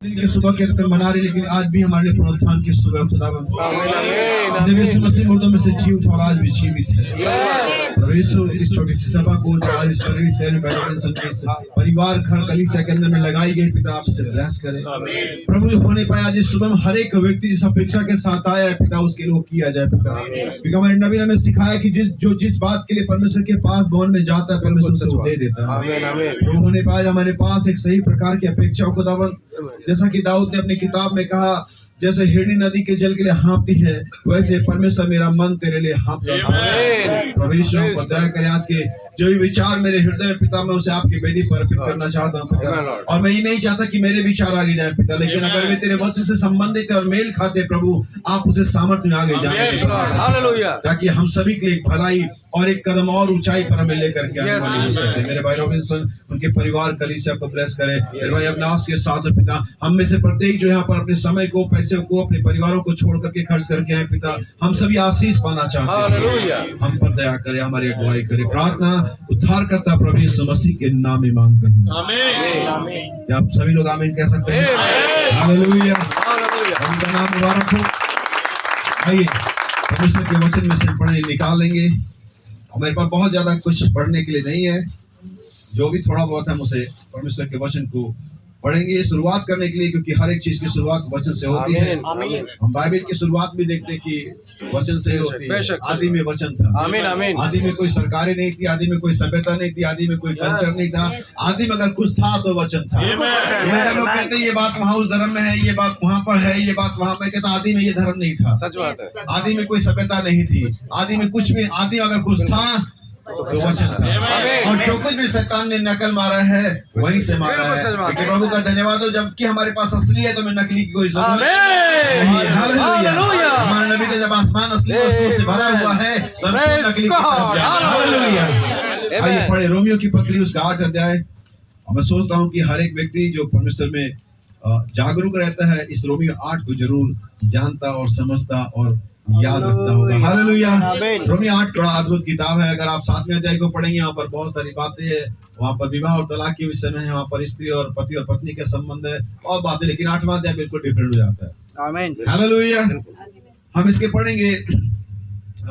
दिन की सुबह के तो मना रही, लेकिन आज भी हमारे लिए पुनरुत्थान की सुबह खुदावंद जब यीशु मसीह मुर्दों में से जी उठा और आज भी जीवित है। प्रभु यीशु इस छोटी सी सभा को जो आज इस कलीसिया शहर में बैठे परिवार घर कलीसिया के अंदर में लगाई गई, पिता आपसे ब्लेस करे प्रभु। होने पाए आज इस सुबह में हर एक व्यक्ति जिस अपेक्षा के साथ आया है पिता, उसके लिए किया जाए पिता। क्योंकि हमारे नबी ने हमें सिखाया कि जिस बात के लिए परमेश्वर के पास भवन में जाता है परमेश्वर उसे दे देता है। प्रभु होने पाए हमारे पास एक सही प्रकार की अपेक्षा खुदावंद, जैसा कि दाऊद ने अपनी किताब में कहा, जैसे हिरनी नदी के जल के लिए हाँफती है वैसे परमेश्वर मेरा मन तेरे लिए हाँफता है। परमेश्वर को दया करें, आज के जो भी विचार मेरे हृदय में पिता मैं उसे आपकी वेदी पर अर्पित करना चाहता हूँ पिता। और मैं ये नहीं चाहता कि मेरे विचार आगे जाए पिता, लेकिन अगर वे तेरे वचन से संबंधित और मेल खाते प्रभु आप उसे सामर्थ्य में आगे जाए, ताकि हम सभी के लिए भलाई और एक कदम और ऊंचाई पर हमें लेकर के आगे। मेरे भाई रॉबिन्सन उनके परिवार कलीसिया को ब्लेस करे। मेरे भाई अविनाश के साथ पिता हम में से प्रत्येक जो यहाँ पर अपने समय को पैसे को अपने परिवारों को छोड़ करके खर्च करके आए पिता, हम सभी आशीष पाना चाहते हैं। हम पर दया करे, हमारी अगुवाई करे। प्रार्थना उद्धारकर्ता प्रभु यीशु मसीह के नाम में मांगते हैं, आमीन। क्या आप सभी लोग आमीन कह सकते हैं? हालेलुया, उनका नाम मुबारक हो। आइए परमेश्वर के वचन में से पढ़ने निकाल लेंगे। मेरे पास बहुत ज्यादा कुछ पढ़ने के लिए नहीं है, जो भी थोड़ा बहुत हम उसे परमेश्वर के वचन को पढ़ेंगे शुरुआत करने के लिए, क्योंकि हर एक चीज की शुरुआत वचन से होती है। हम बाइबल की शुरुआत भी देखते हैं कि वचन से होती है। आदि में वचन था, आदि में कोई सरकारें नहीं थी, आदि में कोई सभ्यता नहीं थी, आदि में कोई कल्चर नहीं था। आदि में अगर कुछ था तो वचन था। लोग कहते हैं ये बात वहाँ उस धर्म में है, ये बात वहाँ पर है, ये बात वहाँ पे, कहता आदि में ये धर्म नहीं था। सच बात है। आदि में कोई सभ्यता नहीं थी, आदि में कुछ भी, आदि अगर कुछ था तो वचन था। और जो कुछ भी शैतान ने नकल मारा है वहीं से मारा है। लेकिन प्रभु का धन्यवाद हो, जबकि हमारे पास असली है तो मैं नकली की कोई जरूरत नहीं। हालेलुया। हमारे नबी का जब आसमान असली वस्तुओं से भरा हुआ है तो हम नकली की तरफ जाएं। हालेलुया। आइए पढ़े रोमियो की पत्री उसका 8 अध्याय। और मैं सोचता हूँ कि हर एक व्यक्ति जो परमेश्वर में जागरूक रहता है इस रोमियो 8 को जरूर जानता और समझता और याद रखता होगा। हालेलुया। रोमियो 8 बड़ा अद्भुत किताब है। अगर आप 7वें अध्याय को पढ़ेंगे वहाँ पर बहुत सारी बातें हैं। वहाँ पर विवाह और तलाक के विषय में है, वहाँ पर स्त्री और पति और पत्नी के संबंध है और बातें, लेकिन 8वां अध्याय बिल्कुल डिफरेंट हो जाता है। आमीन। हालेलुया। हम इसके पढ़ेंगे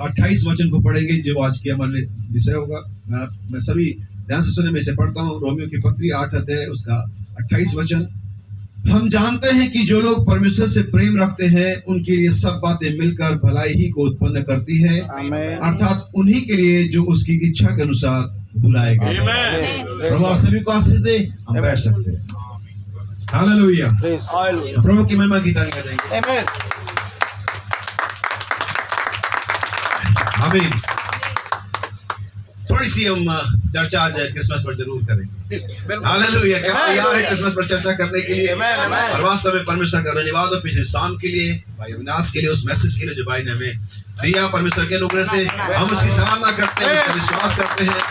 28 वचन को पढ़ेंगे जो आज के हमारे विषय होगा। मैं सभी ध्यान से सुने, मैं इसे पढ़ता हूँ। रोमियो की पत्री 8 अध्याय उसका 28 वचन। हम जानते हैं कि जो लोग परमेश्वर से प्रेम रखते हैं उनके लिए सब बातें मिलकर भलाई ही को उत्पन्न करती है, अर्थात उन्हीं के लिए जो उसकी इच्छा के अनुसार बुलाए गए। प्रभु आप सभी को आशीष दे। हम बैठ सकते हैं। हालेलुया। प्रभु की महिमा की तारीफ करेंगे। आमीन। थोड़ी सी हम चर्चा आज क्रिसमस पर जरूर करेंगे। हालेलुया। क्या तैयार है क्रिसमस पर चर्चा करने के लिए? और वास्तव में परमेश्वर का धन्यवाद हो पिछले शाम के लिए, भाई अविनाश के लिए, उस मैसेज के लिए जो भाई ने हमें दिया परमेश्वर के अनुग्रह से। हम उसकी सराहना करते हैं, उसका विश्वास करते हैं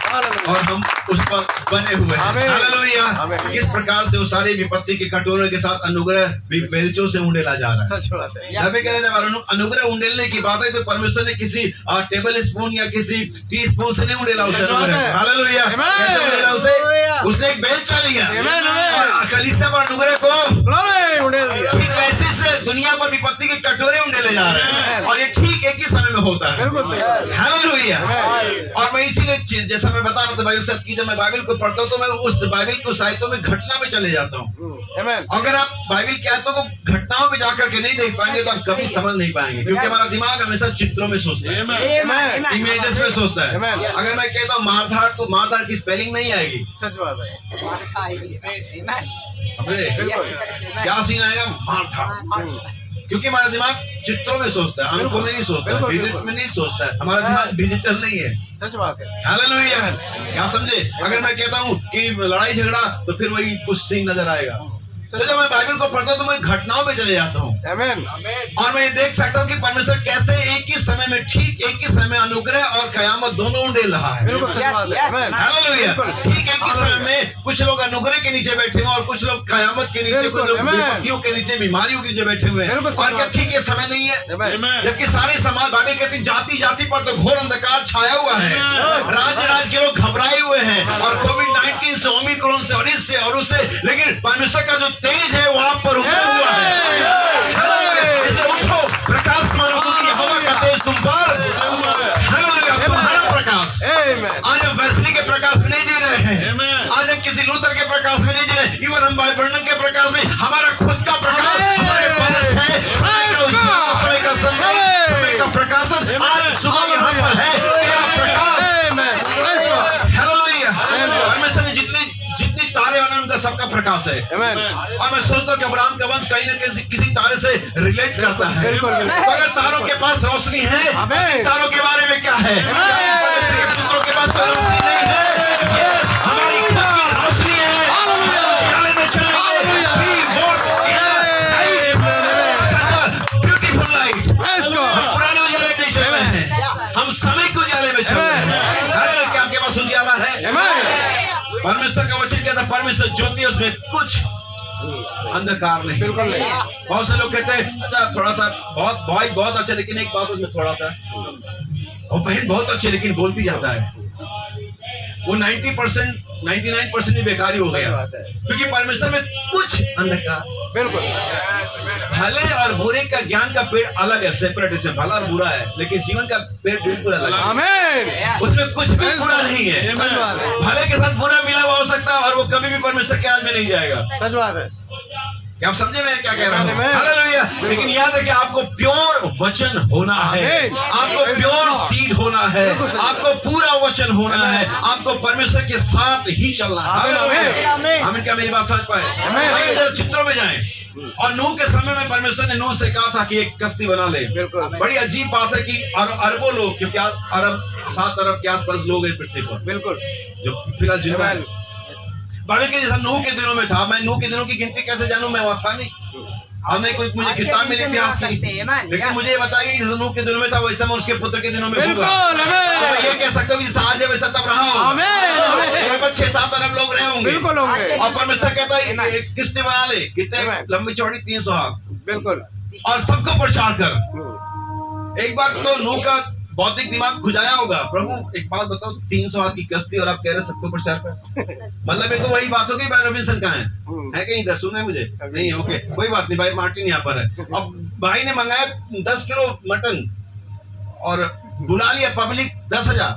और हम उस पर बने हुए हैं। हालेलुया। किस प्रकार से वो सारी विपत्ति के कटोरे के साथ अनुग्रह बेलचों से उंडेला जा रहा है। जब कहते अनुग्रह उंडेलने की बात है तो परमेश्वर ने किसी टेबल स्पून या किसी टी स्पून से नहीं उंडेला उसे। हालेलुया। कैसे उंडेला उसे? उसने एक बेलचा लिया और कलीसिया पर अनुग्रह को ठीक वैसे से दुनिया पर विपत्ति के कटोरे उंडेले जा रहे हैं, और ये ठीक एक ही समय में होता है। हालेलुया। और मैं इसीलिए जैसा मैं बता रहा था बाइबल साथ की, जब मैं बाइबल को पढ़ता हूँ तो मैं उस बाइबल को साहित्यों में घटना में चले जाता हूँ। अगर आप बाइबल के आयतों को घटनाओं में जाकर के नहीं देख पाएंगे तो आप कभी समझ नहीं पाएंगे, क्योंकि हमारा दिमाग हमेशा चित्रों में सोचता है, इमेजेस में सोचता है। अगर मैं कहता हूँ मारधाड़ तो मारधाड़ की स्पेलिंग नहीं आएगी। सच बात है। क्या सीन आएगा? मारधाड़। क्योंकि हमारा दिमाग चित्रों में सोचता है, अनुभव में नहीं सोचता है, विजिट में नहीं सोचता है। हमारा दिमाग डिजिटल नहीं है। सच बात है। हालेलुया। क्या समझे? अगर मैं कहता हूँ कि लड़ाई झगड़ा तो फिर वही कुछ सीन नजर आएगा। तो जब मैं बाइबल को पढ़ता हूँ तो मैं घटनाओं में चले जाता हूँ। और मैं ये देख सकता हूँ कि परमेश्वर कैसे एक ही समय में, ठीक एक ही समय अनुग्रह और कयामत दोनों उंडेल रहा है। हालेलुया। ठीक एक ही समय में कुछ लोग अनुग्रह के नीचे बैठे हुए और कुछ लोग कयामत के नीचे, कुछ लोग विपत्तियों के नीचे, बीमारियों के नीचे बैठे हुए हैं। और क्या ठीक ये समय नहीं है? जबकि सारे समाज बाइबल कहती जाति जाति पर तो घोर अंधकार छाया हुआ है, राज्य के लोग घबराए हुए हैं और कोविड-19 से, ओमिक्रॉन से और इससे और उससे, लेकिन परमेश्वर का जो तेज है वो आप पर उतर हुआ है। इसलिए उठो, प्रकाश मानो, क्योंकि यहोवा का तेज तुम पर हालेलुया, तुम्हारा प्रकाश। आज हम वेस्ली के प्रकाश में नहीं जी रहे हैं, आज हम किसी लूथर के प्रकाश में नहीं जी रहे, इवन हम भाई वर्णन के प्रकाश में, हमारा खुद का प्रकाश हमारे पास है। समय का संदेश, समय का प्रकाशन आज सुबह यहाँ पर है, तेरा प्रकाश। हालेलुया, परमेश्वर ने जितनी तारे बनाए उनका सबका प्रकाश है। और मैं सोचता हूँ कि अब्राहम का वंश कहीं ना किसी तारे से रिलेट करता है। तो अगर तारों के पास रोशनी है, तारों के बारे में क्या है? पुत्रों के पास कोई रोशनी नहीं है, ये हमारी खुद की रोशनी है। उजाले में चलेंगे, ब्यूटीफुल लाइट। हम पुराने उजाले में नहीं चल रहे हैं, हम समय के उजाले में चल रहे हैं। क्या आपके पास उजाला है? परमेश्वर का वचन कहता है परमेश्वर ज्योति है, उसमें कुछ अंधकार नहीं। बिल्कुल नहीं। बहुत से लोग कहते हैं अच्छा थोड़ा सा बहुत अच्छा, लेकिन एक बात उसमें थोड़ा सा, और बहन बहुत अच्छी लेकिन बोलती जाता है, वो 90% 99% भी बेकारी हो गया, क्योंकि परमेश्वर में कुछ अंधकार। बिल्कुल। भले और बुरे का ज्ञान का पेड़ अलग है, सेपरेट है, भला और बुरा है, लेकिन जीवन का पेड़ बिल्कुल अलग है। आमीन। उसमें कुछ भी बुरा नहीं है। भले के साथ बुरा मिला हुआ हो सकता है और वो कभी भी परमेश्वर के राज में नहीं जाएगा। सच बात है। क्या आप समझे मैं क्या कह रहा हूँ? हालेलुया। लेकिन याद है कि आपको प्योर वचन होना है, आपको प्योर सीड होना है, आपको पूरा वचन होना है, आपको परमेश्वर के साथ ही चलना है। हमें क्या मेरी बात समझ पाए? जरा चित्रों में जाएं। और नूह के समय में परमेश्वर ने नूह से कहा था कि एक कश्ती बना ले। बड़ी अजीब बात है कि अरबों लोग, क्योंकि अरब 7 अरब के आसपास लोग हैं पृथ्वी पर, बिल्कुल, जो फिलहाल जिंदा है। बाइबल के जैसा नूह के दिनों में था। मैं नूह के दिनों की गिनती कैसे जानूं? मैं वहां था नहीं। हमने कोई मुझे किताब मिली इतिहास की, लेकिन मुझे ये बताया कि जैसा नूह के दिनों में था वैसा मैं उसके पुत्र के दिनों में होगा। तो मैं ये कह सकता हूँ कि जैसा आज है वैसा तब रहा होगा। लगभग 6-7 अरब लोग रहे होंगे। और परमेश्वर कहता है किस्ती बना ले, कितने लंबी चौड़ी 300 हाथ, बिल्कुल, और सबको प्रचार कर। एक बार तो नूह का बौद्धिक दिमाग खुजाया होगा, प्रभु एक बात बताओ, 300 हाथ की कश्ती और आप कह रहे सबको प्रचार कर। मतलब ये तो वही बात हो गई। भाई रॉबिन्सन कहाँ है कहीं इधर? सुना है मुझे? नहीं है, ओके, कोई बात नहीं। भाई मार्टिन यहाँ पर है। अब भाई ने मंगाया 10 किलो मटन और बुला लिया पब्लिक 10,000।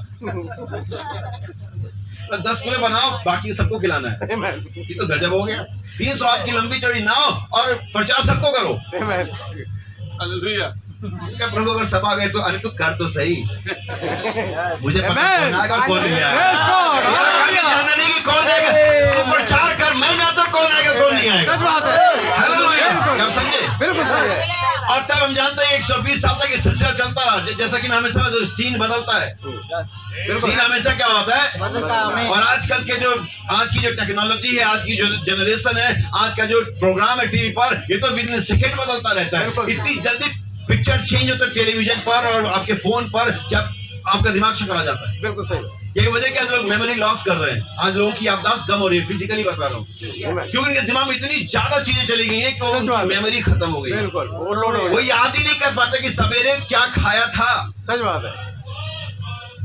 10 किलो बनाओ, बाकी सबको खिलाना है। ये तो गजब हो गया। 300 हाथ की लंबी चौड़ी नाव और प्रचार सबको करो। हालेलुया। क्या प्रभु अगर सब आ गए तो अरे तू कर तो सही। मुझे पता आएगा कौन नहीं आएगा, जानना नहीं कि कौन आएगा। तू प्रचार कर, मैं जानता हूँ कौन आएगा कौन नहीं आएगा। सच बात है। हालेलुया। आप समझे? बिल्कुल सही है। और तब हम जानते हैं 120 साल तक ये सिलसिला चलता रहा। जैसा कि मैं हमेशा सीन बदलता है, सीन हमेशा क्या होता है। और आजकल के जो आज की जो टेक्नोलॉजी है, आज की जो जनरेशन है, आज का जो प्रोग्राम है टीवी पर, ये तो विदिन सेकंड बदलता रहता है। इतनी जल्दी पिक्चर चेंज होता है टेलीविजन पर और आपके फोन पर, क्या आपका दिमाग चकरा जाता है। बिल्कुल सही। यही वजह क्या लोग मेमोरी लॉस कर रहे हैं। आज लोगों की याददाश्त कम हो रही है, फिजिकली बता रहा हूँ, क्योंकि उनके दिमाग में इतनी ज्यादा चीजें चली गई हैं कि मेमोरी खत्म हो गई है। वो याद ही नहीं कर पाते कि सवेरे क्या खाया था। सच बात है।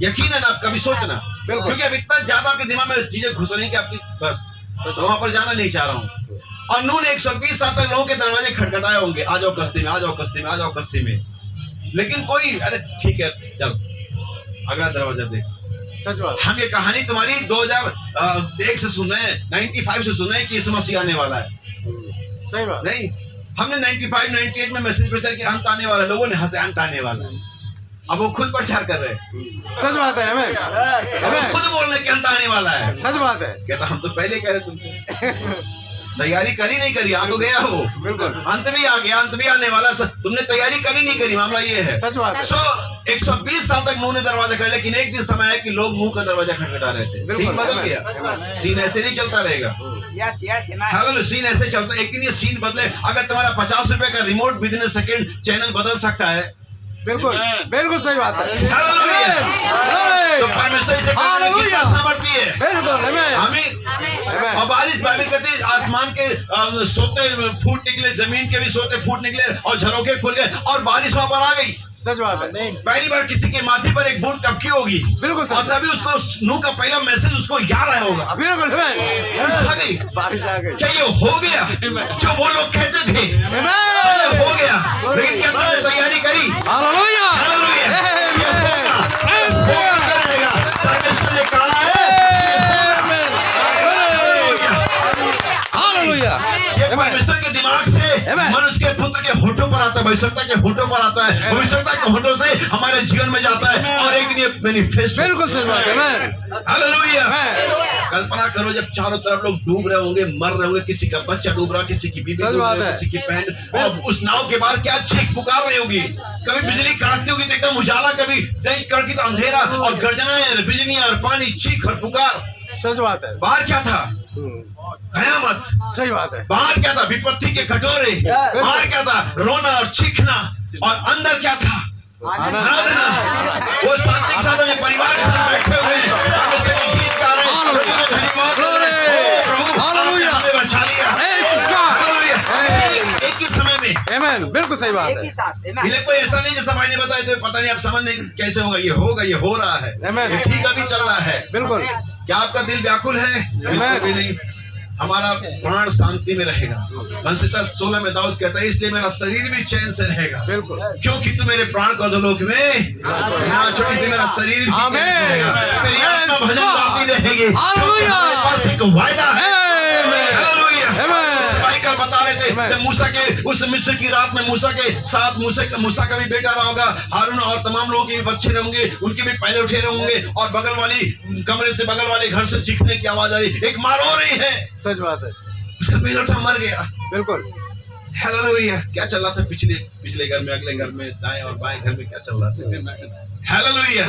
यकीनन आप कभी सोचना, क्योंकि अब इतना ज्यादा आपके दिमाग में चीजें घुस रही कि आपकी बस वहां पर जाना नहीं चाह रहा हूँ। और नूह ने 120 साल तक लोगों के दरवाजे खटखटाए होंगे, आ जाओ कश्ती में, आ जाओ कश्ती में, आ जाओ कश्ती में, लेकिन कोई अरे ठीक है चल अगला दरवाजा देख। सच बात। हम ये कहानी तुम्हारी 2001 से सुन रहे हैं, 95 से सुन रहे हैं कि यीशु मसीह आने वाला है। सही बात नहीं। हमने 95-98 में मैसेज प्रचार किया अंत आने वाला है, लोगों ने हंसे अंत आने वाला है। अब वो खुद प्रचार कर रहे हैं। सच बात है। हमें खुद बोलने के अंत आने वाला है। सच बात है। कहता हम तो पहले कह रहे तुमसे तैयारी करी नहीं करी, आ तो गया वो, बिल्कुल, अंत भी आ गया, अंत भी आने वाला। तुमने तैयारी करी नहीं करी, मामला ये है। सच बात है। 120 साल तक मुंह ने दरवाजा खड़ा, लेकिन एक दिन समय है कि लोग मुंह का दरवाजा खटखटा रहे थे। सीन बदल गया। सीन ऐसे नहीं चलता रहेगा। सीन ऐसे चलता, एक दिन ये सीन बदले। अगर तुम्हारा 50 रुपए का remote with in second channel बदल सकता है। बिल्कुल बिल्कुल सही बात है। तो परमेश्वर से सामर्थ्य है। बिल्कुल हमें। और बारिश बाइबल कहती है आसमान के सोते फूट निकले, जमीन के भी सोते फूट निकले और झरोखे खुल गए और बारिश वहां पर आ गई। सच बात है। पहली बार किसी के माथे पर एक बूंद टपकी होगी, बिल्कुल सच। और तभी उसको नूह का पहला मैसेज उसको याद आया होगा, बिल्कुल बारिश आ गई। बारिश आ गई। क्या ये हो गया जो वो लोग कहते थे? ये हो गया, लेकिन क्या तुमने तैयारी करी? हालेलुया। हालेलुया। ये होगा, होगा करेगा। परमेश्वर ने कहा है हालेलुया। ये परमेश्वर के दिमाग से मनुष्य के पुत्र के होठों पर आता है, भविष्यता के होठों पर आता है, भविष्यता के होठों से हमारे जीवन में जाता है, और एक दिन ये मैनिफेस्ट। बिल्कुल सच बात है। हालेलुया। कल्पना करो जब चारों तरफ लोग डूब रहे होंगे, मर रहे होंगे, किसी का बच्चा डूब रहा, किसी की बीवी डूब रही, किसी की बहन, और उस नाव के बाहर क्या चीख पुकार रही होगी। कभी बिजली कड़कती होगी तो एकदम उजाला, कभी कड़की तो अंधेरा, और गर्जनाएं, बिजलियां और पानी, चीख और पुकार। सच बात है। बाहर क्या था? कयामत। सही बात है। बाहर क्या था? विपत्ति के कटोरे। बाहर क्या था? रोना और चीखना। और अंदर क्या था? आराधना। वो सात्विक साधन परिवार के साथ बैठे हुए हैं, परमेश्वर के गीत गा रहे हैं, धन्यवाद कर रहे हैं, प्रभु हमें बचा लिया। हालेलुया। एक ही समय में। आमीन। बिल्कुल सही बात है। ये कोई ऐसा नहीं जैसा भाई ने बताया तो पता नहीं, आप समझ नहीं कैसे होगा, ये होगा, ये हो रहा है, ये ठीक अभी चल रहा है। बिल्कुल। क्या आपका दिल व्याकुल है? बिल्कुल भी नहीं। हमारा प्राण शांति में रहेगा। संहिता 16 में दाऊद कहता है, इसलिए मेरा शरीर भी चैन से रहेगा, बिल्कुल, क्योंकि तू मेरे प्राण को अधोलोक में नाचो, इसलिए मेरा शरीर भी चैन से रहेगा, मेरी आत्मा भजन गाती रहेगी, क्योंकि हमारे पास एक वायदा है। हालेलुया। भाई कल बता रहे थे जब मूसा के उस मिस्र की रात में मूसा के साथ मूसा का भी बेटा रहा होगा, हारून, और तमाम लोगों के भी बच्चे रहेंगे, उनके भी पहले उठे रहेंगे, और बगल वाली कमरे से, बगल वाले घर से चीखने की आवाज आ रही, एक माँ रो रही है। सच बात है। उसका बेटा मर गया। बिल्कुल। हालेलुया। क्या चल रहा था पिछले घर में, अगले घर में, दाएं और बाएं घर में क्या चल रहा था? हालेलुया।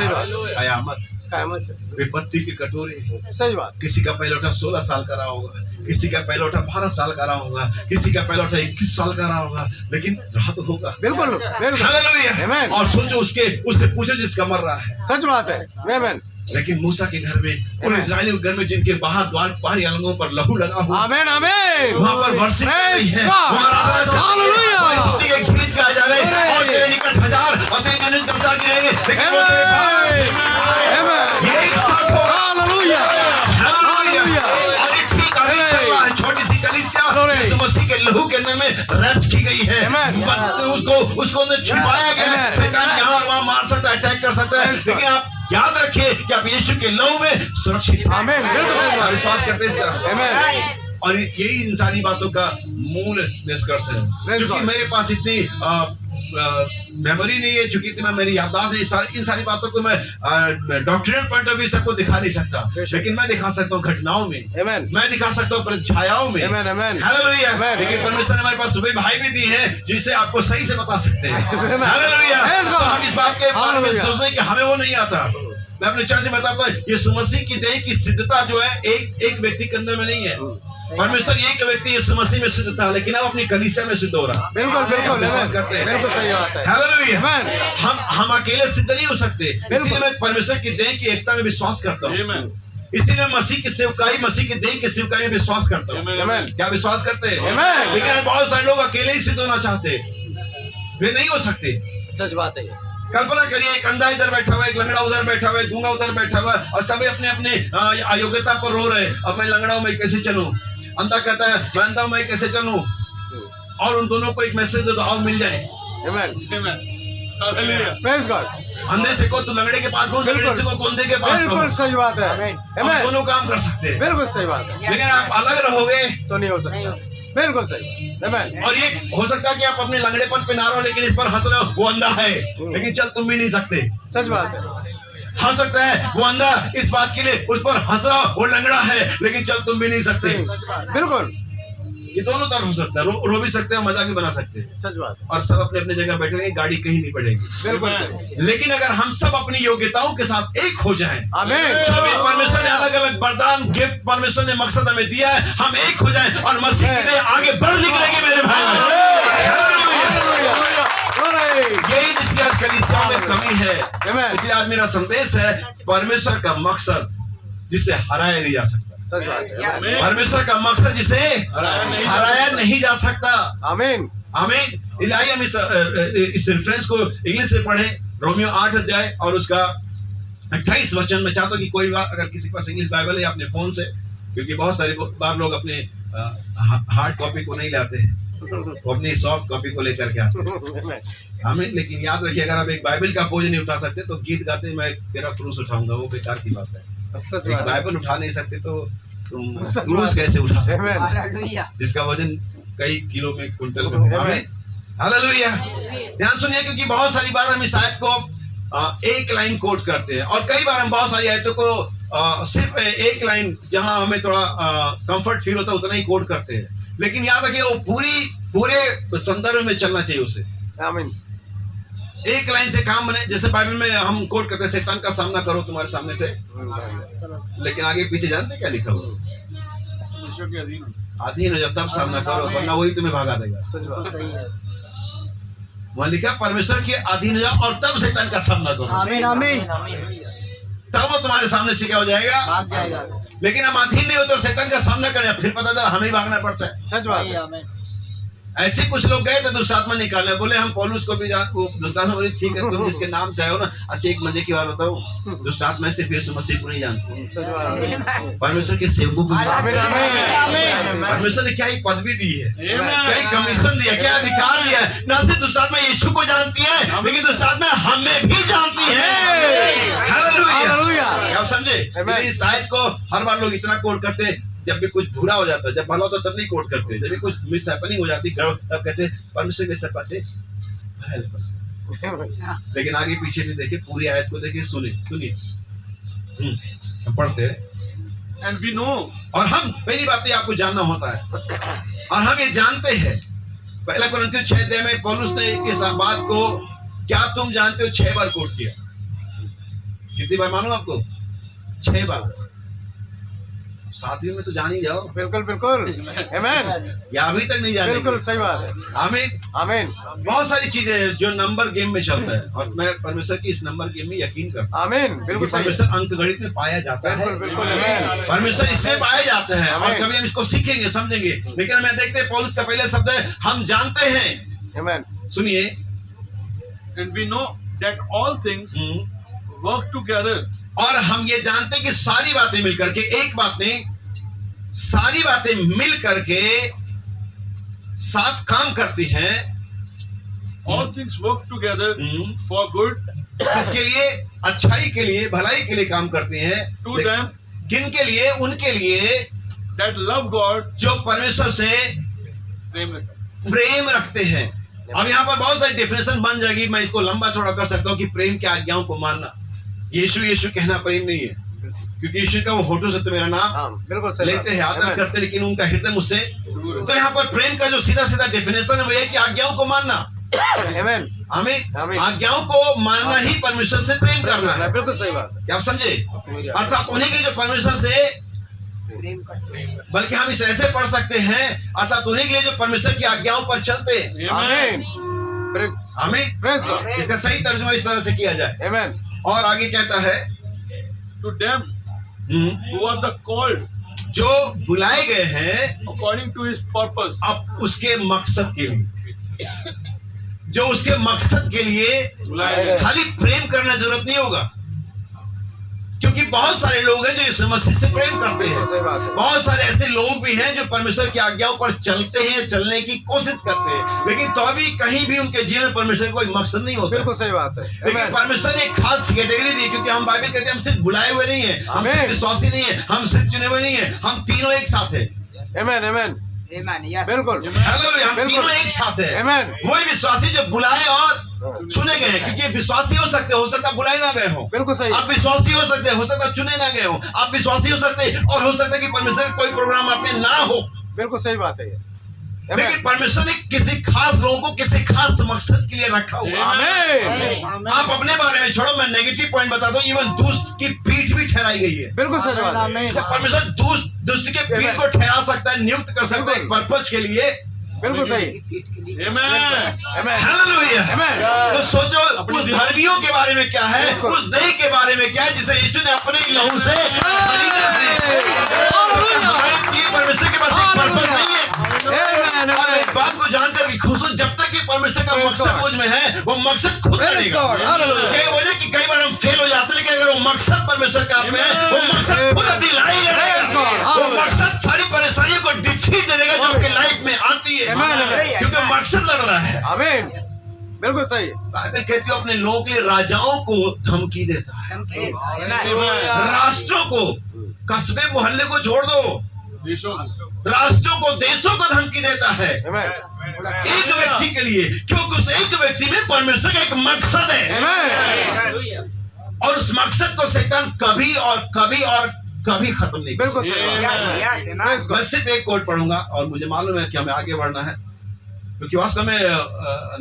कयामत, विपत्ति के कटोरे। सही बात। किसी का पहला उठा 16 साल का रहा होगा, किसी का पहला उठा 12 साल का रहा होगा, किसी का पहला उठा 21 साल का रहा होगा, लेकिन रहा तो होगा। बिल्कुल। हालेलुया। और सोचो उससे पूछो जिसका मर रहा है। सच बात है। लेकिन मूसा के घर में, उन इस्राएलियों के घर में जिनके बाहरी अलंगों पर लहू लगा हुआ, आमीन आमीन, वहाँ पर वर्षिप नहीं है, वहाँ आराधना के गीत गाए जा रहे हैं, और तेरे निकट 1000 और तेरे जन्नत 10,000 गिरेंगे, लेकिन वो तेरे पास ये एक साथ होगा। हालेलुया। और ये ठीक अभी चल रहा है। छोटी सी कलीसिया यीशु मसीह के लहू के अंदर में रैप की गई है, उसको अंदर छिपाया गया है। शैतान यहाँ और वहाँ मार सकता है, अटैक कर सकता है, लेकिन आप याद रखिए कि आप यीशु के लहू में सुरक्षित हैं। आमीन। बिल्कुल विश्वास करते हैं इसका। और यही इंसानी बातों का मूल निष्कर्ष है। क्योंकि मेरे पास इतनी मेमोरी नहीं है, चूंकि मेरी याददाश्त है, इन सारी बातों को मैं डॉक्टरियल पॉइंट ऑफ व्यू सबको दिखा नहीं सकता, लेकिन मैं दिखा सकता हूँ घटनाओं में, मैं दिखा सकता हूँ छायाओं में। हालेलुया। लेकिन परमेश्वर ने हमारे पास सुबह भाई भी दी हैं जिसे आपको सही से बता सकते हैं। हालेलुया। तो हम इस बात के बारे में सोचते हैं कि हमें वो नहीं आता। मैं अपने चर्च में बताता हूँ, यीशु मसीह की देह की सिद्धता जो है एक व्यक्ति के अंदर में नहीं है। परमेश्वर एक व्यक्ति यीशु मसीह में सिद्ध था, लेकिन अब अपनी कलीसिया में सिद्ध हो रहा। बिल्कुल बिल्कुल विश्वास करते हैं। बिल्कुल सही बात है। हालेलुया। हम अकेले सिद्ध नहीं हो सकते, इसलिए मैं परमेश्वर की देह की एकता में विश्वास करता हूँ, इसलिए मैं मसीह की सेवकाई, मसीह की देह की सेवकाई में विश्वास करता हूँ। क्या विश्वास करते हैं? लेकिन बहुत सारे लोग अकेले ही सिद्ध होना चाहते हैं, वे नहीं हो सकते। सच बात है। कल्पना करिए, एक अंधा इधर बैठा हुआ है, एक लंगड़ा उधर बैठा हुआ है, गूंगा उधर बैठा हुआ है, और सभी अपने अपने अयोग्यता पर रो रहे हैं। अब मैं लंगड़ा हूं, मैं कैसे चलूं? अंधा कहता है मैं अंधा हूं, मैं कैसे चलूं? और उन दोनों को एक मैसेज दे दो, आओ मिल जाए। Praise God. अंधे से को तू लंगड़े के पास, लंगड़े से को अंधे के पास। बिल्कुल सही बात है। हम दोनों काम कर सकते हैं। बिल्कुल सही बात है। लेकिन आप अलग रहोगे तो नहीं हो सकता। बिल्कुल सही। और ये हो सकता है कि आप अपने लंगड़ेपन पे ना रहो, लेकिन इस पर हंस रहे हो, वो अंधा है, लेकिन चल तुम भी नहीं सकते। सच बात है। हंस सकता है वो अंधा इस बात के लिए, उस पर हंस रहा वो लंगड़ा है, लेकिन चल तुम भी नहीं सकते। बिल्कुल। ये दोनों तरफ हो सकता है, रो भी सकते हैं, मजाक भी बना सकते हैं। सच बात। और सब अपने अपने जगह बैठे रहेंगे, गाड़ी कहीं नहीं बढ़ेगी। बिल्कुल। लेकिन अगर हम सब अपनी योग्यताओं के साथ एक हो जाएं, आमीन, जो भी परमेश्वर ने अलग अलग वरदान गिफ्ट परमेश्वर ने मकसद हमें दिया है, हम एक हो जाएं और मसीह की देह आगे बढ़ निकलेगी मेरे भाई। यही जिसकी आज कलीसिया में कमी है। इसलिए आज मेरा संदेश है, परमेश्वर का मकसद जिसे हराया नहीं जा सकता। सच बात है। परमेश्वर का मकसद जिसे हराया नहीं जा सकता। आमीन। आमीन। इलाही हम इस रेफरेंस को इंग्लिश से पढ़े, रोमियो 8 अध्याय और उसका 28 वचन में। चाहता हूं कि कोई बात अगर किसी के पास इंग्लिश बाइबल है अपने फोन से, क्योंकि बहुत सारी बार लोग अपने हार्ड कॉपी को नहीं लाते हैं, वो अपनी सॉफ्ट कॉपी को लेकर के आते हैं। हमें लेकिन याद रखिए, अगर आप एक बाइबल का बोझ नहीं उठा सकते तो गीत गाते मैं तेरा क्रूस उठाऊंगा, वो बेकार की बात है। एक बाइबल उठा नहीं सकते तो तुम क्रूस कैसे उठा सकते, जिसका वजन कई किलो में कुंटल में होगा। हालेलुया। ध्यान सुनिए, क्योंकि बहुत सारी बार हम इस आयत को एक लाइन कोट करते हैं, और कई बार हम बहुत सारी आयतों को सिर्फ एक लाइन जहां हमें थोड़ा कंफर्ट फील होता है उतना ही कोट करते हैं। लेकिन याद रखिए, वो पूरे संदर्भ में चलना चाहिए उसे। आमीन। एक लाइन से काम बने। जैसे बाइबल में हम कोट करते हैं, शैतान का सामना करो तुम्हारे सामने से, लेकिन आगे पीछे जानते क्या लिखा हुआ? अधीन हो जाओ तब सामना करो, वरना वही तुम्हें भगा देगा। वहां लिखा परमेश्वर के अधीन हो जाओ और तब शैतान का सामना करो। आमीन आमीन। तब वो तुम्हारे सामने से क्या हो जाएगा। लेकिन हम अधीन नहीं होते और शैतान का सामना करें, फिर पता चला हमें भागना पड़ता है। सच बात है। ऐसे कुछ लोग गए थे दुष्टात्मा निकालने, बोले हम पौलुस को भी दुष्टात्मा बोली ठीक है तुम जिसके नाम से आए हो ना। अच्छा एक मजे की बात बताऊं, दुष्टात्मा सिर्फ यीशु मसीह को नहीं जानते, परमेश्वर के सेवकों को। परमेश्वर ने क्या एक पदवी दी है, क्या एक कमीशन दिया, क्या अधिकार दिया है। ना सिर्फ दुष्टात्मा यीशु को जानती है, लेकिन दुष्टात्मा हमें भी जानती है। हालेलुया। आप समझे? इस आयत को हर बार लोग इतना कोट करते, जब भी कुछ बुरा हो जाता है, जब भला होता तब नहीं कोट करते, जब भी कुछ मिस हैपनिंग हो जाती तब कहते परमेश्वर के सब बातें। लेकिन आगे पीछे भी देखिए, पूरी आयत को देखिए, सुनिए हम पढ़ते हैं। And we know, और हम पहली बात आपको जानना होता है, और हम ये जानते हैं। पहला कुरिन्थियों 6 अध्याय में पौलुस ने इस बात को क्या तुम जानते हो 6 बार कोट किया। कितनी बार मालूम आपको? 6 बार। सातवीं में तो जान ही जाओ। बिल्कुल बिल्कुल। आमीन। या अभी तक नहीं जाने? बिल्कुल सही बात है। आमीन आमीन। बहुत सारी चीजें जो नंबर गेम में चलता है, और मैं परमेश्वर की इस नंबर गेम में यकीन करता हूं। आमीन। बिल्कुल सही। परमेश्वर अंक गणित में पाया जाता है। बिल्कुल बिल्कुल। आमीन। परमेश्वर इसमें पाया जाता है, और कभी हम इसको सीखेंगे, समझेंगे। लेकिन मैं देखते हैं पौलुस का पहले शब्द है हम जानते हैं। आमीन। सुनिए, and we know that all things work together. और हम ये जानते हैं कि सारी बातें मिलकर के, एक बात नहीं, सारी बातें मिल करके साथ काम करती हैं। All things work together for good. किसके लिए? अच्छाई के लिए, भलाई के लिए काम करती हैं। To them किन के लिए? उनके लिए that love God. जो परमेश्वर से प्रेम रखते हैं। अब यहाँ पर बहुत सारी डेफिनेशन बन जाएगी, मैं इसको लंबा चौड़ा कर सकता हूँ कि प्रेम की आज्ञाओं को मानना। यीशु यीशु कहना प्रेम नहीं है, क्योंकि यीशु का वो होठों से तो मेरा नाम बिल्कुल लेते हैं, आदर करते, लेकिन उनका हृदय मुझसे। तो यहाँ पर प्रेम का जो सीधा सीधा डेफिनेशन है वो है कि आज्ञाओं को मानना। आमीन। आमीन। आज्ञाओं को मानना ही परमेश्वर से प्रेम करना है। बिल्कुल सही बात है। क्या आप समझे? अर्थात उन्हीं के जो परमेश्वर से, बल्कि हम इसे ऐसे पढ़ सकते हैं, अर्थात उन्हीं के लिए जो परमेश्वर की आज्ञाओं पर चलते हैं। आमीन। आमीन। इसका सही तर्जुमा इस तरह से किया जाए। आमीन। और आगे कहता है To them who are the called, जो बुलाए गए हैं according to his purpose. अब उसके मकसद के लिए, जो उसके मकसद के लिए बुलाए गए। खाली प्रेम करना जरूरत नहीं होगा, क्योंकि बहुत सारे लोग हैं जो इस मसीह से प्रेम करते हैं। सही बात है। बहुत सारे ऐसे लोग भी हैं जो परमेश्वर की आज्ञाओं पर चलते हैं, चलने की कोशिश करते हैं, लेकिन तो भी कहीं भी उनके जीवन में परमेश्वर कोई मकसद नहीं होता। बिल्कुल सही बात है। लेकिन परमेश्वर ने एक खास कैटेगरी दी, क्योंकि हम बाइबल कहते हैं हम सिर्फ बुलाए हुए नहीं है, हम सिर्फ विश्वासी नहीं है, हम सिर्फ चुने हुए नहीं है, हम तीनों एक साथ है। आमीन आमीन। बिल्कुल। हालेलुया। हम तीनों एक साथ है। आमीन। वही विश्वासी जो बुलाए और चुने गए हैं, क्योंकि विश्वासी हो सकता बुलाए ना गए हो। बिल्कुल सही। आप विश्वासी हो सकता चुने ना गए हो। आप विश्वासी हो सकते और हो सकता है कि परमेश्वर का कोई प्रोग्राम आप में ना हो। बिल्कुल सही बात है। लेकिन परमेश्वर ने किसी खास लोगों को किसी खास मकसद के लिए रखा हुआ। आमीन। आप अपने बारे में छोड़ो, मैं नेगेटिव पॉइंट बताता हूँ, इवन दुष्ट की पीठ भी ठहराई गई है। बिल्कुल सच बात है। परमेश्वर दुष्ट के पीठ को ठहरा सकता है, नियुक्त कर सकता है एक पर्पस के लिए, बिल्कुल सही। Amen. Amen. हालेलुया। Amen. तो सोचो उस धर्मियों के बारे में क्या है, उस दही के बारे में क्या है जिसे यीशु ने अपने ही लहू से खरीदा है। हमारे परमेश्वर के पास एक पर्पस नहीं है। Amen. और Amen. एक बात को जानकर कि खुश हो, जब तक कि परमेश्वर का Praise मकसद God. मुझ में है, वो मकसद खुद Praise करेगा। God. Hallelujah. क्या वजह कि कई बार हम फेल हो जाते हैं, लेकिन अगर वो मकसद परमेश्वर का आप में है, वो मकसद खुद अपनी लड़ाई Praise God. लड़ेगा। वो Hallelujah. मकसद सारी परेशानियों को डिफीट दे देगा जो आपकी लाइफ में आती है, Amen. Amen. क्योंकि मकसद लड़ रहा है। Amen. बिल्कुल सही। बाइबल कहती है अपने लोगों के लिए राजाओं को धमकी देता है, राष्ट्रों को, कस्बे मोहल्ले को छोड़ दो, राष्ट्रों को, देशों को धमकी देता है Amen. एक व्यक्ति के लिए, क्योंकि उस एक व्यक्ति में परमेश्वर का एक मकसद है। Amen. और उस मकसद को शैतान कभी और कभी और कभी खत्म नहीं कर बिल्कुल सही। Praise सकता। मैं God. सिर्फ एक कोट पढ़ूंगा और मुझे मालूम है कि हमें आगे बढ़ना है, क्योंकि वास्तव में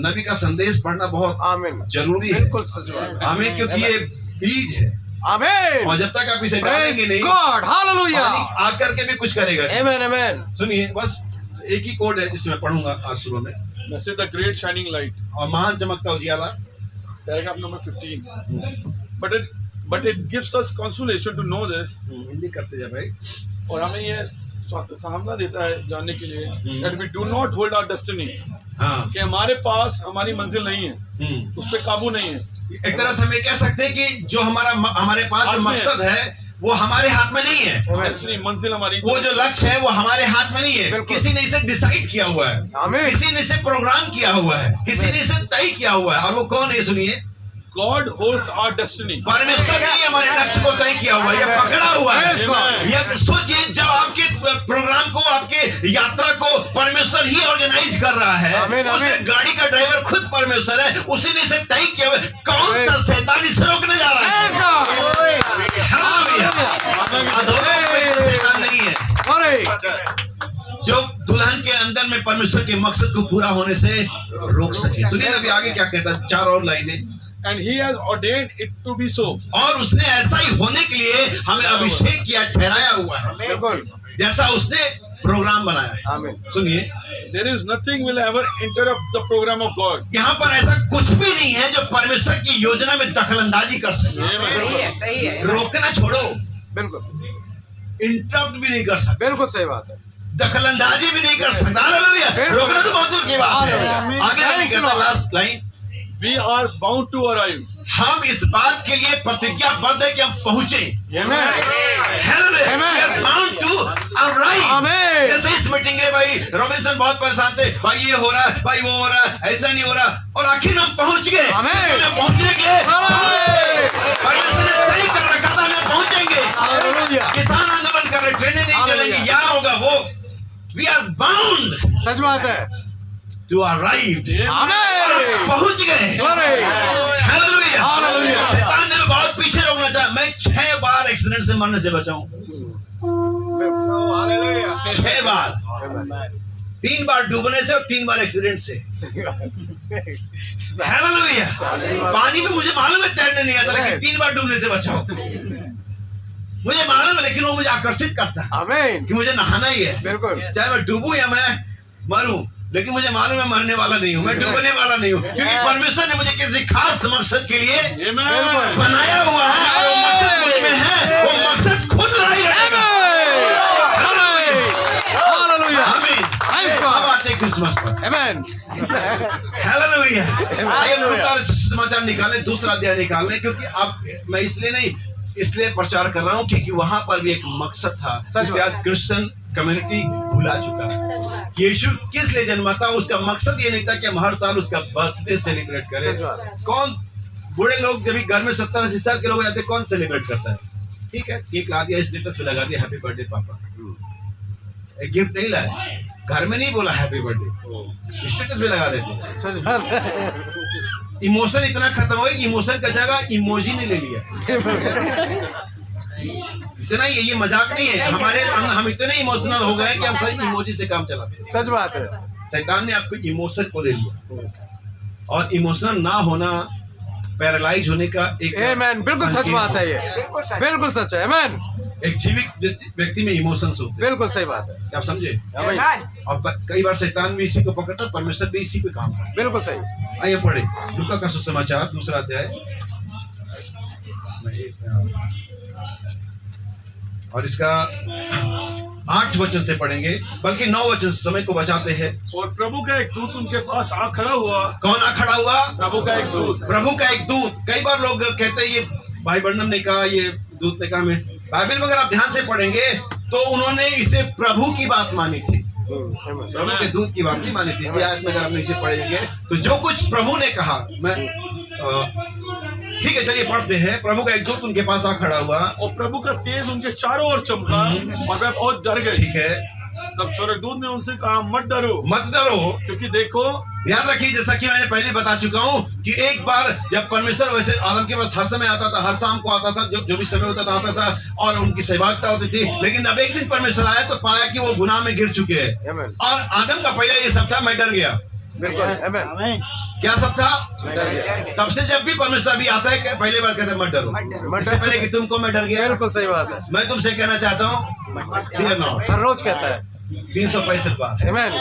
नबी का संदेश पढ़ना बहुत Amen. जरूरी है। बिल्कुल सच बात है। हमें, क्योंकि ये बीज है Amen. और जब तक आप इसे डालेंगे Praise नहीं, God. Hallelujah. पानी आकर के भी कुछ करेगा। Amen. Amen. सुनिए, बस एक ही कोड है जिसे मैं पढ़ूंगा आज सुबह में, Message the great shining light. और महान चमकता उजियाला। Paragraph number 15. But it gives us consolation to know this. Hindi करते जा भाई। और हमें ये सामना देता है जानने के लिए that we do not hold our destiny. हाँ। कि हमारे पास हमारी मंजिल नहीं है, उस पर काबू नहीं है। एक तरह से हम ये कह सकते हैं कि जो हमारे पास हाथ जो में मकसद है वो हमारे हाथ में नहीं है। डेस्टिनी, मंजिल हमारी, वो जो लक्ष्य है वो हमारे हाथ में नहीं है। बिल्कुल। किसी ने इसे डिसाइड किया हुआ है, Amen. किसी ने इसे प्रोग्राम किया हुआ है, किसी ने इसे तय किया हुआ है, और वो कौन है? सुनिए, God holds our destiny. परमेश्वर ने ही हमारे लक्ष्य को तय किया हुआ है, या पकड़ा हुआ Praise है। God. या सोचिए, जब आपके प्रोग्राम को, आपके यात्रा को परमेश्वर ही ऑर्गेनाइज कर रहा है, Amen, उसे Amen. गाड़ी का ड्राइवर खुद परमेश्वर है, उसी ने इसे तय किया हुआ है। कौन सा शैतान इसे रोकने जा रहा है? Praise God. हालेलुया। अधोलोक में कोई शैतान नहीं है Glory. जो दुल्हन के अंदर में परमेश्वर के मकसद को पूरा होने से रोक सके। सुनिए अभी आगे क्या कहता है, 4 और लाइनें। And he has ordained it to be so. और उसने ऐसा ही होने के लिए हमें अभिषेक किया, ठहराया हुआ है, बिल्कुल। जैसा उसने प्रोग्राम बनाया है। Amen. सुनिए, There is nothing will ever interrupt the program of God. यहाँ पर ऐसा कुछ भी नहीं है जो परमेश्वर की योजना में दखलंदाजी कर सके। सही है रोकना छोड़ो, बिल्कुल। इंटरप्ट भी नहीं कर सकता, बिल्कुल सही बात है। दखलंदाजी भी नहीं कर सकता। हालेलुया। बिल्कुल। रोकना तो बहुत दूर की बात है। हालेलुया। आगे नहीं कहता, last line, We are bound to arrive. हम इस बात के लिए प्रतिज्ञाबद्ध है कि हम पहुंचे। Amen. Hallelujah. Amen. We are bound to arrive. Amen. जैसे इस मीटिंग में भाई रॉबिन्सन बहुत परेशान थे, भाई ये हो रहा है, भाई वो हो रहा है, ऐसा नहीं हो रहा, और आखिर में हम पहुंच गए। Amen. हमें पहुंचने के लिए Hallelujah. परमेश्वर ने तय कर रखा था, हम पहुंचेंगे। Hallelujah. किसान आंदोलन कर रहे, ट्रेनें नहीं Hallelujah. चलेंगी, यहाँ होगा वो। We are bound सच बात है। to arrive. Amen. पहुंच गए। Glory. Hallelujah. Hallelujah. शैतान ने बहुत पीछे रोकना चाहा। मैं 6 बार एक्सीडेंट से मरने से बचा हूं। 6 बार, 3 बार डूबने से और 3 बार एक्सीडेंट से। हालेलुया। पानी में मुझे मालूम है तैरने नहीं आता, लेकिन 3 बार डूबने से बचा हूं। मुझे मालूम है, लेकिन वो मुझे आकर्षित करता है Amen. कि मुझे नहाना ही है, बिल्कुल। चाहे मैं डूबूं या मैं मरूं, लेकिन मुझे मालूम है मरने वाला नहीं हूं, मैं डूबने वाला नहीं हूं, क्योंकि परमेश्वर ने मुझे किसी खास मकसद के लिए Amen. बनाया हुआ है। और वो मकसद मुझ में है, वो मकसद खुद लड़ाई लड़ेगा। Hallelujah. आमीन। Praise अब God. आते हैं क्रिसमस पर। Amen. हालेलुया। आइए हम लूका समाचार निकालें, दूसरा अध्याय निकाल लें, क्योंकि अब मैं इसलिए प्रचार कर रहा हूँ क्योंकि वहां पर भी एक मकसद था जिसे आज क्रिश्चियन कम्युनिटी भुला चुका है। यीशु किस लिए जन्मा था? उसका मकसद ये नहीं था कि हम हर साल उसका बर्थडे सेलिब्रेट करें। कौन बूढ़े लोग जब घर में 70-80 साल के लोग जाते हैं, कौन सेलिब्रेट करता है? ठीक है, केक ला दिया, स्टेटस पे लगा दिया, हैप्पी बर्थडे पापा। एक गिफ्ट नहीं लाया, घर में नहीं बोला हैप्पी बर्थडे, स्टेटस पे लगा देते। सच बात है। इमोशन इतना खत्म हो गया, इमोशन का जगह इमोजी ने ले लिया। इतना ही, ये मजाक नहीं है, हम इतने इमोशनल हो गए कि हम सारी इमोजी से काम चलाते हैं। सच बात है। शैतान ने आपको इमोशन को ले लिया, और इमोशनल ना होना पैरालाइज होने का एक Amen. बिल्कुल सच बात है ये। बिल्कुल सच है। Amen. एक जीवित व्यक्ति में इमोशंस होते हैं। बिल्कुल सही बात है। क्या आप समझे? आमीन। अब कई बार शैतान भी इसी को पकड़ता, परमेश्वर भी इसी पे काम करता। बिल्कुल सही। आइए पढ़े लूका का सुसमाचार 2 अध्याय और इसका 8 वचन से पढ़ेंगे, बल्कि 9 वचन से समय को बचाते हैं। और प्रभु का एक दूत उनके पास आ खड़ा हुआ। कौन आ खड़ा हुआ? प्रभु का एक दूत। प्रभु का एक दूत। कई बार लोग कहते हैं ये भाई वर्णन ने कहा, ये दूत ने कहा। मैं बाइबल में अगर आप ध्यान से पढ़ेंगे तो उन्होंने इसे प्रभु की बात मानी थी, प्रभु के दूत की बात नहीं मानी थी। इसी आयत में अगर आप नीचे पढ़ेंगे तो जो कुछ प्रभु ने कहा, मैं ठीक है चलिए पढ़ते हैं। प्रभु का एक दूत उनके पास आ खड़ा हुआ और प्रभु का तेज उनके चारों ओर चमका और वे बहुत डर गए। ठीक है। तब स्वर्गदूत ने उनसे कहा, मत डरो, मत डरो, क्योंकि देखो। ध्यान रखिए, जैसा कि मैंने पहले बता चुका हूँ कि एक बार जब परमेश्वर वैसे आदम के पास हर समय आता था, हर शाम को आता था, जो भी समय होता था आता था और उनकी सहभागिता होती थी। लेकिन अब एक दिन परमेश्वर आया तो पाया कि वो गुनाह में गिर चुके हैं। और आदम का पहले ये सब था, मैं डर गया। बिल्कुल। क्या सब था? तब से जब भी परमेश्वर अभी आता है पहले बार कहते मत डरो, इससे पहले कि तुमको मैं डर गया। बिल्कुल सही बात है। मैं तुमसे कहना चाहता हूँ फियर नॉट। हर रोज कहता है 365 बार आमीन।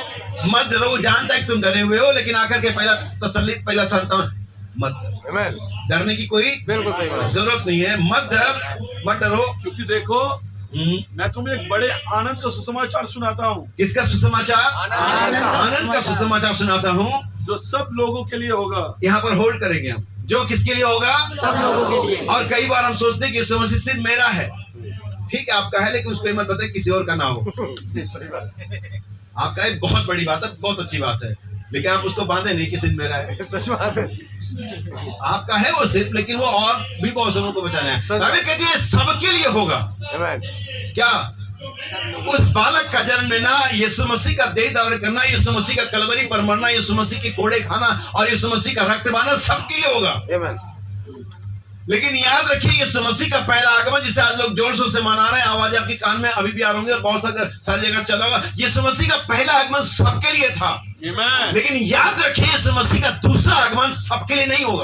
मत डरो। जानता है कि तुम डरे हुए हो, लेकिन आकर के पहला तसल्ली, पहला सांत्वना, मत डरो। आमीन। डरने की कोई बिल्कुल सही बात। जरूरत नहीं है। मत डरो, क्योंकि देखो मैं तुम्हें एक बड़े आनंद का सुसमाचार सुनाता हूँ। किसका सुसमाचार? आनंद का सुसमाचार सुनाता हूँ, जो सब लोगों के लिए होगा। यहाँ पर होल्ड करेंगे हम। जो किसके लिए होगा? सब लोगों के लिए। और कई बार हम सोचते हैं कि यीशु मसीह सिर्फ मेरा है। ठीक है, आपका है, लेकिन उसको मत बताए किसी और का ना हो। सही बात। आपका एक बहुत बड़ी बात है, बहुत अच्छी बात है, लेकिन आप उसको बांधे नहीं कि सिर्फ मेरा है। सच बात है। आपका है वो सिर्फ, लेकिन वो और भी बहुत लोगों को बचाना है। बाइबल कहती है सबके लिए होगा। आमीन। क्या? उस बालक का जन्म लेना, यीशु मसीह का देह धारण करना, यीशु मसीह का कलवरी पर मरना, यीशु मसीह के कोड़े खाना और यीशु मसीह का रक्त बहाना सबके लिए होगा। आमीन। लेकिन याद रखिए, यीशु मसीह का पहला आगमन जिसे आज लोग जोर शोर से मना रहे हैं, आवाज आपके कान में अभी भी आ रही है और बहुत सारी जगह चला होगा। यीशु मसीह का पहला आगमन सबके लिए था, लेकिन याद रखिए यीशु मसीह का दूसरा आगमन सबके लिए नहीं होगा।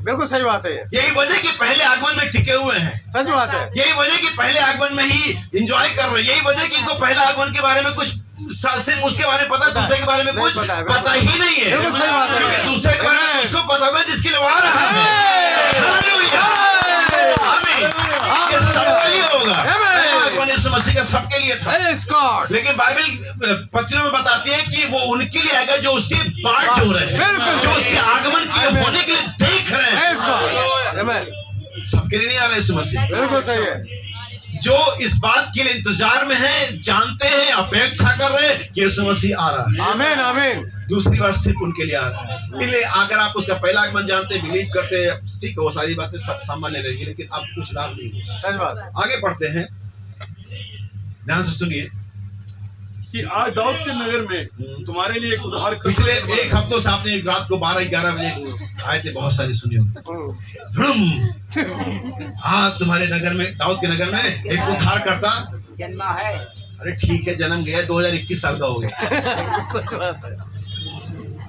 बिल्कुल सही बात है। यही वजह कि पहले आगमन में टिके हुए हैं। सच बात है। यही वजह कि पहले आगमन में ही एंजॉय कर रहे हैं। यही वजह कि इनको पहला आगमन के बारे में कुछ सिर्फ उसके बारे में पता, दूसरे के बारे में कुछ पता ही नहीं है। बिल्कुल सही बात है। क्योंकि दूसरे के बारे में उसको पता होगा जिसके लिए वो आ रहा है। हालेलुया। आमीन। ये सबके लिए होगा। पहला आगमन यीशु मसीह का सबके लिए था, लेकिन बाइबल पत्रियों में बताती है कि वो उनके लिए आएगा जो उसके बाट जो रहे हैं, जो उसके आगमन के होने के लिए देख रहे हैं। सबके लिए नहीं आ रहा यीशु मसीह। बिल्कुल सही है। जो इस बात के लिए इंतजार में है, जानते हैं, अपेक्षा कर रहे हैं कि यीशु मसीह आ रहा है। आमीन। आमीन। दूसरी बार सिर्फ उनके लिए आ रहा है। इसलिए अगर आप उसका पहला आगमन जानते, बिलीव करते, ठीक है, वो सारी बातें सब सामान्य रहेगी, लेकिन अब कुछ लाभ नहीं होगा। सच बात। आगे बढ़ते हैं, ध्यान से सुनिए कि आज दाऊद के नगर में तुम्हारे लिए एक उद्धार पिछले एक हफ्तों से आपने एक रात को 12-11 बजे आए थे, बहुत सारी सुनी होंगी। हाँ, तुम्हारे नगर में, दाऊद के नगर में एक उद्धार करता जन्मा है। अरे ठीक है, जन्म गया, 2021 साल का हो गया। सच बात है।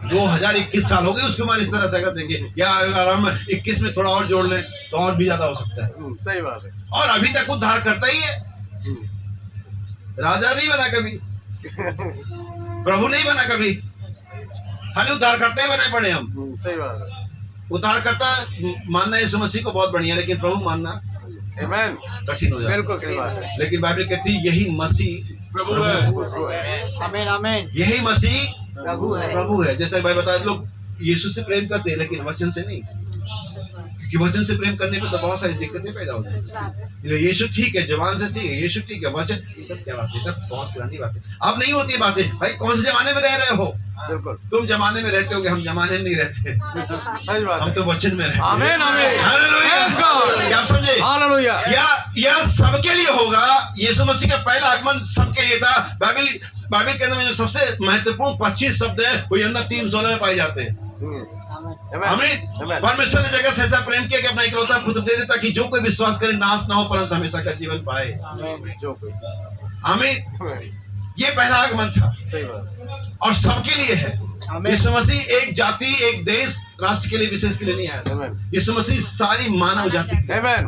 2021 साल हो गए, उसके बाद इस तरह से अगर देंगे, या अगर हम 21 में थोड़ा और जोड़ लें तो और भी ज्यादा हो सकता है। सही बात है। और अभी तक उद्धार करता ही है। राजा नहीं बना कभी, प्रभु नहीं बना कभी, खाली उद्धार करते ही बने पड़े हम। सही बात है। उद्धार करता मानना यीशु मसीह को बहुत बढ़िया, लेकिन प्रभु मानना आमीन। कठिन हो जाता है। बिल्कुल सही बात है। लेकिन बाइबल कहती है यही मसीह प्रभु है। आमीन आमीन। यही मसीह प्रभु है। प्रभु है। जैसा भाई बताया, लोग यीशु से प्रेम करते हैं लेकिन वचन से नहीं, क्योंकि वचन से प्रेम करने पे तो बहुत सारी दिक्कतें पैदा होती है। यीशु ठीक है, जवान से ठीक है, यीशु ठीक है, वचन, ये सब क्या बात है? सब बहुत पुरानी बात है। अब नहीं होती बातें। भाई कौन से जमाने में रह रहे हो? बिल्कुल। तुम जमाने में रहते होगे, हम जमाने में नहीं रहते। सही बात हम है। तो वचन में रहते हैं। आमीन। आमीन। हालेलुया। क्या आप समझे? हालेलुया। यह सबके लिए होगा। यीशु मसीह का पहला आगमन सबके लिए था। बाइबल के अंदर में जो सबसे महत्वपूर्ण 25 शब्द है वो अंदर 3:16 में पाए जाते हैं। परमेश्वर ने जगह से ऐसा प्रेम किया कि अपना इकलौता पुत्र दे दे, ताकि जो कोई विश्वास करे नाश ना हो परंतु हमेशा का जीवन पाए। जो कोई। आमीन। ये पहला आगमन था सही बात। और सबके लिए है। यीशु मसीह एक जाति, एक देश, राष्ट्र के लिए, विशेष के लिए नहीं आया। Amen. यीशु मसीह सारी मानव जाति Amen.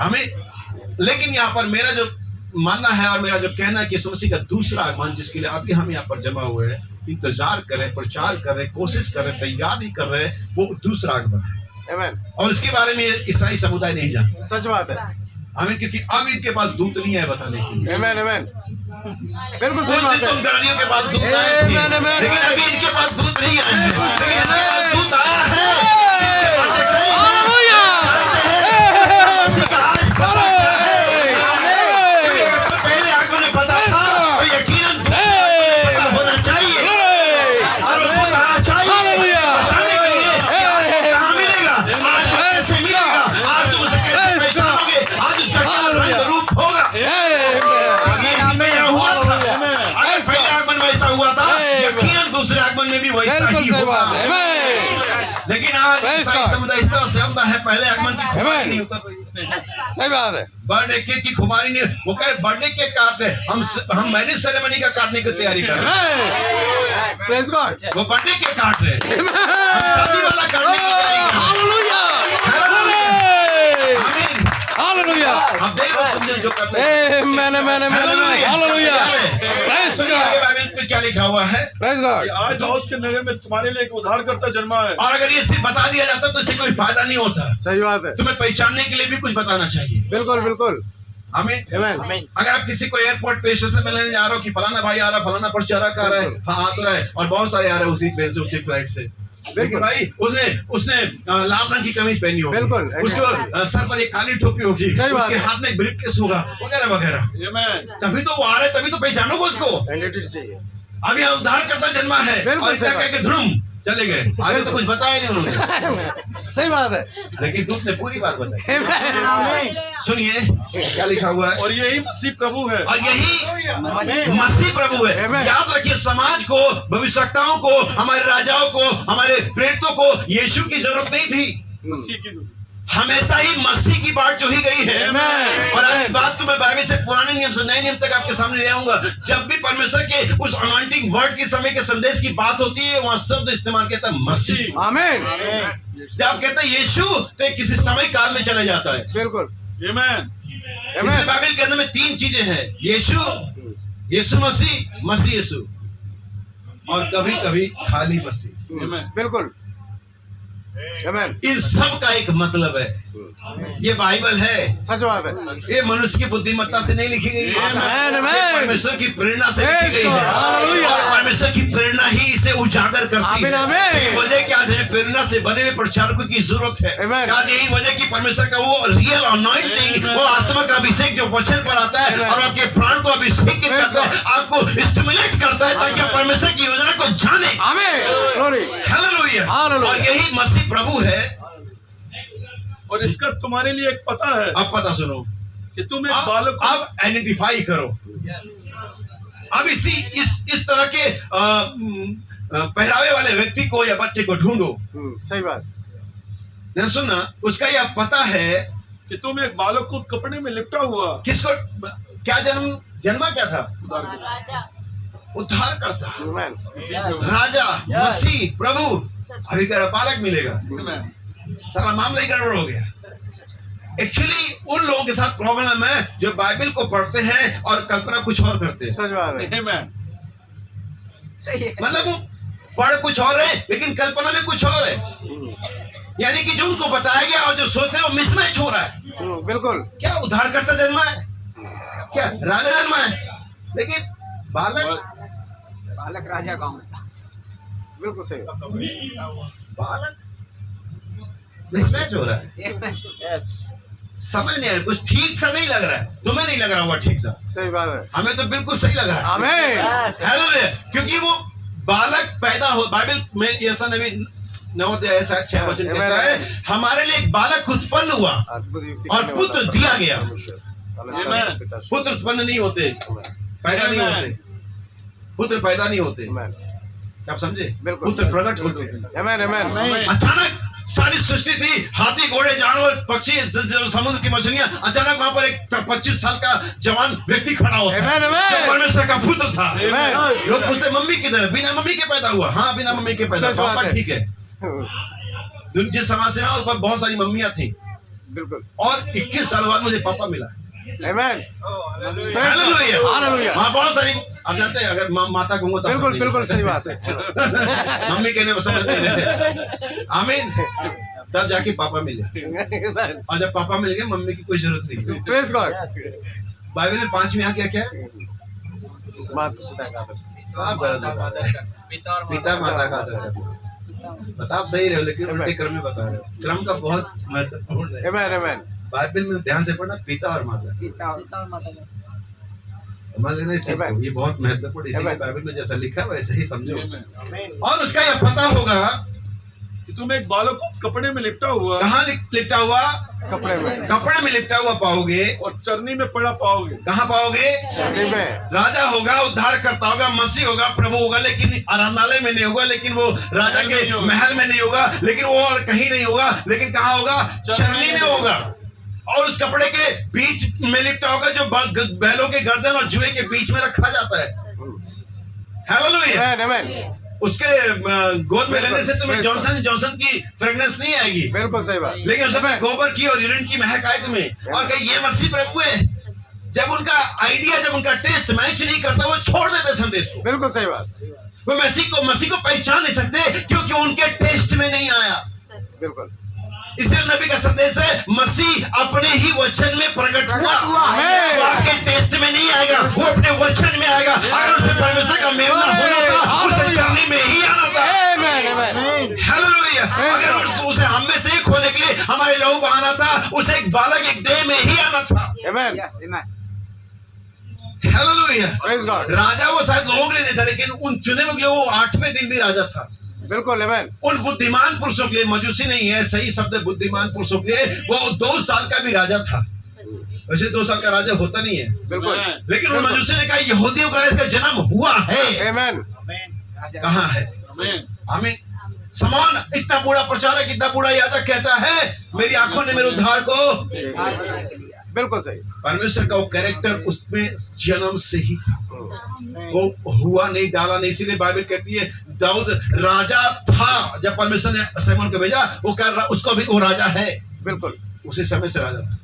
हमें, लेकिन यहाँ पर मेरा जो मानना है और मेरा जो कहना है कि यीशु मसीह का दूसरा आगमन, जिसके लिए अभी हम यहाँ पर जमा हुए हैं, इंतजार कर रहे, प्रचार कर रहे, कोशिश कर रहे, तैयारी कर रहे, वो दूसरा आगमन है। Amen. और इसके बारे में ईसाई समुदाय नहीं जानता। सच बात है। हमें, क्योंकि अब इनके पास दूत नहीं है बताने के लिए। Amen. Amen. बिल्कुल सही उस बात दिन तुम है। गाड़ियों के पास दूत आए थे, Amen, amen, लेकिन amen. अभी इनके पास दूत नहीं आए हैं। लेकिन इनके पास दूत आया है, जिससे बातें करेंगे। हालेलुया। उसी का आज पता है। क्योंकि अगर पहले आगमन में पता था, तो यकीनन दूत पता होना चाहिए। और वो दूत आना चाहिए हालेलुया। बताने के लिए कि आपको कहाँ मिलेगा, आज वो कैसे मिलेगा, आज तुम उसे कैसे पहचानोगे, आज उसका क्या रंग रूप होगा। आगे में यह हुआ था, अगर पहले आगमन में ऐसा हुआ था, यकीनन दूसरे आगमन में भी वैसा बिल्कुल ही सही होगा। बात है। Amen. लेकिन आज Praise ईसाई God. समुदाय इस तरह से समझता है, पहले आगमन की खुमारी Amen. नहीं उतर रही है। सही बात है। बर्थडे केक की खुमारी नहीं, वो कहे बर्थडे केक काट रहे, हम मैरिज सेरेमनी का काटने की तैयारी कर रहे हैं। Amen. Praise God. वो बर्थडे केक काट रहे हैं, हम शादी वाला काटने की तैयारी कर रहे हालेलुया। हैं। आमीन। हालेलुया। अब देख लो तुम जो करते हैं। Amen. Amen. Amen. Amen. Hallelujah. Praise सुनिए आगे God. बाइबल में क्या लिखा हुआ है। Praise God. आज दाऊद के नगर में तुम्हारे लिए एक उद्धारकर्ता जन्मा है। और अगर ये सिर्फ बता दिया जाता तो इससे कोई फायदा नहीं होता। सही बात है। तुम्हें पहचानने के लिए भी कुछ बताना चाहिए। बिल्कुल बिल्कुल। आमीन। Amen. अगर आप किसी को एयरपोर्ट पे स्टेशन में लेने जा रहे हो कि फलाना भाई आ रहा, फलाना प्रचारक आ रहा है, हाँ आ तो रहा है, और बहुत सारे आ रहे हैं उसी ट्रेन से, उसी फ्लाइट से, लेकिन भाई उसने लाल रंग की कमीज पहनी होगी, बिल्कुल। उसको सर पर एक काली टोपी होगी, सही बात उसके है। हाथ में एक ब्रीफकेस होगा, वगैरह वगैरह। Amen. तभी तो वो आ रहे, तभी तो पहचानोगे उसको। Identity चाहिए। अभी हम उद्धार करता जन्मा है, बिल्कुल और क्या सही कह के धुम चले गए, आगे तो कुछ बताया नहीं उन्होंने, सही बात है। लेकिन दूत ने पूरी बात बताई। Amen. सुनिए क्या लिखा हुआ है। और यही मसीह प्रभु है। और यही मसीह प्रभु है। Amen. याद रखिए, समाज को, भविष्यवक्ताओं को, हमारे राजाओं को, हमारे प्रेरितों को यीशु की जरूरत नहीं थी। मसीह की हमेशा ही मसीह की बात जो ही गई है। Amen. और आज इस बात को मैं बाइबल से पुराने नियम से नए नियम तक आपके सामने ले आऊंगा। जब भी परमेश्वर के उस अनॉइंटिंग वर्ड के समय के संदेश की बात होती है, वहां शब्द इस्तेमाल कहता है मसीह। Amen. जब कहता है यीशु, तो किसी समय काल में चले जाता है। बिल्कुल। Amen. इसमें बाइबल के अंदर में तीन चीजें हैं, यीशु मसीह, मसीह यीशु, और कभी कभी खाली मसीह। Amen. बिल्कुल। Amen. इन सब का एक मतलब है। ये बाइबल है, सच बात है। ये मनुष्य की बुद्धिमत्ता से नहीं लिखी गई है, Amen, ये amen. परमेश्वर की प्रेरणा से लिखी Praise गई God. है। Hallelujah. और परमेश्वर की प्रेरणा ही इसे उजागर करती Amen, है। amen. ये वजह क्या है, प्रेरणा से बने हुए प्रचारकों की जरूरत है। Amen. आज यही वजह की परमेश्वर का वो रियल अनॉइंटिंग, वो आत्मा का अभिषेक जो वचन पर आता है, Amen. और आपके प्राण को अभिषेक करता है, आपको स्टिमुलेट करता है, ताकि आप परमेश्वर की योजना को जाने। Amen. Glory. हालेलुया। Hallelujah. और यही मसीह प्रभु है। और इसका तुम्हारे लिए एक पता है अब पता सुनो, कि तुम एक बालक को अब आइडेंटिफाई करो। अब इस तरह के पहरावे वाले व्यक्ति को या बच्चे को ढूंढो। सही बात। नहीं सुनना, उसका यह पता है कि तुम एक बालक को कपड़े में लिपटा हुआ किसको, क्या जन्मा क्या था, राजा उद्धार करता, Amen. राजा, मसीह, प्रभु। अभी कह रहा बालक मिलेगा, Amen. सारा मामला ही गड़बड़ हो गया। एक्चुअली उन लोगों के साथ प्रॉब्लम है जो बाइबल को पढ़ते हैं और कल्पना कुछ और करते हैं। सच बात है। Amen. सही है। मतलब वो पढ़ कुछ और है, लेकिन कल्पना में कुछ और है। यानी कि जो उनको बताया गया और जो सोच रहे हैं वो मिसमैच हो रहा है। बिल्कुल। क्या उद्धारकर्ता जन्मा है, क्या राजा जन्मा है, लेकिन बालक राजा का बिल्कुल सही। बालक मिसमैच हो रहा है। यस समझ नहीं आ रहा, कुछ ठीक सा नहीं लग रहा है। तुम्हें नहीं लग रहा होगा ठीक सा, सही बात है। हमें तो बिल्कुल सही लग रहा है। Amen. हालेलुया। क्योंकि वो बालक पैदा हो, बाइबल में ऐसा नबी नवोदय 6 वचन कहता है, हमारे लिए एक बालक उत्पन्न हुआ और पुत्र दिया गया। पुत्र उत्पन्न नहीं होते, पैदा नहीं होते, पुत्र पैदा नहीं होते। आप समझे? बिल्कुल। पुत्र प्रकट होते हैं। Amen, amen. अचानक सारी सृष्टि थी, हाथी घोड़े जानवर पक्षी समुद्र की मछलियां, अचानक वहां पर एक 25 साल का जवान व्यक्ति खड़ा होता है Amen, amen. जो परमेश्वर का पुत्र था। Amen. लोग पूछते मम्मी किधर है? बिना मम्मी के पैदा हुआ। हाँ, बिना मम्मी के पैदा। सच बात पापा है। ठीक है। जिस समाज से मैं उस पर बहुत सारी मम्मियां थी बिल्कुल। और 21 साल बाद मुझे पापा मिला। Amen. हालेलुया। हालेलुया। वहाँ बहुत सारी, आप जानते हैं अगर माता कहूँगा तो बिल्कुल बिल्कुल सही बात है। मम्मी कहने में समझ नहीं रहे। आमीन। तब जाके पापा मिले, और जब पापा मिल गए मम्मी की कोई जरूरत नहीं। Praise God. बाइबल में 5 यहाँ क्या क्या है? पिता माता का आदर करना। बता आप सही रहे हो, लेकिन उल्टे क्रम में बता रहे हो। क्रम का बहुत महत्वपूर्ण है। Amen, amen. बाइबल में ध्यान से पढ़ना, पिता और माता। समझ लेना इस चीज को, ये बहुत महत्वपूर्ण। इसीलिए बाइबल में जैसा लिखा है वैसे ही समझो। और उसका यह पता होगा कि तुम एक बालक को कपड़े में लिपटा हुआ, कहाँ लिपटा हुआ? कपड़े में। कपड़े में लिपटा हुआ पाओगे। और चरनी में पड़ा पाओगे। कहाँ पाओगे? चरनी में। राजा होगा, उद्धार करता होगा, मसीह होगा, प्रभु होगा, लेकिन आराधनालय में नहीं होगा, लेकिन वो राजा के महल में नहीं होगा, लेकिन वो और कहीं नहीं होगा, लेकिन कहाँ होगा? चरनी में होगा। और उस कपड़े के बीच में लिपटा होगा जो बैलों के गर्दन और जुए के बीच में रखा जाता है। हालेलुया। Amen, amen. उसके गोद में लेने से तुम्हें जॉनसन की फ्रेग्रेंस नहीं आएगी, बिल्कुल सही बात। लेकिन उसमें गोबर की और यूरिन की महक आए तुम्हें, और कहीं ये मसीह प्रभु है। जब उनका आइडिया, जब उनका टेस्ट मैच नहीं करता, वो छोड़ देते संदेश को। बिल्कुल सही बात। वो मसीह को पहचान नहीं सकते क्योंकि उनके टेस्ट में नहीं आया। बिल्कुल। इसलिए नबी का संदेश है, मसीह अपने ही वचन में प्रकट हुआ। वो आपके टेस्ट में नहीं आएगा, वो अपने वचन में आएगा। अगर उसे परमेश्वर का मेमना होना था, उसे चरनी में ही आना था। Amen, amen. हालेलुया। अगर उसे हम में से एक होने के लिए हमारे लहू बहाना था, उसे एक बालक, एक देह में ही आना था। Amen. हालेलुया। Praise God. राजा वो शायद लोगों के लिए नहीं था, लेकिन उन चुने हुए के लिए वो 8वें दिन भी राजा था। बिल्कुल। Amen. उन बुद्धिमान पुरुषों के लिए, मजूसी नहीं है सही शब्द, बुद्धिमान पुरुषों के लिए वो 2 साल का भी राजा था। वैसे 2 साल का राजा होता नहीं है, बिल्कुल। लेकिन उन मजूसी ने कहा यहूदियों का इसका जन्म हुआ है। Amen. कहाँ है? आमीन। समान इतना बूढ़ा प्रचारक, इतना बूढ़ा याजक कहता है, मेरी आंखों ने मेरे उद्धार को। बिल्कुल सही। परमेश्वर का वो कैरेक्टर उसमें जन्म से ही था, वो हुआ नहीं, डाला नहीं। इसीलिए बाइबल कहती है दाऊद राजा था जब परमेश्वर ने शमूएल को भेजा, वो कर रहा, उसको भी वो राजा है। बिल्कुल। उसी समय से राजा था।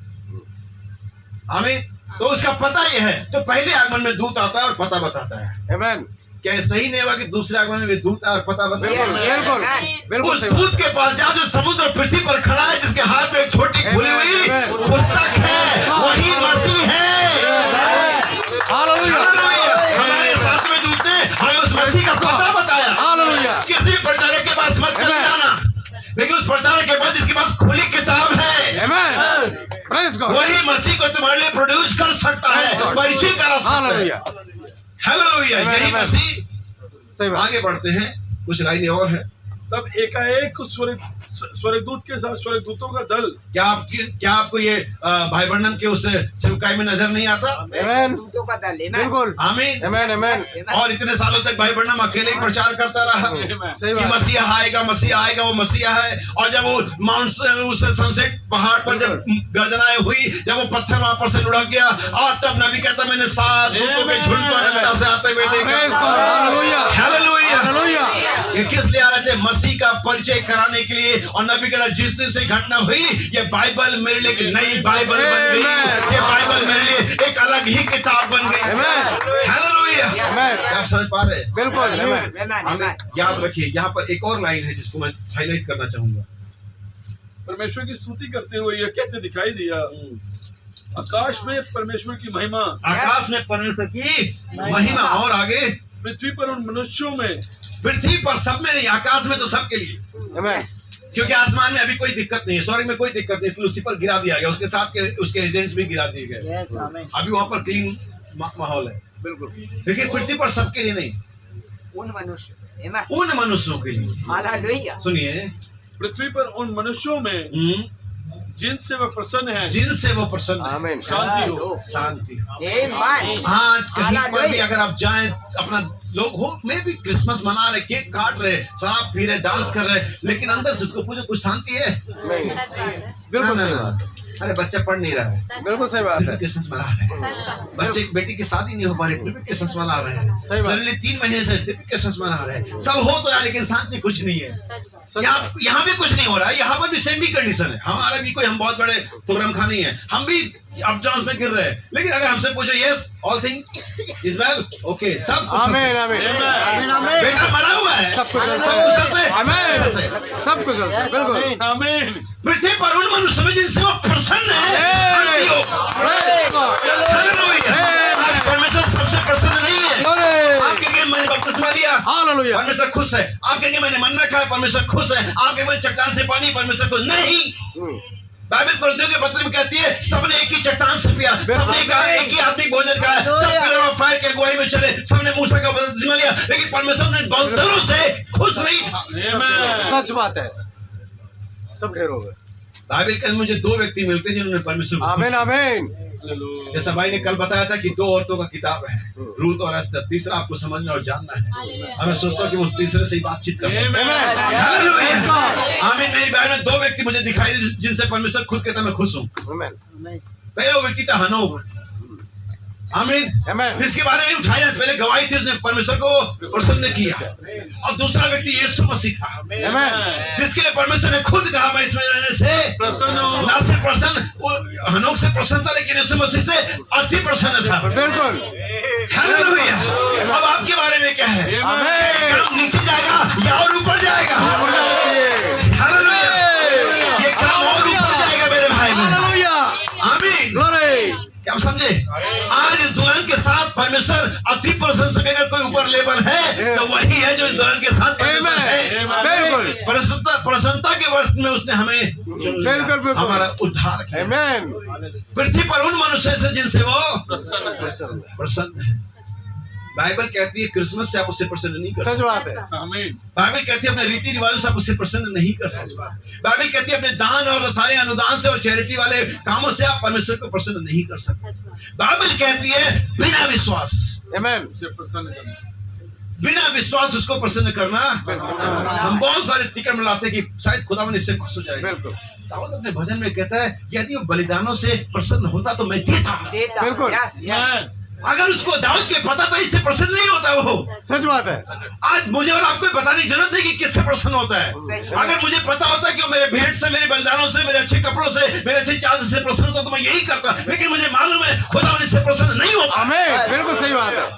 आमीन। तो उसका पता ये है, तो पहले आगमन में दूत आता है और पता बताता है। Amen. क्या ये सही नहीं हुआ कि दूसरे आगमन में भी दूत और पता बताता बिल्कुल है? बिल्कुल बिल्कुल उस सही दूत के पास जाओ जो समुद्र पृथ्वी पर खड़ा है, जिसके हाथ में एक छोटी खुली हुई पुस्तक है, वही मसीह है। हालेलुया। हमारे साथ में दूत ने हमें उस मसीह का पता बताया। हालेलुया। किसी भी प्रचारक के पास मत चले जाना, लेकिन उस प्रचारक के पास जिसके पास खुली किताब है, Amen. Praise God. वही मसीह को तुम्हारे लिए प्रोड्यूस कर सकता है, परिचय करा सकता है। हालेलुया। हालेलुया। Amen, यही amen. मसीह। सही बात। आगे बढ़ते हैं, कुछ लाइनें और है। तब एकाएक उस स्वर्गदूत के साथ स्वर्गदूतों का दल। क्या आपको ये भाई बर्नम के उस सेवकाई में नजर नहीं आता? Amen. बिल्कुल। आमीन। Amen, amen. और इतने सालों तक भाई बर्नम अकेले ही प्रचार करता रहा सही कि बात। मसीहा आएगा, मसीहा आएगा, वो मसीहा है। और जब वो माउंट उस सनसेट पहाड़ पर जब गर्जनाएं हुई, जब वो पत्थर वहां पर से लुढ़क गया, और तब नबी कहता मैंने 7 दूतों के झुंड को अनंतता से आते हुए Praise देखा। God. Hallelujah. हालेलुया। Hallelujah. ये किस लिए आ रहे थे? मसीह का परिचय कराने के लिए। और नबी कहता जिस दिन से घटना हुई, ये बाइबल मेरे लिए एक नई बाइबल बन गई। Amen. ये बाइबल मेरे लिए एक अलग ही किताब बन गई। Amen. हालेलुया। Amen. क्या आप समझ पा रहे हैं? बिल्कुल। Amen. हमें याद रखिए, यहाँ पर एक और लाइन है जिसको मैं हाईलाइट करना चाहूंगा। परमेश्वर की स्तुति करते हुए यह कहते दिखाई दिया, आकाश में परमेश्वर की महिमा, आकाश में परमेश्वर की महिमा। और आगे पृथ्वी पर उन मनुष्यों में। पृथ्वी पर सब में नहीं, आकाश में तो सबके लिए। Amen. क्योंकि आसमान में अभी कोई दिक्कत नहीं है, स्वर्ग में कोई दिक्कत नहीं, इसलिए लूसीफर गिरा दिया गया, उसके साथ के उसके एजेंट्स भी गिरा दिए गए। अभी वहां पर क्लीन माहौल है। बिल्कुल। लेकिन पृथ्वी पर सबके लिए नहीं, उन मनुष्यों के लिए। सुनिए, पृथ्वी पर उन मनुष्यों में जिनसे वह प्रसन्न है, जिनसे वो प्रसन्न है। Amen. शांति हो। शांति। Amen. आज कहीं पर भी अगर आप जाएं, अपना लोग हो में भी क्रिसमस मना रहे, केक काट रहे, शराब पी रहे, डांस कर रहे, लेकिन अंदर से उसको पूछो कुछ शांति है? नहीं, सच बात है। बिल्कुल ना, सही ना, बात ना। अरे बच्चा पढ़ नहीं रहा है, बिल्कुल सही बात फिर भी है। क्रिसमस मना रहे हैं। सच बात। बच्चे बेटी की शादी नहीं हो पा रही, फिर भी क्रिसमस मना रहे हैं। सही बात। सडनली 3 महीने से फिर भी क्रिसमस मना रहे हैं। सब हो तो रहा है, लेकिन शांति कुछ नहीं है। सच बात। सच यहाँ बात। यहाँ भी कुछ नहीं हो रहा है, यहाँ पर भी सेम भी कंडीशन है। हमारा भी कोई, हम बहुत बड़े तुगरम खा नहीं है, हम भी अप डाउन में गिर रहे हैं, लेकिन अगर हमसे पूछो yes all thing is well okay, सब कुछ आमीन आमीन बेटा मरा हुआ है, सब कुछ सब कुछ है, आमीन सब कुछ है। सब कुछ है, बिल्कुल आमीन। पृथ्वी पर उन मनुष्य में जिनसे वो प्रसन्न है, शांति हो। Praise God. हालेलुया। आज परमेश्वर सबसे प्रसन्न नहीं है। Glory. आप कहेंगे मैंने बपतिस्मा लिया, Hallelujah. परमेश्वर खुश है। आप कहेंगे मैंने मन्ना खाया, परमेश्वर खुश है। आप कहेंगे मैंने चट्टान से पानी, परमेश्वर खुश नहीं। बाइबल कुरिन्थियों के पत्र में कहती है सबने एक ही चट्टान से पिया, सबने एक ही आत्मिक भोजन खाया, सब पिलर ऑफ फायर की अगुवाई में चले, सबने मूसा का बपतिस्मा लिया, लेकिन परमेश्वर ने दोनों से खुश नहीं था। आमीन। सच बात है, सब ढेर हो गए। बाइबल के अंदर मुझे 2 व्यक्ति मिलते हैं जिन्होंने परमेश्वर को खुश आमीन आमीन। हालेलुया। जैसा भाई ने कल बताया था कि 2 औरतों का किताब है, रूत और एस्तर। तीसरा आपको समझना और जानना है। अब मैं सोचता हूँ कि उस तीसरे से ही बातचीत करूँ। आमीन। हालेलुया। आमीन। मेरी बाइबल में 2 व्यक्ति मुझे दिखाई दे जिनसे परमेश्वर खुद कहता मैं खुश हूँ। आमीन पहले वो व्यक्ति था हनोक। आमीन। आमीन। जिसके बारे में उठाया पहले गवाही थी, उसने परमेश्वर को प्रसन्न किया। और दूसरा व्यक्ति यीशु मसीह था, आमीन। जिसके लिए परमेश्वर ने खुद कहा मैं इसमें रहने से प्रसन्न हूँ। ना सिर्फ प्रसन्न, वो हनोक से प्रसन्न था, लेकिन यीशु मसीह से अति प्रसन्न था। बिल्कुल। हालेलुया। अब आपके बारे में क्या है? आमीन। काम नीचे जाएगा या और ऊपर जाएगा? हो जाना चाहिए। हालेलुया। ये काम और ऊपर जाएगा मेरे भाई बहन। हालेलुया। आमीन। Glory. क्या आप समझे? आज इस दुल्हन के साथ परमेश्वर अति प्रसन्न से अगर कोई ऊपर लेवल है तो वही है जो इस दुल्हन के साथ परमेश्वर है। बिल्कुल प्रसन्नता के वर्ष में उसने हमें चुन लिया, बिल्कुल, बिल्कुल। हमारा उद्धार किया। आमीन। पृथ्वी पर उन मनुष्य से जिनसे वो प्रसन्न। प्रसन्न है। बाइबल कहती है क्रिसमस से आप उससे प्रसन्न नहीं कर सच सकते। बात है। आमीन। बाइबल कहती है अपने रीति रिवाजों से आप उससे प्रसन्न नहीं कर सकते। बाइबल कहती है अपने दान और सारे अनुदान से और चैरिटी वाले कामों से आप परमेश्वर को प्रसन्न नहीं कर सकते। सच बात। बाइबल कहती है बिना विश्वास, आमीन। उसे प्रसन्न करना। बिना विश्वास उसको प्रसन्न करना। हम बहुत सारे टिकट मिलाते हैं कि शायद खुदावन इससे खुश हो जाएगा। बिल्कुल। दाऊद अपने भजन में कहता है यदि वो बलिदानों से प्रसन्न होता तो मैं देता। बिल्कुल। बिल्कुल। आमीन। अगर उसको दाऊद के पता था इससे प्रसन्न नहीं होता वो। सच बात है। आज मुझे और आपको बताने की जरूरत है कि किससे प्रसन्न होता है। अगर मुझे पता होता कि वो मेरे भेंट से, मेरे बलिदानों से, मेरे अच्छे कपड़ों से, मेरे अच्छे चाल से प्रसन्न होता तो मैं यही करता, लेकिन मुझे मालूम है खुदा इससे प्रसन्न नहीं होता। आमीन। बिल्कुल सही बात है।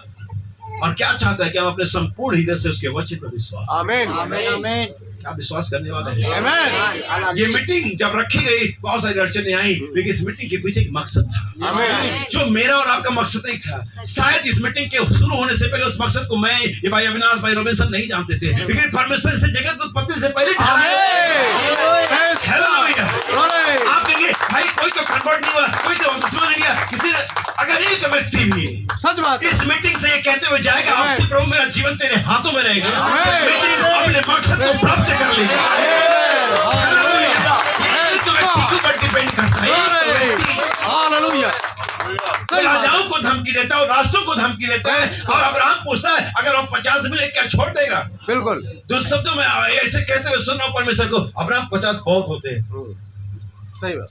और क्या चाहता है कि हम अपने संपूर्ण हृदय से उसके वचन पर विश्वास। आमीन। क्या विश्वास करने वाले हैं? आमीन। ये मीटिंग जब रखी गई बहुत सारी अड़चनें आई, लेकिन इस मीटिंग के पीछे एक मकसद था आमीन। जो मेरा और आपका मकसद नहीं था। शायद इस मीटिंग के शुरू होने से पहले उस मकसद को मैं, ये भाई अविनाश, भाई रॉबिन्सन नहीं जानते थे, लेकिन परमेश्वर इसे जगत की उत्पत्ति से पहले Glory. आप कहेंगे भाई कोई तो कन्वर्ट नहीं हुआ, कोई तो बपतिस्मा नहीं लिया, किसी ने, अगर एक व्यक्ति भी सच बात है। इस मीटिंग से ये कहते हुए जाएगा आपसे प्रभु मेरा जीवन तेरे हाथों में रहेगा, मीटिंग अपने मकसद को प्राप्त कर लेगा। ये इस व्यक्ति के ऊपर डिपेंड करता है। एक व्यक्ति हालेलुया। सही बात है। राजाओं को धमकी देता है और राष्ट्रों को धमकी देता है, और अब्राहम पूछता है अगर हम 50 मिले क्या छोड़ देगा? बिल्कुल। दूसरे शब्दों में ऐसे कहते हुए सुनो परमेश्वर को, अब्राहम 50 बहुत होते हैं। सही बात।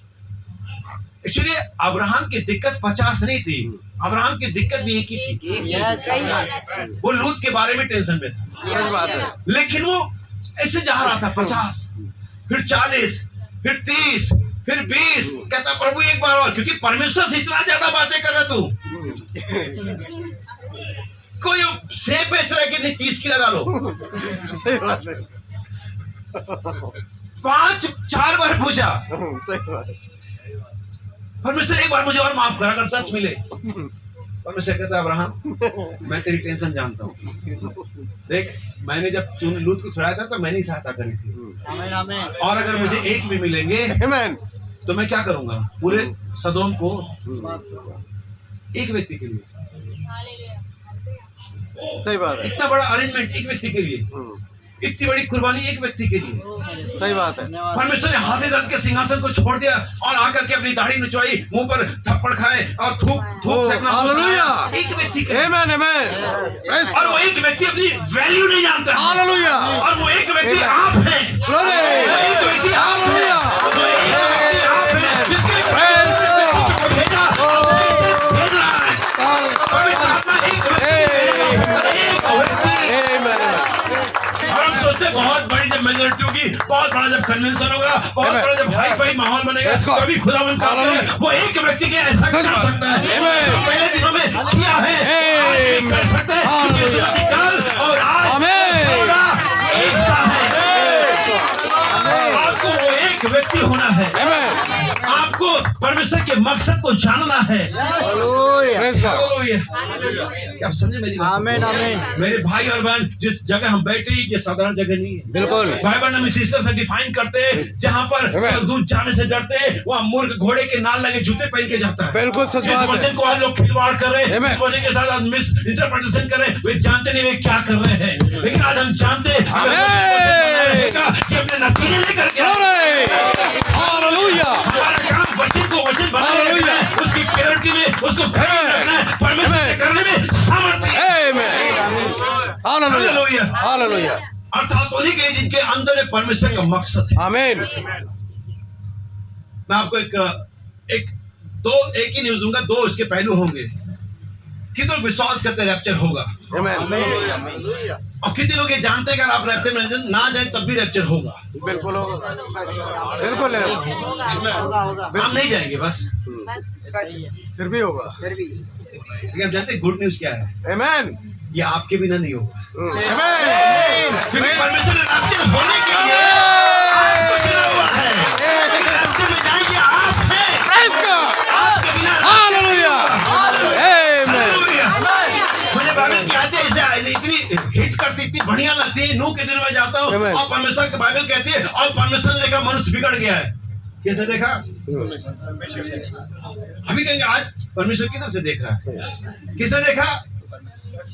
एक्चुअली अब्राहम की दिक्कत 50 नहीं थी, अब्राहम की दिक्कत भी एक ही थी। सही बात है। वो लूत के बारे में टेंशन में था, सच बात है। लेकिन वो ऐसे जा रहा था 50, फिर 40, फिर 30, फिर 20। कहता प्रभु एक बार और, क्योंकि परमेश्वर से इतना ज्यादा बातें कर रहा तू। कोई सेब बेच रहा है कि नहीं 30 की लगा लो। सही बात है। 4 बार पूछा सही बात। परमेश्वर एक बार मुझे और माफ कर, अगर 10 मिले। परमेश्वर कहता अब्राहम मैं तेरी टेंशन जानता हूँ, देख मैंने जब तूने लूत को छुड़ाया था तो मैंने ही सहायता करी थी, और अगर मुझे एक भी मिलेंगे आमीन। तो मैं क्या करूंगा पूरे सदोम को, एक व्यक्ति के लिए। सही बात है। इतना बड़ा अरेंजमेंट एक व्यक्ति के लिए। इतनी बड़ी कुर्बानी एक व्यक्ति के लिए। सही बात है। परमेश्वर ने हाथे दांत के सिंहासन को छोड़ दिया और आकर के अपनी दाढ़ी नुचवाई, मुंह पर थप्पड़ खाए और थूक से अपना मुंह हालेलुया। सहारा। एक व्यक्ति के लिए। आमेन आमेन। और वो एक व्यक्ति अपनी वैल्यू नहीं जानता है। हालेलुया। और वो एक व्यक्ति आप हैं। ग्लोरी। वो एक व्यक्ति आप हैं। हालेलुया। वो एक व्यक्ति आप हैं जिसके प्रेज गॉड। को भेजा भेज रहा है। पवित्र आत्मा एक व्यक्ति। आमेन। और हम सोचते हैं बहुत बड़ी जब मेजोरिटी होगी, बहुत बड़ा जब कन्वेंशन होगा, बहुत Amen. बड़ा जब हाई फाई माहौल बनेगा, Yes, God. तभी खुदावंद काम Hallelujah. करेगा। वो एक व्यक्ति के ऐसा कर सकता है। Amen. जो पहले दिनों में किया है, आज भी कर सकता है। Hallelujah. क्योंकि उसकी कल और आज Amen. सदा एक सा है। आपको वो एक व्यक्ति होना है। आमेन। आपको परमेश्वर के मकसद को जानना है। Praise God. हालेलुया। क्या आप समझे मेरी बात? आमीन आमीन। मेरे भाई और बहन, जिस जगह हम बैठे हैं, ये साधारण जगह नहीं है। बिल्कुल। बाइबल में सिस्टम से डिफाइन करते हैं, जहाँ पर Amen. स्वर्गदूत जाने से डरते हैं, वहाँ मूर्ख घोड़े के नाल लगे जूते पहन के जाता है। बिल्कुल सच जिस बात है। वचन को आज लोग खिलवाड़ कर रहे हैं, Amen. इस वचन के साथ आज मिस इंटरप्रिटेशन कर रहे हैं, वे जानते नहीं वे क्या कर रहे हैं। लेकिन आज हम जानते हैं अगर Amen. रहेगा कि अपने नतीजे लेकर के ग्लोरी। हालेलुया। हमारा काम वचन को वचन बनाए Hallelujah. रखना है, उसकी प्योरिटी में उसको खड़ा Amen. रखना है, परमेश्वर के Amen. करने में सामर्थ्य है। आमेन। हालेलुया। Hallelujah. हालेलुया। अर्थात उन्हीं के लिए जिनके अंदर है परमेश्वर का मकसद है। आमेन। मैं आपको एक ही न्यूज दूंगा, दो इसके पहलू होंगे। कितने लोग विश्वास करते हैं रैप्चर होगा, आमेन। और कितने लोग ये जानते हैं कि अगर आप रैप्चर में ना जाए तब भी रैप्चर होगा। बिल्कुल होगा। बिल्कुल है। हम नहीं जाएंगे बस। फिर भी होगा। लेकिन आप जानते हैं गुड न्यूज क्या है? आमेन। ये आपके बिना नहीं होगा, आमेन। क्योंकि परमेश्वर ने रैप्चर होने के लिए आपको चुना हुआ है। लेकिन रैप्चर में जाएंगे आप हैं, प्रेज गॉड। आपके बिना हालेलुया। आमेन। हालेलुया। मुझे बाइबल की आयतें ऐसे इतनी हिट करती, इतनी बढ़िया लगती है। नूह के दिन में जाता हूँ Amen. और परमेश्वर की बाइबल कहती है और परमेश्वर ने देखा मनुष्य बिगड़ गया है। कैसे देखा? अभी कहेंगे आज परमेश्वर किधर से देख रहा है? किसने देखा?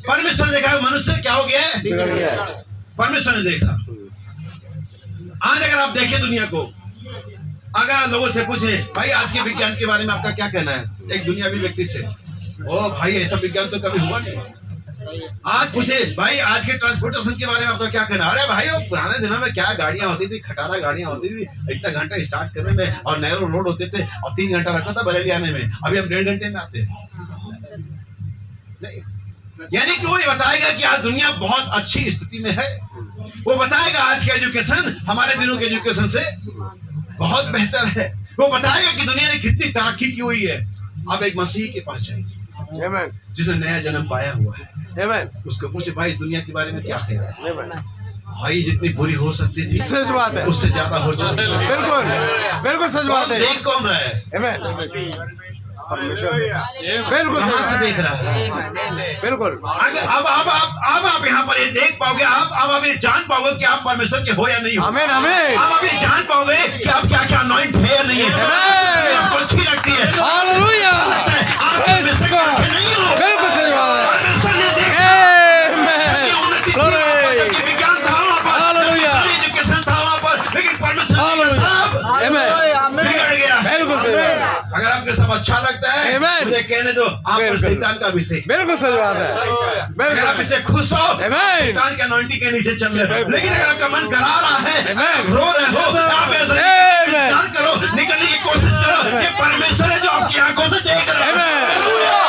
परमेश्वर ने देखा मनुष्य क्या हो गया है? बिगड़ गया है। परमेश्वर ने देखा। आज अगर आप देखें दुनिया को, अगर आप लोगों से पूछे भाई आज के विज्ञान के बारे में आपका क्या कहना है, एक दुनियावी व्यक्ति से, ओ भाई ऐसा विज्ञान तो कभी हुआ नहीं। आज पूछे भाई आज के ट्रांसपोर्टेशन के बारे में आपका क्या कहना है, अरे भाई वो पुराने दिनों में क्या गाड़ियां होती थी, खटारा गाड़ियां होती थी, इतना घंटा स्टार्ट करने में, और नैरो रोड होते थे और 3 घंटा रखना था बरेली आने में, अभी हम 1.5 घंटे में आते हैं। नहीं, यानी कि वो ये बताएगा कि आज दुनिया बहुत अच्छी स्थिति में है। वो बताएगा आज का एजुकेशन हमारे दिनों के एजुकेशन से बहुत बेहतर है। वो बताएगा कि दुनिया ने कितनी तरक्की की हुई है। अब एक मसीह के पास जाएंगे आमेन। जिसने नया जन्म पाया हुआ है, आमेन। उसको पूछे भाई दुनिया के बारे में क्या है? आमेन। भाई जितनी बुरी हो सकती थी सच बात है। उससे ज्यादा हो चुकी है। बिल्कुल बिल्कुल सच बात है। देख कौन रहा है? आमेन। बिल्कुल कहाँ से सच। देख रहा है? बिल्कुल। अब आप यहाँ पर ये देख पाओगे, आप ये जान पाओगे कि आप परमेश्वर के हो या नहीं हो। आमेन आमेन। आप ये जान पाओगे कि आप क्या क्या अनॉइंट है या नहीं है। Amen. आपको अच्छी लगती है, हालेलुया। आप Praise परमेश्वर के God. नहीं हो। बिल्कुल सही बात है। परमेश्वर ने देखा आमेन। कि उन्नति थी Glory. वहाँ पर, जबकि विज्ञान था वहाँ पर, Hallelujah. जबकि एजुकेशन था वहाँ पर, लेकिन परमेश्वर ने Hallelujah. सब आमेन। बिगड़ गया। बिल्कुल सही बात है। अगर आपके सब अच्छा लगता है Amen. मुझे कहने दो, आप पर बिल्कुल। शैतान का अभिषेक। बिल्कुल सच बात है। अगर आप बिल्कुल। इससे खुश हो, Amen. शैतान के अनॉइंटिंग के नीचे चल रहे हो। लेकिन अगर आपका मन करा रहा है, Amen. रो रहे हो, आप ऐसा Amen. विचार करो, निकलने की कोशिश करो कि परमेश्वर है जो आपकी आंखों से देख रहा है। आमेन। हालेलुया,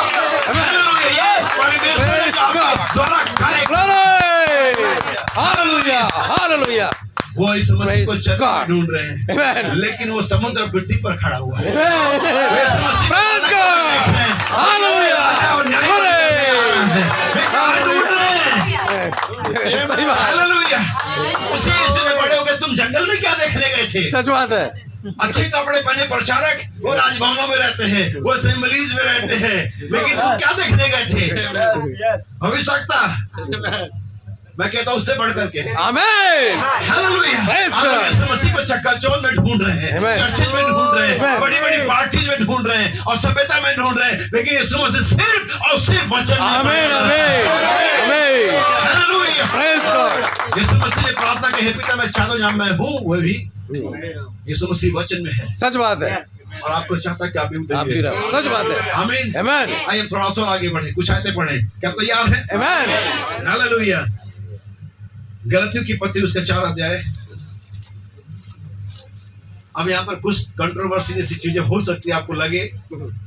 ये परमेश्वर है जो आपके द्वारा कार्य कर रहा Glory. हालेलुया। हालेलुया। है। वो इस मसीह को Praise चर्च में God. ढूंढ रहे हैं, Amen. लेकिन वो समुद्र पृथ्वी पर खड़ा हुआ है। Amen. वो इस मसीह को Praise God. देख रहे हैं। हालेलुया। राजा और न्याय करने के लिए आ रहा है। वे कहाँ ढूंढ रहे हैं? सही बात है। हालेलुया। उसी इसलिए बड़े हो गए, तुम जंगल में क्या देखने गए थे? सच बात है। अच्छे कपड़े पहने प्रचारक वो राजभवनों में रहते हैं, वो असेंबलीज में रहते हैं, लेकिन तुम क्या देखने गए थे? भविष्यवक्ता। मैं कहता हूँ उससे बढ़कर के आमीन। हालेलुया। Praise आप God. यीशु मसीह को चक्काचौंध में ढूंढ रहे हैं, Amen. चर्चिज में ढूंढ रहे हैं, Amen. बड़ी बड़ी पार्टीज में ढूंढ रहे हैं और सभ्यता में ढूंढ रहे हैं, लेकिन यीशु मसीह सिर्फ और सिर्फ वचन में आमीन आमीन आमीन। हालेलुया। Praise God. यीशु मसीह ने प्रार्थना की, हे पिता मैं चाहता हूं जहां मैं हूं वह भी यीशु मसीह वचन में है सच बात है। और आपको चाहता कि आप भी आप भी रहो, सच बात है। आमीन। आमीन आइए हम थोड़ा सा और आगे बढ़े, कुछ आयतें पढ़े, क्या आप तैयार हैं? आमीन। हालेलुया। गलतियों की पत्री उसका 4 अध्याय। अब यहाँ पर कुछ कंट्रोवर्सी जैसी चीजें हो सकती है आपको लगे,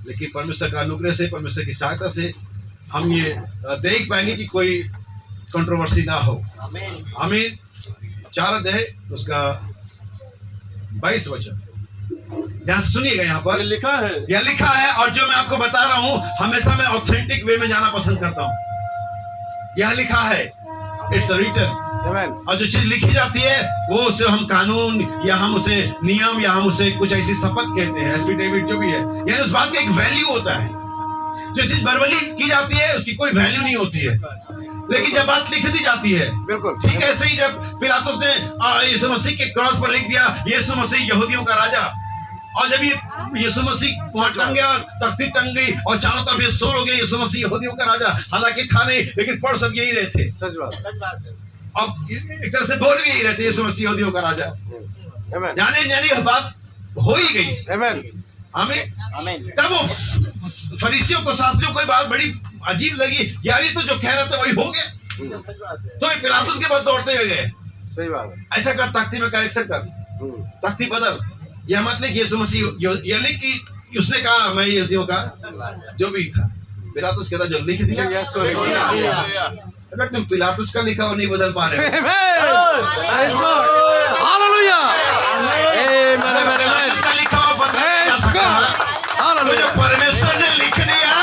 लेकिन परमेश्वर का अनुग्रह से, परमेश्वर की सहायता से हम ये देख पाएंगे कि कोई कंट्रोवर्सी ना हो। आमीन। 4 अध्याय उसका 22 वचन, ध्यान से सुनिएगा। यहाँ पर लिखा है, यह लिखा है, और जो मैं आपको बता रहा हूँ हमेशा मैं ऑथेंटिक वे में जाना पसंद करता हूँ। यह लिखा है, इट्स रिटन। आमीन। और जो चीज लिखी जाती है वो उसे हम कानून या हम उसे नियम या हम उसे कुछ ऐसी शपथ कहते हैं, एफिडेविट जो भी है, यानी उस बात का एक वैल्यू होता है। जो चीज वर्बली की जाती है उसकी कोई वैल्यू नहीं होती है, लेकिन जब बात लिख दी जाती है, बिल्कुल ठीक ऐसे ही जब पिलातुस ने यीशु मसीह के क्रॉस पर लिख दिया यीशु मसीह यहूदियों का राजा, और जब ये यीशु मसीह वहां टंग गया और तख्ती टंग गई और चारों तरफ ये शोर हो गया यीशु मसीह यहूदियों का राजा, हालांकि था नहीं, लेकिन पढ़ सब यही रहे थे। सच बात। अब एक तरह से बोल भी यही रहते यीशु मसीह यहूदियों का राजा। आमीन जाने जाने बात हो ही गई। आमीन हमें तब वो फरीसियों को, शास्त्रियों को बात बड़ी अजीब लगी, यार ये तो जो कह रहा था वही हो गया। तो ये पिलातुस के बाद दौड़ते हुए गए, सही बात है। ऐसा कर, तख्ती में करेक्शन कर, तख्ती बदल, यह मत लिख यीशु मसीह, यह लिख कि उसने कहा मैं यहूदियों का जो भी था। पिलातुस कहता जो लिख दिया। Yes sir. अगर तुम पिलातुस का लिखा और नहीं बदल पा रहे हो, प्रेज गॉड। हालेलुया। आमीन आमीन। पिलातुस का लिखा और बदल नहीं जा सकता। तो हालेलुया। जो परमेश्वर ने लिख दिया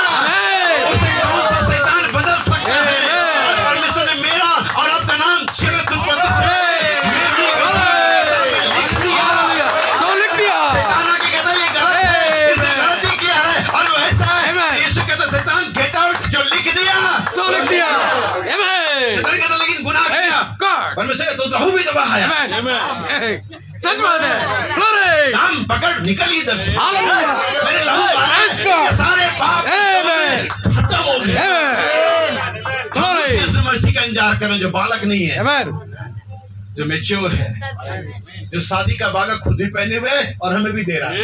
उसे कौन सा शैतान बदल सकता है? और परमेश्वर ने मेरा और आपका नाम जगत उत्पत्ति से लिख दिया। सो लिख दिया। शैतान आके कहता ये गलत है, इसने गलती किया है और वो ऐसा है। Amen. यीशु कहता शैतान गेट आउट, जो लिख दिया। सो लिख दिया। आमीन। शैतान कहता लेकिन गुनाह प्रेज किया, गॉड। परमेश्वर तो लहू भी दबा है। आमीन। सच बात है। ग्लोरी। नाम पकड़ निकल इधर से। हालेलुया। मेरे लहू Praise God. के सारे पाप Amen. खत्म हो गए। आमीन। ग्लोरी। यीशु मसीह का इंतजार करें जो बालक नहीं है, आमीन। जो मैच्योर है, जो शादी का बागा खुद भी पहने हुए है और हमें भी दे रहा है,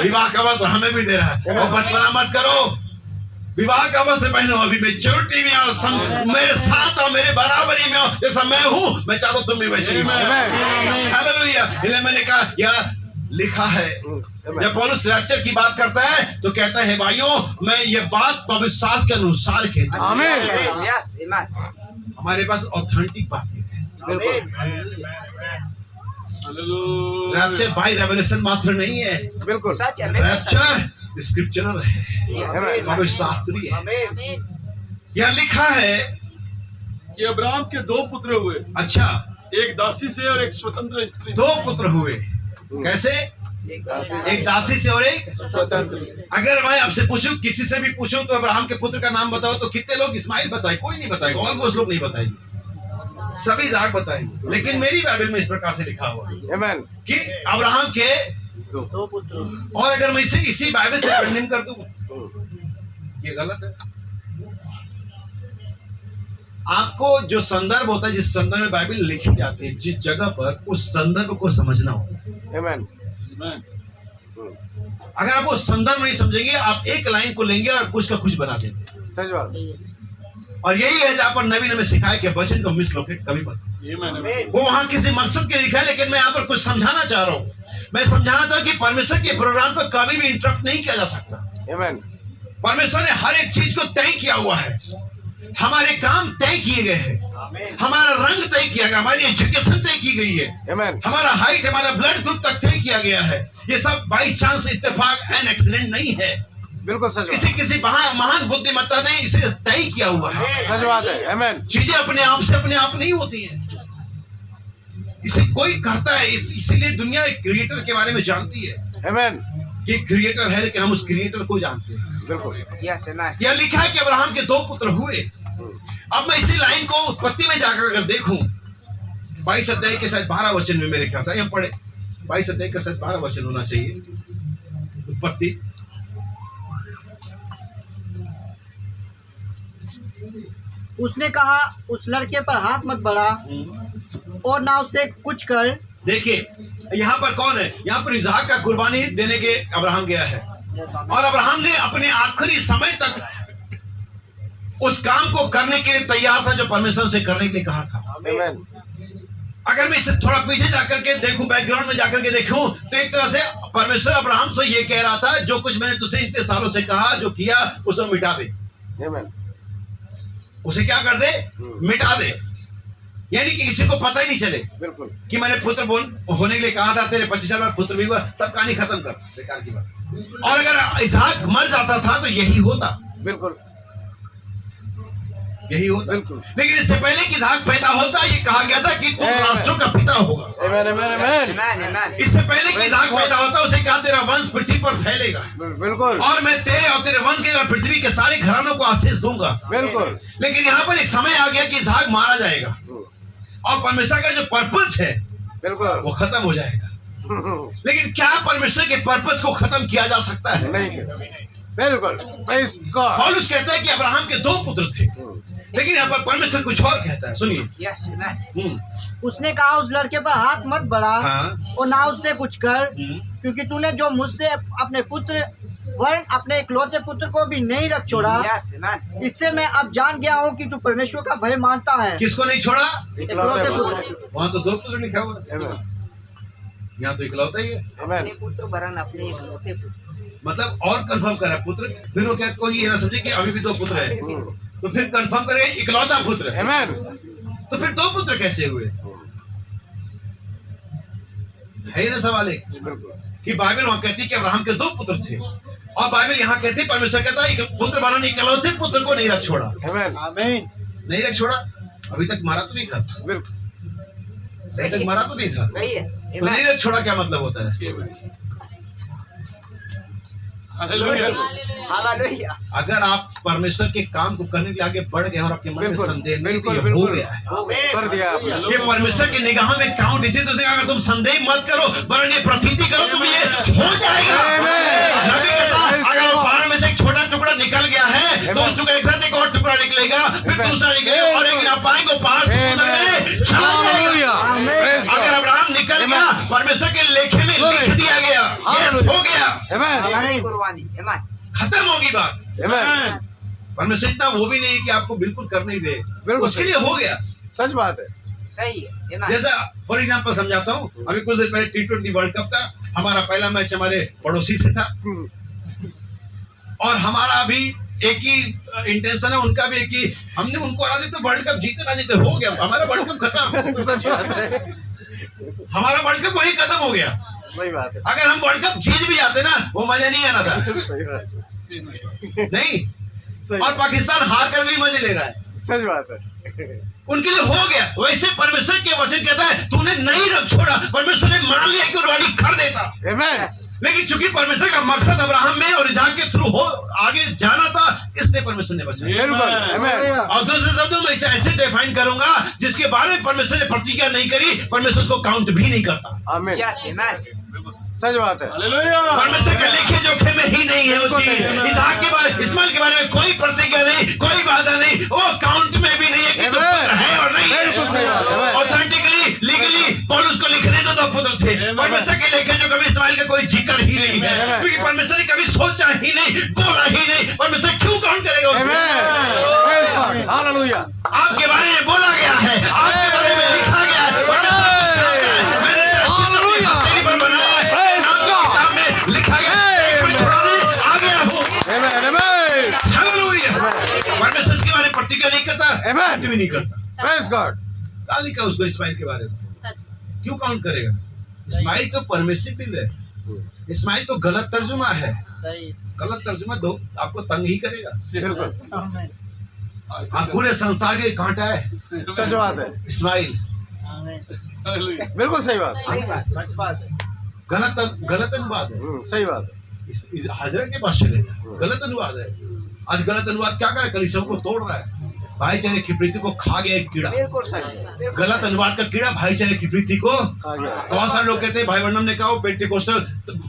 विवाह का वस्त्र हमें भी दे रहा है। और बचपना मत करो, विवाह का वस्त्र पहनो, अभी मैच्योरिटी में आओ, मेरे साथ आओ, मेरे बराबरी में आओ, जैसा मैं हूँ मैं चाहता हूँ तुम भी वैसे ही हो। हालेलुया। इसलिए मैंने कहा यह लिखा है। जब पौलुस रैप्चर की बात करता है तो कहता है भाइयों मैं ये बात पवित्र शास्त्र के अनुसार कहता हूं। आमीन। हमारे पास ऑथेंटिक बातें हैं। रैप्चर बाय रेवलेशन मात्र नहीं है, बिल्कुल। रैप्चर स्क्रिप्चरल है, पवित्र शास्त्रीय है। यह लिखा है कि अब्राहम के 2 पुत्र हुए, अच्छा एक दासी से और एक स्वतंत्र स्त्री। 2 पुत्र हुए, कैसे? एक दासी से और एक स्वतंत्र। अगर मैं आपसे पूछूं, किसी से भी पूछूं तो अब्राहम के पुत्र का नाम बताओ तो कितने लोग इस्माइल बताए? कोई नहीं बताएगा, ऑलमोस्ट लोग नहीं बताएंगे, सभी इज़हाक बताएंगे। लेकिन मेरी बाइबल में इस प्रकार से लिखा हुआ आमीन। कि अब्राहम के 2 पुत्र। और अगर मैं इसी बाइबल से कंडेम कर दूं ये गलत है। आपको जो संदर्भ होता है, जिस संदर्भ में बाइबल लिखी जाती है, जिस जगह पर, उस संदर्भ को समझना होगा। आमीन। अगर आप वो संदर्भ नहीं समझेंगे, आप एक लाइन को लेंगे और कुछ का कुछ बना देंगे। सच बात। और यही है जहां पर नबी ने हमें सिखाया कि वचन को मिसलोकेट कभी मत। वो वहां किसी मकसद के लिए लिखा है, लेकिन मैं यहाँ पर कुछ समझाना चाह रहा हूँ। मैं समझाना चाह रहा हूँ कि परमेश्वर के प्रोग्राम को कभी भी इंटरप्ट नहीं किया जा सकता। आमीन। परमेश्वर ने हर एक चीज को तय किया हुआ है, हमारे काम तय किए गए हैं, हमारा रंग तय किया गया, हमारी एजुकेशन तय की गई है, आमीन। हमारा हाइट, हमारा ब्लड ग्रुप तक तय किया गया है। ये सब बाई चांस, इत्तेफाक एंड एक्सीडेंट नहीं है। बिल्कुल सच किसी महान बुद्धिमत्ता ने इसे तय किया हुआ है। सच बात है। आमीन। चीजें अपने आप से अपने आप नहीं होती हैं, इसे कोई करता है। इसीलिए दुनिया एक क्रिएटर के बारे में जानती है। आमीन। ये क्रिएटर है, लेकिन हम उस क्रिएटर को जानते हैं। बिल्कुल। यह लिखा है कि अब्राहम के 2 पुत्र हुए, अब मैं इसी लाइन को उत्पत्ति में जाकर अगर देखूं 22 अध्याय के साथ 12 वचन में, मेरे ख्याल से हम पढ़े 22 अध्याय के साथ 12 वचन होना चाहिए उत्पत्ति। उसने कहा उस लड़के पर हाथ मत बढ़ा और ना उससे कुछ कर। देखिए यहाँ पर कौन है, यहाँ पर इसहाक का कुर्बानी देने के अब्राहम गया है और अब्राहम ने अपने आखिरी समय तक उस काम को करने के लिए तैयार था जो परमेश्वर से करने के लिए कहा था। अगर मैं इसे थोड़ा पीछे जाकर के देखूं, बैकग्राउंड में जाकर के देखूं, तो एक तरह से परमेश्वर अब्राहम से ये कह रहा था जो कुछ मैंने तुझसे इतने सालों से कहा, जो किया उसे मिटा दे, उसे क्या कर दे, मिटा दे, यानी कि किसी को पता ही नहीं चले बिल्कुल कि मैंने पुत्र होने के लिए कहा था, तेरे 25 साल बाद पुत्र भी हुआ, सब कहानी खत्म कर, बेकार की बात। और अगर इसहाक मर जाता था तो यही होता, बिल्कुल यही होता। बिल्कुल। लेकिन इससे पहले कि इसहाक पैदा होता ये कहा गया था कि तू राष्ट्रों का पिता होगा। आमेन आमेन आमेन। इससे पहले कि इसहाक पैदा होता उसे कहा तेरा वंश पृथ्वी पर फैलेगा, बिल्कुल, और मैं तेरे और तेरे वंश के और पृथ्वी के सारे घरानों को आशीष दूंगा। बिल्कुल। लेकिन यहाँ पर एक समय आ गया कि इसहाक मारा जाएगा और परमेश्वर का जो पर्पस है बिल्कुल वो खत्म हो जाएगा। लेकिन क्या परमेश्वर के पर्पस को खत्म किया जा सकता है? नहीं, बिल्कुल। Praise God. पौलुस कहता है कि अब्राहम के 2 पुत्र थे, लेकिन यहाँ पर परमेश्वर कुछ और कहता है, सुनिए। उसने कहा उस लड़के पर हाथ मत बढ़ा हाँ। और ना उससे कुछ कर, क्योंकि तूने जो मुझसे अपने पुत्र वर्ण अपने इकलौते पुत्र को भी नहीं रख छोड़ा। इससे मैं अब जान गया हूँ कि तू परमेश्वर का भय मानता है। किसको नहीं छोड़ा? इकलौते पुत्र। वहाँ तो 2 पुत्र लिखा हुआ है, यहाँ तो इकलौता ही है। अपने पुत्र वरन अपने इकलौते पुत्र, मतलब और कंफर्म करा पुत्र, फिर वो क्या कोई ये ना समझे कि अभी भी 2 पुत्र है, तो फिर कंफर्म करे इकलौता पुत्र है। आमेन। तो फिर 2 पुत्र कैसे हुए? है ना सवाल एक कि बाइबल वहां कहती है कि अब्राहम के 2 पुत्र थे, और बाइबल यहाँ कहती है, परमेश्वर कहता है पुत्र वाला इकलौते पुत्र को नहीं रख छोड़ा। आमेन आमीन। नहीं रख छोड़ा, अभी तक मारा तो नहीं था, बिल्कुल अभी तक मारा तो नहीं था। सही है। तो नहीं रख छोड़ा क्या मतलब होता है? हालेलुया। अगर आप परमेश्वर के काम को करने के लिए आगे बढ़ गए और आपके मन में बिल्कुल, संदेह नहीं, तो बिल्कुल, ये हो बिल्कुल। गया है। कर दिया आपने। ये परमेश्वर की निगाह में काउंट, इसी तो अगर तुम संदेह मत करो वरन ये प्रतीति करो, तुम ये हो जाएगा। नबी कहता अगर वो पहाड़ में से एक छोटा टुकड़ा निकल गया है तो उस टुकड़े के साथ एक और टुकड़ा निकलेगा, फिर दूसरा निकलेगा, और एक गिरा पाएंगे पहाड़ समुद्र में चला जाएगा। Praise God. अगर अब्राहम निकल गया, परमेश्वर के लेखे में लिख दिया गया, यस हो गया, आमेन कुर्बानी, खत्म होगी बात। आमेन। परमेश्वर इतना वो भी नहीं कि आपको बिल्कुल करने ही दे, बिल्कुल उसके लिए हो गया। सच बात है। सही है। जैसा फॉर एग्जांपल समझाता हूँ, अभी कुछ देर पहले T20 वर्ल्ड कप था, हमारा पहला मैच हमारे पड़ोसी से था, और हमारा भी एक ही इंटेंशन है, उनका भी एक ही, हमने उनको हरा दी तो वर्ल्ड कप जीते ना जीते हो गया, हमारा वर्ल्ड कप खत्म। सच बात है। हमारा वर्ल्ड कप वही खत्म हो गया। सही बात है। अगर हम वर्ल्ड कप जीत भी जाते ना, वो मजा नहीं आना था। सही बात नहीं, सही और पाकिस्तान हार कर भी मजे ले रहा है, सच बात है। उनके लिए हो गया। वैसे परमेश्वर के वचन कहता है तूने नहीं रख छोड़ा, परमेश्वर ने मान लिया कि कुर्बानी कर देता। आमेन। लेकिन चूंकि परमेश्वर का मकसद अब्राहम में और इसहाक के थ्रू हो आगे जाना था, इसलिए परमेश्वर ने बचाया। बिल्कुल आमेन। और दूसरे शब्दों में इसे ऐसे डिफाइन करूंगा जिसके बारे में परमेश्वर ने प्रतिज्ञा नहीं करी, परमेश्वर उसको काउंट भी नहीं करता। आमेन। सच बात है। परमेश्वर के लिखे जोखे में ही नहीं है वो चीज। इसहाक के बारे, इस्माइल के बारे में कोई प्रतिज्ञा नहीं, कोई वादा नहीं, वो काउंट में भी नहीं है कि 2 पुत्र है और नहीं बिल्कुल सही बात है। है। ऑथेंटिकली लीगली पौलुस को लिखने तो 2 पुत्र थे, परमेश्वर के लेखे जो कभी इस्माइल का कोई जिक्र ही नहीं है, क्योंकि परमेश्वर ने कभी सोचा ही नहीं, बोला ही नहीं। परमेश्वर क्यों काउंट करेगा उसमें? आमेन। Praise God. हालेलुया। आपके बारे में बोला गया है, आपके बारे में लिखा गया है, मैंने तेरी पर बनाया है, किताब में लिखा गया है, मैं छुड़ाने आ गया हूँ। आमेन आमेन। हालेलुया। परमेश्वर इसके बारे में प्रतिज्ञा नहीं करता, आमेन। भी नहीं करता। Praise God. क्या लिखा उसको इस्माइल के बारे में? क्यों काउंट करेगा? इस्माइल तो परमिसिबल है, इस्माइल तो गलत तर्जुमा है। सही। गलत तर्जुमा दो आपको तंग ही करेगा। बिल्कुल आमीन। आप पूरे संसार के कांटा है सच बात है। इस्माइल। आमीन। बिल्कुल सही बात। सच बात है। गलत अनुवाद है। सही बात है। हजरत के पास चले, गलत अनुवाद है। आज गलत अनुवाद क्या करे, कलीसियाओं को तोड़ रहा है। भाईचारे की प्रीति को खा गया एक कीड़ा। बिल्कुल सही, बिल्कुल गलत अनुवाद का कीड़ा भाईचारे की प्रीति को। बहुत सारे लोग कहते हैं भाई वर्णम ने कहा वो पेंटिकोस्टल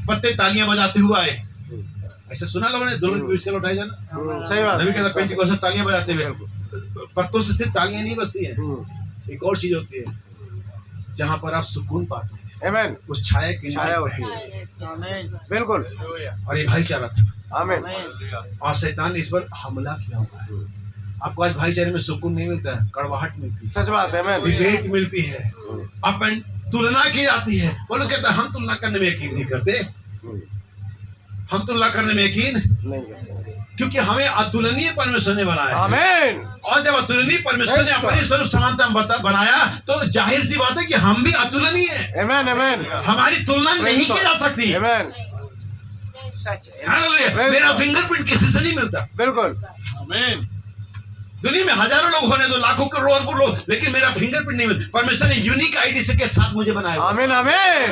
पत्ते तालियां बजाते हुए आए। ऐसे सुना लोगों ने, दोनों पीछे उठाई जाना। सही बात। नबी कहता पेंटिकोस्टल तालियां बजाते हुए, पत्तों से सिर्फ तालियां नहीं बजती हैं, एक और चीज होती है जहां पर आप सुकून पाते हैं, आमीन। उस छाया की छाया होती है, बिल्कुल। और ये भाईचारा था। आमीन। और शैतान ने इस पर हमला किया हुआ है। आपको आज भाईचारे में सुकून नहीं मिलता है, कड़वाहट मिलती है, सच बात है, आमीन। डिबेट मिलती है, अपन तुलना की जाती है। वो लोग कहते हैं हम तुलना करने में यकीन नहीं करते, हम तुलना करने में यकीन नहीं करते। क्योंकि हमें अतुलनीय परमेश्वर ने बनाया है। आमीन। और जब अतुलनीय परमेश्वर ने अपने स्वरूप समानता बनाया तो जाहिर सी बात है कि हम भी अतुलनीय हैं। आमीन, आमीन। हमारी तुलना नहीं की जा सकती। आमीन, सच है। हालेलुया। मेरा फिंगरप्रिंट किसी से नहीं मिलता। बिल्कुल। आमीन। दुनिया में हजारों लोग होने दो, लाखों करोड़ों लोग, लेकिन मेरा फिंगरप्रिंट नहीं मिलता। परमेश्वर ने यूनिक आईडी से के साथ मुझे बनाया। आमीन, आमीन।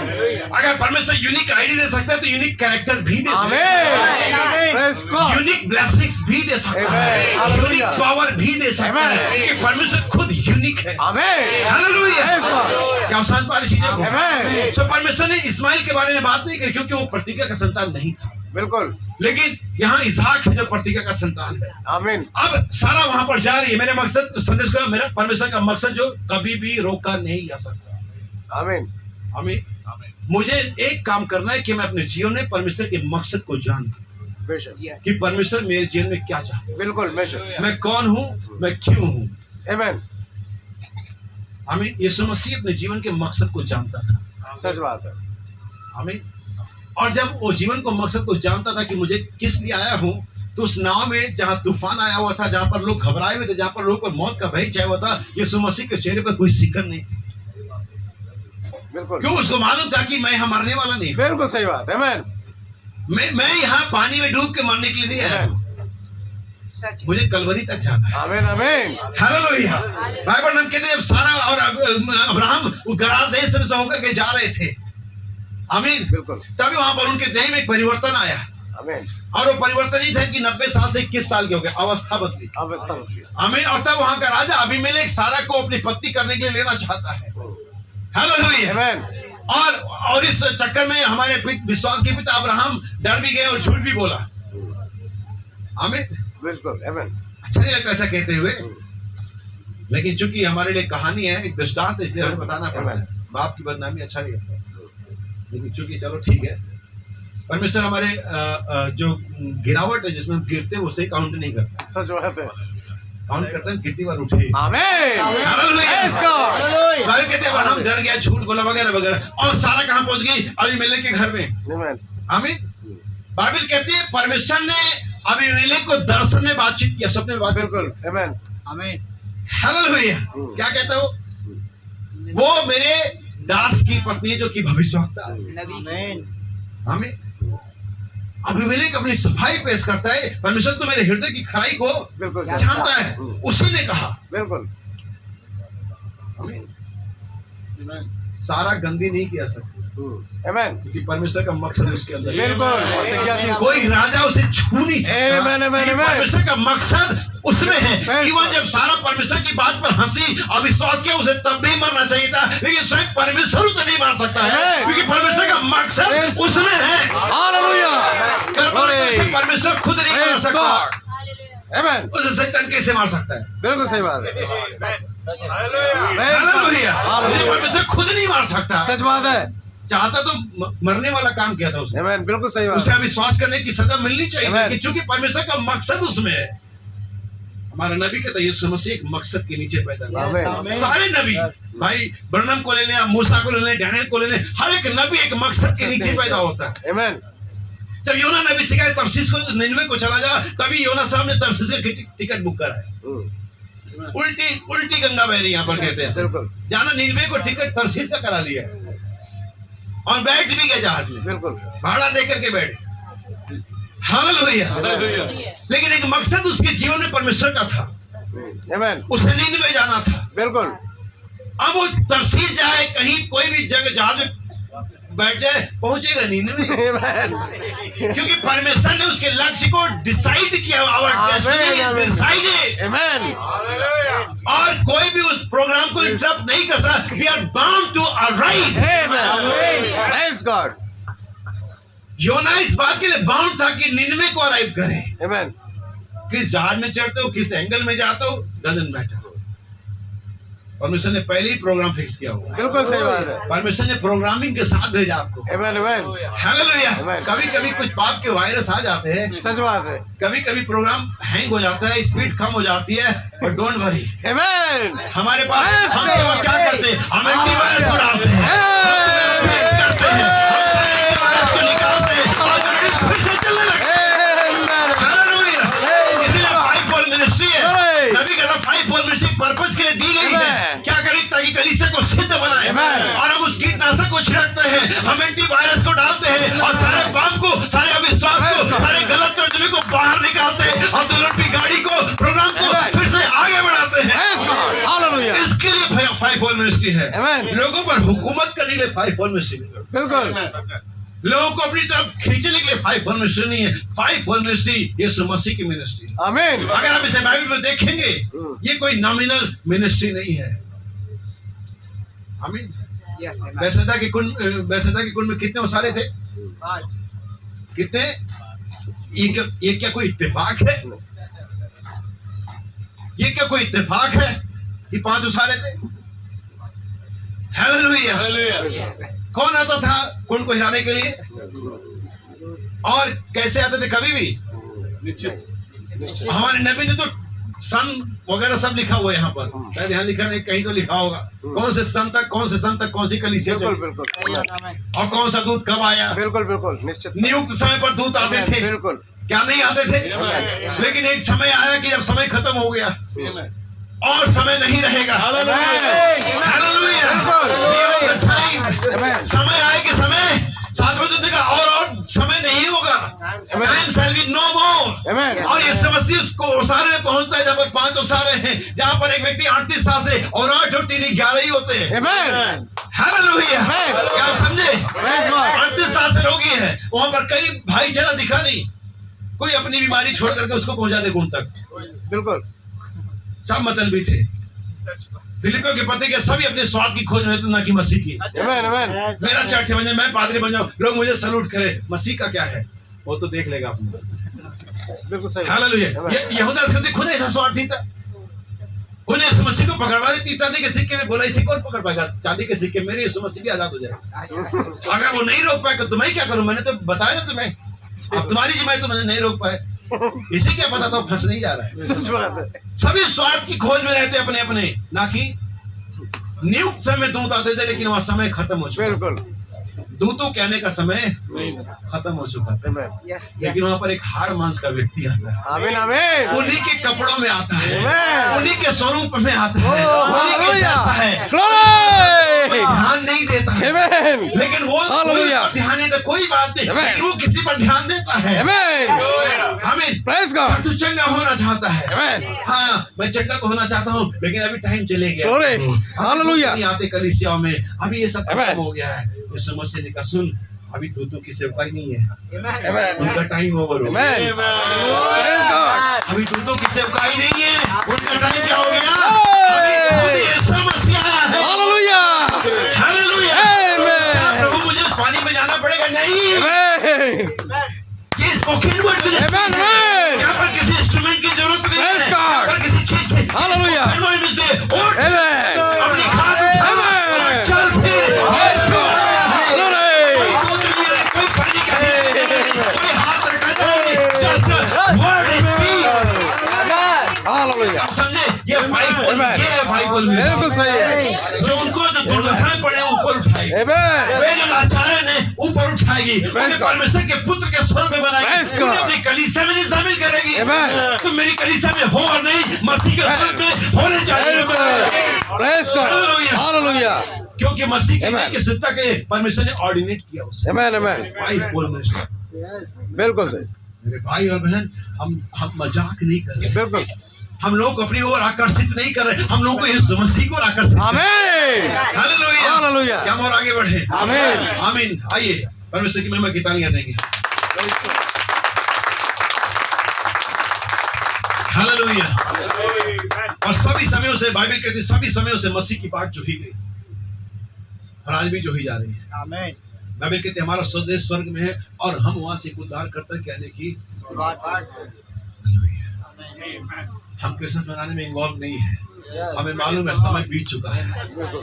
अगर परमेश्वर यूनिक आईडी दे सकता है तो यूनिक कैरेक्टर भी दे सकता आमीन। है, प्रेज़ गॉड। यूनिक ब्लेसिंग्स भी दे सकता है, Amen. यूनिक पावर भी दे सकता है, Amen. क्योंकि परमेश्वर खुद यूनिक है। आमीन। हालेलुया। Praise God. क्या समझ पा रही चीजें को? Amen. सो परमेश्वर ने इस्माइल के बारे में बात नहीं की क्योंकि वो प्रतिज्ञा का संतान नहीं था, बिल्कुल। लेकिन यहाँ इसहाक है जो प्रतिज्ञा का संतान है। आमीन। अब सारा वहां पर जा रही है। मेरे मकसद संदेश का, मेरा परमेश्वर का मकसद जो कभी भी रोका नहीं जा सकता। आमीन। हमें मुझे एक काम करना है कि मैं अपने जीवन में परमेश्वर के मकसद को जानूं बेशक। Yes. कि परमेश्वर मेरे जीवन में क्या चाहते बिल्कुल, बेशक। हैं, मैं कौन हूं, मैं क्यों हूं। आमीन। हमें यीशु मसीह अपने जीवन के मकसद को जानता था। सच बात है। हमें और जब वो जीवन को मकसद को जानता था कि मुझे किस लिए आया हूं, तो उस नाव में जहां तूफान आया हुआ था, जहां पर लोग घबराए हुए थे, जहां पर लोगों पर मौत का भय छाया हुआ था, यीशु मसीह के चेहरे पर कोई सिकन नहीं थी। बिल्कुल, क्यों? उसको मालूम था कि मैं यहाँ मरने वाला नहीं हूं। बिल्कुल सही बात है। आमीन। मैं यहाँ पानी में डूब के मरने के लिए नहीं आया हूं। सच है। मुझे कलवरी तक जाना है। आमीन, आमीन। हालेलुया। बाइबल हम कहते हैं जब सारा और अब्राहम वो गरार देश में से होकर के जा रहे थे, आमीन, बिल्कुल। तभी वहां पर उनके देह में एक परिवर्तन आया। आमीन। और वो परिवर्तन ही था कि 90 साल से 21 साल के हो गए, अवस्था बदली। अवस्था बदली। आमीन। और तब वहां का राजा अबीमेलेक सारा को अपनी पत्नी करने के लिए लेना चाहता है। हालेलुया। आमीन। और इस चक्कर में हमारे विश्वास के पिता अब्राहम डर भी गए और झूठ भी बोला। आमीन। बिल्कुल। आमीन। अच्छा नहीं लगता ऐसा कहते हुए, लेकिन चूंकि हमारे लिए कहानी है, एक दृष्टांत, इसलिए हमें बताना पड़ता है। बाप की बदनामी अच्छा नहीं लगता, लेकिन चूंकि चलो ठीक है, परमेश्वर हमारे जो गिरावट है जिसमें हम गिरते हैं उसे काउंट नहीं करता। सच बात है। काउंट करते हैं कितनी बार उठे। आमीन। हालेलुया। Praise God. बाइबल कहते हैं अब्राहम डर गया, झूठ बोला वगैरह वगैरह, और सारा कहां पहुंच गई? अबीमेलेक के घर में। आमीन। आमीन। बाइबल कहती है परमेश्वर ने अबीमेलेक को दर्शन में बातचीत किया, सपने में बातचीत। बिल्कुल। आमीन। आमीन। हालेलुया। क्या कहता हो? वो मेरे दास की पत्नी है जो कि भविष्यवक्ता है। नबी। आमीन। अबीमेलेक अपनी सफाई पेश करता है, परमेश्वर तो मेरे हृदय की खराई को बिल्कुल जानता है, उसी ने कहा। बिल्कुल। आमीन। सारा गंदी नहीं किया सकती आमीन। क्योंकि परमेश्वर का मकसद है उसके अंदर। बिल्कुल। कोई राजा उसे छू नहीं सकता। आमीन, आमीन, आमीन। परमेश्वर का मकसद उसमें है कि वह जब सारा परमेश्वर की बात पर हंसी अविश्वास किया, उसे तब भी मरना चाहिए था, लेकिन स्वयं परमेश्वर उसे नहीं मार सकता है आमीन। क्योंकि परमेश्वर का मकसद उसमें है। हालेलुया। परमेश्वर खुद नहीं मार प्रेज़ सकता, गॉड। आमीन। उसे शैतान कैसे मार सकता है? बिल्कुल सही बात है। हालेलुया। उसे परमेश्वर खुद नहीं मार सकता। सच बात है। चाहता तो मरने वाला काम किया था उसने। आमीन। बिल्कुल सही बात उसे है। अविश्वास करने की सजा मिलनी चाहिए Amen. कि चूंकि परमेश्वर का मकसद उसमें है। हमारा नबी कहता है यीशु मसीह एक मकसद के नीचे पैदा हुआ। आमीन। सारे नबी, भाई ब्रनम को ले लें, मूसा को ले लें, डैनियल को ले लें, हर एक नबी एक मकसद के नीचे पैदा होता है। आमीन। जब योना नबी से कहा तरसीस को निनवे को चला जा, तभी योना साहब ने तरसीस का टिकट बुक कराया। उल्टी गंगा बह रही यहाँ पर कहते हैं। बिल्कुल। जाना निनवे को टिकट तरसीस का करा लिया और बैठ भी गए जहाज में, बिल्कुल। भाड़ा देकर के बैठे। हालेलुया। लेकिन एक मकसद उसके जीवन में परमेश्वर का था। आमीन। उसे नीनवे जाना था। बिल्कुल। अब वो तरसीस जाए, कहीं कोई भी जगह जहाज में बैठ जाए, पहुंचेगा नींद में, Amen. क्योंकि परमेश्वर ने उसके लक्ष्य को डिसाइड किया। Our destiny is decided. Amen. और कोई भी उस प्रोग्राम को इंटरप्ट नहीं कर सकता। We are bound to arrive. Amen. Praise God. योना इस बात के लिए बाउंड था कि निनवे को अराइव करे। Amen. किस जहाज में चढ़ते हो, किस एंगल में जाते हो, डजंट मैटर। परमेश्वर ने पहले ही प्रोग्राम फिक्स किया हुआ है। बिल्कुल सही बात है। परमेश्वर ने प्रोग्रामिंग के साथ भेजा आपको। Amen. Amen. हालेलुया। Amen. कभी कभी कुछ पाप के वायरस आ जाते हैं, सच बात है। कभी कभी प्रोग्राम हैंग हो जाता है, स्पीड कम हो जाती है, पर डोंट वरी। Amen. हमारे पास Yes, हम Lord. सेवा क्या करते हैं, हम एंटीवायरस को डालते हैं, हम फिक्स करते हैं, हम एंटीवायरस को निकालते हैं और गाड़ी फिर से चलने लगती है। Amen. हालेलुया। इसलिए फाइव फोल्ड मिनिस्ट्री है। Right. नबी कहता फाइव फोल्ड मिनिस्ट्री पर्पस के लिए दी गई है। Amen. क्या करें, ताकि कलीसिया को सिद्ध बनाए। Amen. और हम उस कीटनाशक को छिड़कते हैं, हम एंटीवायरस को डालते हैं और सारे पाप को, सारे अविश्वास को, Yes, Lord. सारे गलत तर्जुमे को बाहर निकालते हैं और दुल्हन की गाड़ी को, प्रोग्राम को Amen. फिर से आगे बढ़ाते हैं। Praise God. Hallelujah. इसके लिए फाइव फोल्ड मिनिस्ट्री है। Amen. लोगों पर हुकूमत करने के लिए फाइव फोल्ड मिनिस्ट्री नहीं है। बिल्कुल। लोगों को अपनी तरफ खींचने के लिए फाइव फोल्ड मिनिस्ट्री नहीं है। फाइव फोल्ड मिनिस्ट्री यीशु मसीह की मिनिस्ट्री है। Amen. अगर आप इसे बाइबल में देखेंगे, ये कोई नॉमिनल मिनिस्ट्री नहीं है। आमीन। Yes, amen. बैसदा के कुल में कितने उसारे थे? कितने? ये क्या कोई इत्तेफाक है? ये क्या कोई इत्तेफाक है कि 5 उसारे थे? हालेलुया। कौन आता था कुंड को हिलाने के लिए और कैसे आते थे? कभी भी निश्चित। हमारे नबी ने तो सन वगैरह सब लिखा हुआ है यहाँ पर। शायद यहाँ लिखा नहीं, कहीं तो लिखा होगा कौन से सन तक, कौन से सन तक, कौन सी कलीसिया बिल्कुल चली बिल्कुल और कौन सा दूत कब आया। बिल्कुल बिल्कुल निश्चित। नियुक्त समय पर दूत आते थे, बिल्कुल। क्या नहीं आते थे? लेकिन एक समय आया कि जब समय खत्म हो गया और समय नहीं रहेगा। हालेलुया। बिल्कुल। Time. समय आएगा, समय 7 बजे का और समय नहीं होगा। Time shall be no more. Amen. और ये समस्या उसको ओसारे में पहुंचता है जहाँ पर 5 ओसारे हैं, जहाँ पर एक व्यक्ति 38 साल से और 8 और 3 11 ही होते हैं। Amen. हालेलुया। Amen. क्या आप समझे? Praise God. 38 साल से रोगी है, वहाँ पर कई भाईचारा दिखा नहीं, कोई अपनी बीमारी छोड़ करके उसको पहुंचा दे गुण तक। बिल्कुल। सब मतलबी थे। फिलिपियों के पति के सभी अपने स्वार्थ की खोज में थे, ना कि मसीह की। Amen. Amen. मेरा चर्च बन जाए, मैं पादरी बन जाऊं, लोग मुझे सलूट करें, मसीह का क्या है वो तो देख लेगा अपना। बिल्कुल सही। हालेलुया। Amen. ये यहूदा इसकरियोती खुद ऐसा स्वार्थी था, उन्हें यीशु मसीह को पकड़वा देती चांदी के सिक्के में, बोला इसे कौन पकड़ पाएगा, चांदी के सिक्के मेरे, यीशु मसीह भी आजाद हो जाए। अगर वो नहीं रोक पाएगा तो मैं क्या करूं? मैंने तो बताया ना तुम्हें, अब तुम्हारी जिम्मेदारी, तो मुझे नहीं रोक पाए, इसे क्या पता था फंस नहीं जा रहा है। सच बात है। सभी स्वार्थ की खोज में रहते अपने अपने, ना कि नियुक्त समय दूत आते थे, लेकिन वह समय खत्म हो चुका। बिल्कुल। दूतों के आने का समय खत्म हो चुका था। Amen. Yes, yes. लेकिन वहां पर एक हाड़ मांस का व्यक्ति आता है, Amen. Amen. उन्हीं के कपड़ों में आता है, Amen. उन्हीं के स्वरूप में आता है, Oh, उन्हीं के जैसा है। hallelujah. Glory. कोई ध्यान नहीं देता है, Amen. लेकिन वो कोई Hallelujah. पर ध्यान नहीं देता, कोई बात नहीं, Amen. लेकिन वो किसी पर ध्यान देता है। Amen. आमीन। Praise God. तू चंगा होना चाहता है। Amen. हाँ, मैं चंगा तो होना चाहता हूँ, लेकिन अभी टाइम चले गया। Glory. अभी Hallelujah. नहीं आते कलीसियाओं में, अभी ये सब Amen. खत्म हो गया है। इस समस्या ने कहा, सुन, अभी दूतों की सेवकाई नहीं है, Amen. Amen. उनका टाइम ओवर हो गया। Amen. Praise God. अभी दूतों की सेवकाई नहीं है, उनका टाइम क्या हो गया? Hey. अभी खुद ये समस्या है। Hallelujah. हालेलुया। Amen. क्या प्रभु मुझे उस पानी में जाना पड़ेगा? नहीं, Amen. ये स्पोकन वर्ड मिनिस्ट्री Amen. है। Amen. यहाँ पर किसी इंस्ट्रूमेंट की जरूरत नहीं है, Praise God. यहाँ पर किसी चीज की। Hallelujah. स्पोकन वर्ड मिनिस्ट्री, उठ, Amen. अपनी खाट उठा, Amen. और चल फिर। Praise God. Glory. कोई दूत नहीं है, कोई पानी का नहीं है, कोई हाथ रखा नहीं, just word speak। Hallelujah. आप समझे? ये फाइव, Amen. ये है फाइव बोल में। बिल्कुल सही है। जो उनको जो दुर्दशाएं पड़े ऊपर उठाएगी, Amen. वे जो लाचारें ने ऊपर उठाएगी, उन्हें God. परमेश्वर के पुत्र के स्वरूप में बनाएगी, Praise God. उन्हें अपनी कलीसिया में नहीं शामिल करेगी। Amen. तो मेरी कलीसिया में हो और नहीं, मसीह के स्वरूप में होने चाहिए। Amen. Praise God. Hallelujah. क्योंकि मसीह की Amen. की शुद्धता के लिए परमेश्वर ने ऑर्डिनेट किया उसे। Amen. Amen. Five fold ministry. बिल्कुल सही। मेरे भाई और बहन, हम मजाक नहीं कर रहे, बिल्कुल। हम लोग अपनी ओर आकर्षित नहीं कर रहे, हम लोगों को यीशु मसीह को आकर्षित कर रहे आमीन हैं। Hallelujah, hallelujah. क्या हम और आगे बढ़े? आमीन आमीन। आइए परमेश्वर की महिमा की तालियां देंगे। हालेलुया। और सभी समयों से बाइबल कहती है, सभी समयों से मसीह की बात जो ही गई और आज भी जो ही जा रही है। आमीन। बाइबल कहते हैं हमारा स्वदेश स्वर्ग में है और हम वहां से एक उद्धार करता कहने की। हम क्रिसमस मनाने में इन्वॉल्व नहीं है, हमें मालूम है समय बीत चुका है,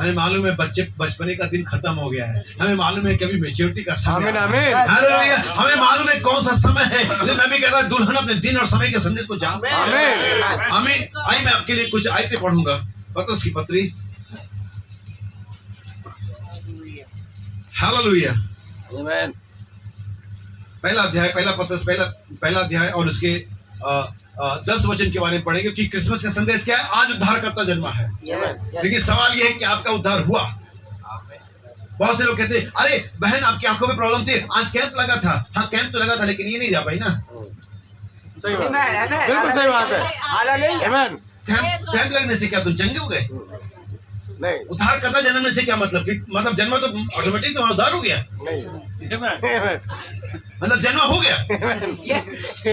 हमें मालूम है बचपने का दिन खत्म हो गया है, हमें मालूम है कभी मैच्योरिटी का समय। आमीन आमीन। हालेलुया। हमें मालूम है कौन सा समय है। नबी कहता है दुल्हन अपने दिन और समय के संदेश को जानते हैं। आमीन आमीन। आई मैं आपके लिए कुछ आयतें पढ़ूंगा। पतरस की पत्री, हालेलुया, आमीन। पहला अध्याय, पहला पतरस पहला अध्याय और उसके 10 वचन के बारे में पढ़ेंगे कि क्रिसमस का संदेश क्या है। आज उद्धारकर्ता जन्मा है, लेकिन सवाल यह है कि आपका उद्धार हुआ। बहुत से लोग कहते हैं अरे बहन आपकी आंखों में प्रॉब्लम थी, आज कैंप लगा था। हाँ कैंप तो लगा था, लेकिन ये नहीं जा पाई ना। सही बात है, बिल्कुल सही बात है। आमीन। कैंप लगने से क्या तुम चंगे हो गए? नहीं उद्धारकर्ता जन्मने से क्या मतलब कि मतलब जन्म तो ऑटोमेटिक तुम्हारा उद्धार हो गया, नहीं मतलब जन्म हो गया।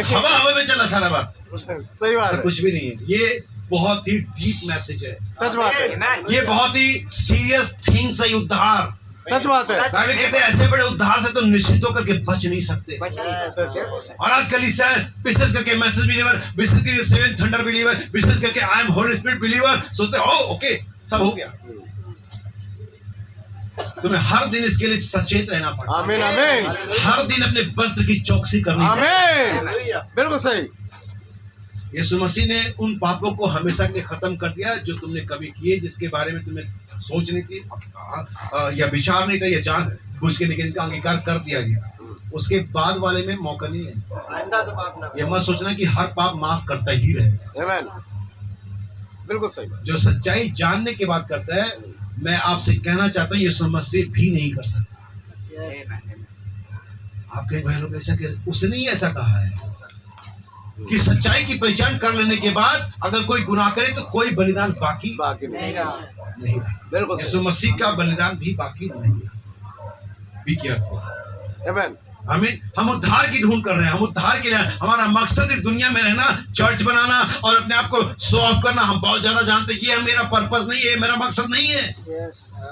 हवा में चला सारा बात, सही बात है, कुछ भी नहीं है। ये बहुत ही डीप मैसेज है, सच बात है, ये बहुत ही सीरियस थिंग्स है। उद्धार सच बात है। बाइबल कहते हैं ऐसे बड़े उद्धार से तुम निश्चित होकर के बच नहीं सकते। और आज कलीसिया विशेष करके मैसेज बिलीवर, विशेष करके सेवन थंडर बिलीवर, विशेष करके I am Holi spirit believer सोचते हो ओके सब हो गया। तुम्हें हर दिन इसके लिए सचेत रहना पड़ता है। आमीन आमीन। हर दिन अपने वस्त्र की चौकसी करनी आमीन, बिल्कुल सही। यीशु मसीह ने उन पापों को हमेशा के लिए खत्म कर दिया जो तुमने कभी किए, जिसके बारे में तुम्हें सोच नहीं थी या विचार नहीं था या जान बुझ के नहीं, इनका अंगीकार कर दिया गया। उसके बाद वाले में मौका नहीं है। ये मत सोचना कि हर पाप माफ करता ही रहे। आमीन, बिल्कुल सही बात। जो सच्चाई जानने के बाद करता है, मैं आपसे कहना चाहता हूँ यीशु मसीह भी नहीं कर सकता। आप कई भाई लोग ऐसा उसने ही ऐसा कहा है कि सच्चाई की पहचान कर लेने के बाद अगर कोई गुनाह करे तो कोई बलिदान बाकी नहीं नहीं। बिल्कुल यीशु मसीह का बलिदान भी बाकी नहीं है। Be careful. आमीन। हम उद्धार की ढूंढ कर रहे हैं। हम उद्धार के लिए, हमारा मकसद इस दुनिया में रहना, चर्च बनाना और अपने आप को शो ऑफ करना। हम बहुत ज्यादा जानते हैं कि ये मेरा पर्पस नहीं है, मेरा मकसद नहीं है,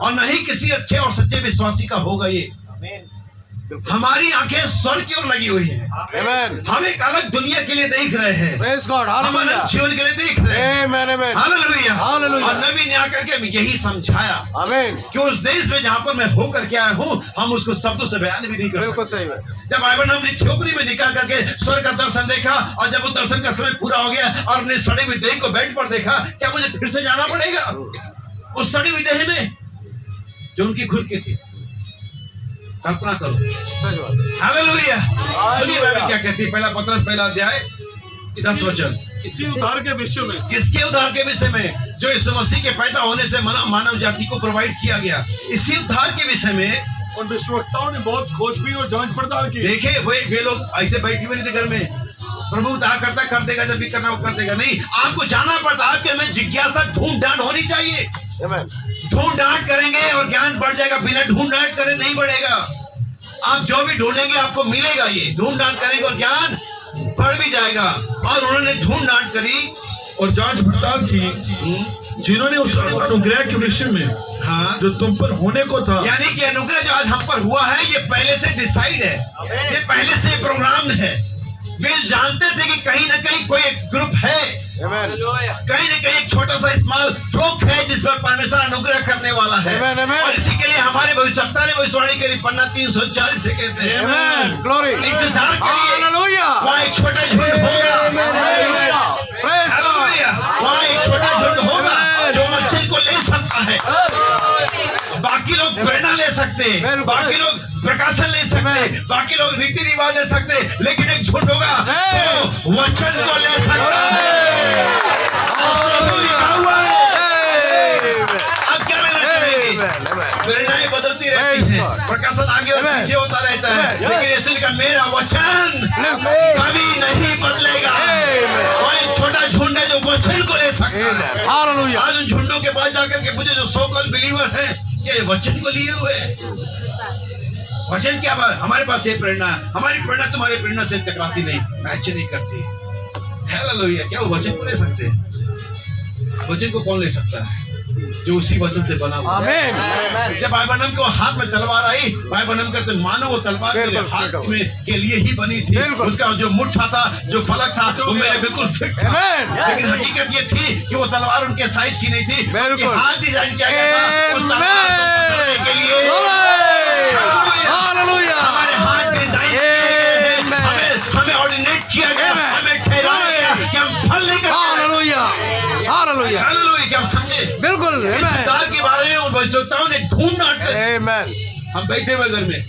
और न ही किसी अच्छे और सच्चे विश्वासी का होगा ये। हमारी आंखें स्वर्ग की ओर लगी हुई है। आमीन। हम एक अलग दुनिया के लिए देख रहे हैं, प्रेज गॉड, हम हालेलुया, अलग जीवन के लिए देख रहे हैं। आमीन आमीन, हालेलुया, हालेलुया। और नबी ने आकर के यही समझाया आमीन, कि उस देश में जहाँ पर मैं होकर के आया हूँ, हम उसको शब्दों से बयान भी नहीं कर बिल्कुल सकते। सही बात। जब अब्राहम ने थियोपनी में निकाल करके स्वर्ग का दर्शन देखा, और जब वो दर्शन का समय पूरा हो गया और अपने सड़ी हुई देह को बेड पर देखा, क्या मुझे फिर से जाना पड़ेगा उस सड़ी हुई देह में जो उनकी खुद की थी? कल्पना करो। सच बात। हालेलुया। सुनिए बाइबल क्या कहती है। पहला पतरस पहला अध्याय 10 वचन। इसी उद्धार के विषय में, किसके उद्धार के विषय में? जो यीशु मसीह के पैदा होने से मानव जाति को प्रोवाइड किया गया। इसी उद्धार के विषय में उन विश्ववक्ताओं ने बहुत खोजबीन और जांच पड़ताल की। देखे वे लोग ऐसे बैठे हुए नहीं थे घर में, प्रभु उद्धार करता कर देगा, जब भी करना वो कर देगा। नहीं, आपको जाना पड़ता। आपके में जिज्ञासा, ढूंढ डांट होनी चाहिए। ढूंढ डांट करेंगे और ज्ञान बढ़ जाएगा। बिना ढूंढ डांट करे नहीं बढ़ेगा। आप जो भी ढूंढेंगे आपको मिलेगा। ये ढूंढ डांट करेंगे और ज्ञान बढ़ भी जाएगा। और उन्होंने ढूंढ डांट करी और जांच पड़ताल की, जिन्होंने उस अनुग्रह के विषय में, हाँ, जो तुम पर होने को था, यानी कि अनुग्रह जो आज हम पर हुआ है ये पहले से डिसाइड है, ये पहले से प्रोग्राम है। वे जानते थे कि कहीं ना कहीं कोई एक ग्रुप है, कहीं ना कहीं एक छोटा सा स्मॉल फ्लोक है जिस पर परमेश्वर अनुग्रह करने वाला है। और इसी के लिए हमारे भविष्यवक्ता ने भविष्यवाणी करी। पन्ना 340 से कहते हैं आमीन, ग्लोरी, इंतजार करिए, हालेलुया, वहाँ एक छोटा झुंड होगा। प्रेज हालेलुया, वहाँ एक छोटा झुंड होगा जो मछली को ले सकता है। बाकी लोग प्रेरणा ले सकते हैं, बाकी लोग प्रकाशन ले सकते हैं, बाकी लोग रीति रिवाज ले सकते हैं, लेकिन एक झुंड होगा जो वचन को ले सकता है। लिखा हुआ है। अब क्या लेना चाहेंगे? प्रेरणाएं बदलती रहती है, प्रकाशन आगे और पीछे होता रहता है, लेकिन यीशु का मेरा वचन कभी नहीं बदलेगा। वह एक छोटा बड़ा झुंड है जो वचन को ले सकता है। हालेलुया। आज उन झुंडों के पास जाकर के पूछे जो सो कॉल्ड बिलीवर हैं, क्या ये वचन को लिए हुए हैं? वचन क्या बात? हमारे पास ये प्रेरणा है, हमारी प्रेरणा तुम्हारी प्रेरणा से टकराती नहीं, मैच नहीं करती। हालेलुया। क्या वो वचन को ले सकते हैं? वचन को कौन ले सकता है? जो उसी वचन से बना हुआ। आमीन। जब भाई बनम को हाथ में तलवार आई, भाई बनम का तो मानो वो तलवार मेरे हाथ में के लिए ही बनी थी। उसका जो मुट्ठा था, जो फलक था, वो मेरे बिल्कुल फिट था। लेकिन हकीकत ये थी कि वो तलवार उनके साइज की नहीं थी, बिल्कुल। हाथ डिजाइन किया गया था उस तलवार को पकड़ने के लिए। हालेलुया। हमारे हाथ डिजाइन हमें ऑर्डिनेट किया गया, हमें ठहराया गया कि हम फल लेकर हालेलुया। हालेलुया। हालेलुया। क्या आप समझे? बिल्कुल। इस उद्धार के बारे में उन भविष्यवक्ताओं ने ढूंढ आमीन। हम बैठे हुए घर में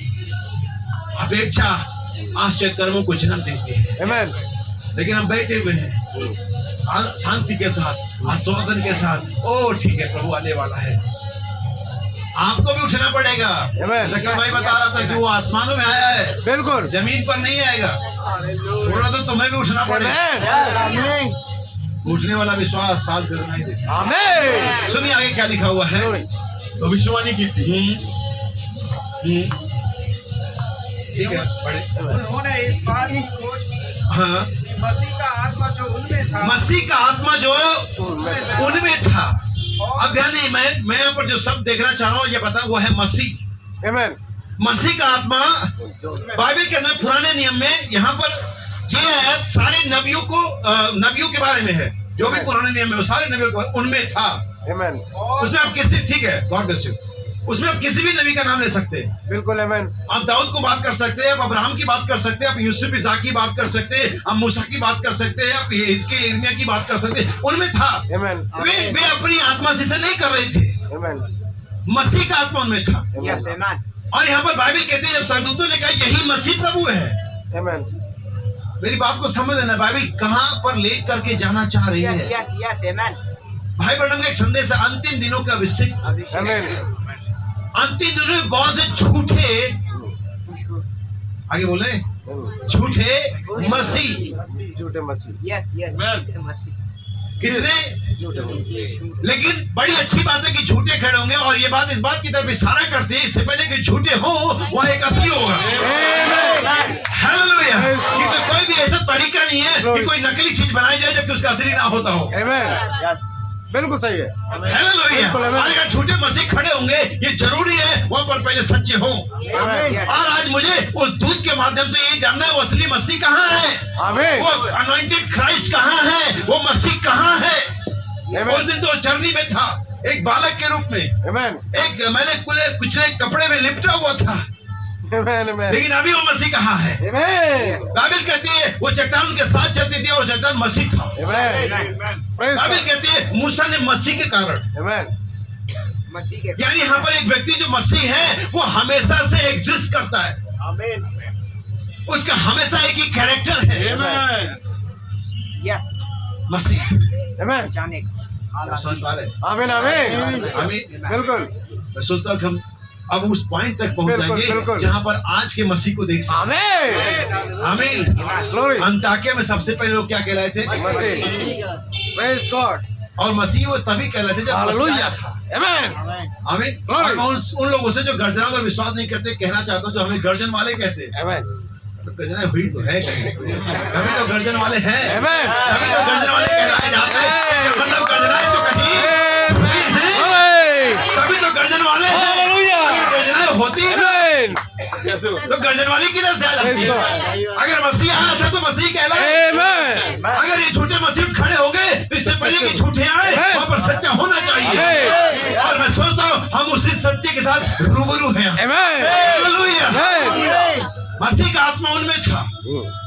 अपेक्षा आश्चर्य कर्मों को जन्म देती है, आमीन। लेकिन हम बैठे हुए हैं शांति के साथ, आश्वासन के साथ। ओ ठीक है, प्रभु आने वाला है। आपको भी उठना पड़ेगा। जैसा भाई बता रहा था कि वो आसमानों में आया है, बिल्कुल। जमीन पर नहीं आएगा। थोड़ा तो तुम्हें भी उठना पड़ेगा। उठने वाला विश्वास साल करना ही देता। आमीन। सुनिए आगे क्या लिखा हुआ है। भविष्यवाणी की थी। ठीक है, पढ़े। उन्होंने इस बात की खोज की हाँ, कि मसीह का आत्मा जो उनमें था, मसीह का आत्मा जो उनमें था। अब ध्यान नहीं, मैं यहाँ पर जो शब्द देखना चाह रहा हूँ ये पता, वो है मसीह। आमीन। मसीह का आत्मा बाइबल के अंदर पुराने नियम में यहाँ पर ये है, सारे नबियों के बारे में है। जो भी पुराने नियम में वो सारे नबियों के बारे उनमें था। आमीन। उसमें आप किसी, ठीक है, गॉड ब्लेस यू, उसमें आप किसी भी नबी का नाम ले सकते हैं। बिल्कुल। आमीन। आप दाऊद को बात कर सकते हैं, आप अब्राहम की बात कर सकते हैं, आप यूसुफ इसहाक की बात कर सकते हैं, आप मूसा की बात कर सकते हैं, आप हिजकील यिर्मयाह की बात कर सकते हैं। उनमें था। आमीन। वे अपनी आत्मा से इसे नहीं कर रहे थे। आमीन। मसीह का आत्मा उनमें था। यस आमीन, और यहाँ पर बाइबल कहते हैं, जब स्वर्गदूतों ने कहा यही मसीह प्रभु है। आमीन। मेरी बात को समझ लेना, बाइबल कहाँ पर ले करके जाना चाह रही यस है। यस यस आमीन, भाई ब्रैनम का एक संदेश है, अंतिम दिनों का अभिषेक। आमीन। अंतिम दिनों में बहुत से झूठे, आगे बोले, झूठे मसीह, झूठे मसीह। Yes yes Amen. मसीह कितने, झूठे मसीह। लेकिन बड़ी अच्छी बात है कि झूठे खड़े होंगे, और ये बात इस बात की तरफ इशारा करती है, इससे पहले कि झूठे हो वहाँ एक असली होगा। हालेलुया। क्योंकि कोई भी ऐसा तरीका नहीं है कि कोई नकली चीज बनाई जाए जबकि उसका असली ना होता हो। आमीन। यस। बिल्कुल सही है। हालेलुया। आज अगर झूठे मसीह खड़े होंगे, ये जरूरी है वहाँ पर पहले सच्चे हो। और आज मुझे उस दूत के माध्यम से यही जानना है, वो असली मसीह कहाँ है, आमीन। वो अनॉइंटेड क्राइस्ट कहाँ है, वो मसीह कहाँ है। उस दिन तो चरनी में था, एक बालक के रूप में, आमीन। एक मैंने कुचले कपड़े में लिपटा हुआ था, आमीन। आमीन। लेकिन अभी वो मसीह कहाँ है। आमीन। बाइबल कहती है वो चट्टान के साथ चलती थी और चट्टान मसीह था। आमीन। Praise Bible God. कहती है मूसा ने मसीह के कारण, आमीन। मसीह के यानी यहाँ पर एक व्यक्ति जो मसीह है वो हमेशा से एग्जिस्ट करता है। आमीन। उसका हमेशा एक ही कैरेक्टर है, Amen. यस मसीह। आमीन। जाने आप समझ पा रहे हैं? आमीन। आमीन। आमीन। बिल्कुल। मैं सोचता हूँ कि हम अब उस पॉइंट तक पहुंच बिल्कुल, जाएंगे बिल्कुल। जहाँ पर आज के मसीह को देख सकते आमीन। हैं। आमीन। ग्लोरी। अंताकिया में सबसे पहले लोग क्या कहलाए थे? मसीह। Praise God. और मसीह वो तभी कहलाते जब मसीह आया था। आमीन। आमीन। Glory. और मैं उन लोगों से जो गर्जनाओं पर विश्वास नहीं करते कहना चाहता हूँ, जो हमें गर्जन वाले कहते हैं। आमीन। तो गर्जनाएं हुई तो है कहीं, कभी तो गर्जन वाले हैं, आमीन। कभी तो गर्जन वाले कहलाए जाते हैं। मतलब गर्जनाएं तो कहीं आमीन। कभी तो गर्जन वाले हैं, हालेलुया। गर्जनाएं होती है ना, आमीन। कैसे हो? तो गर्जन वाली किधर से आ जाती Praise है? God. अगर मसीह आया था तो मसीह कहलाए। आमीन। अगर ये झूठे मसीह खड़े हो गए तो इससे पहले कि झूठे आए Amen. वहाँ पर सच्चा होना चाहिए। और मैं सोचता हूँ हम उसी सत्य के साथ रूबरू हैं। आमीन। हालेलुया। आमीन। मसीह का आत्मा उनमें था,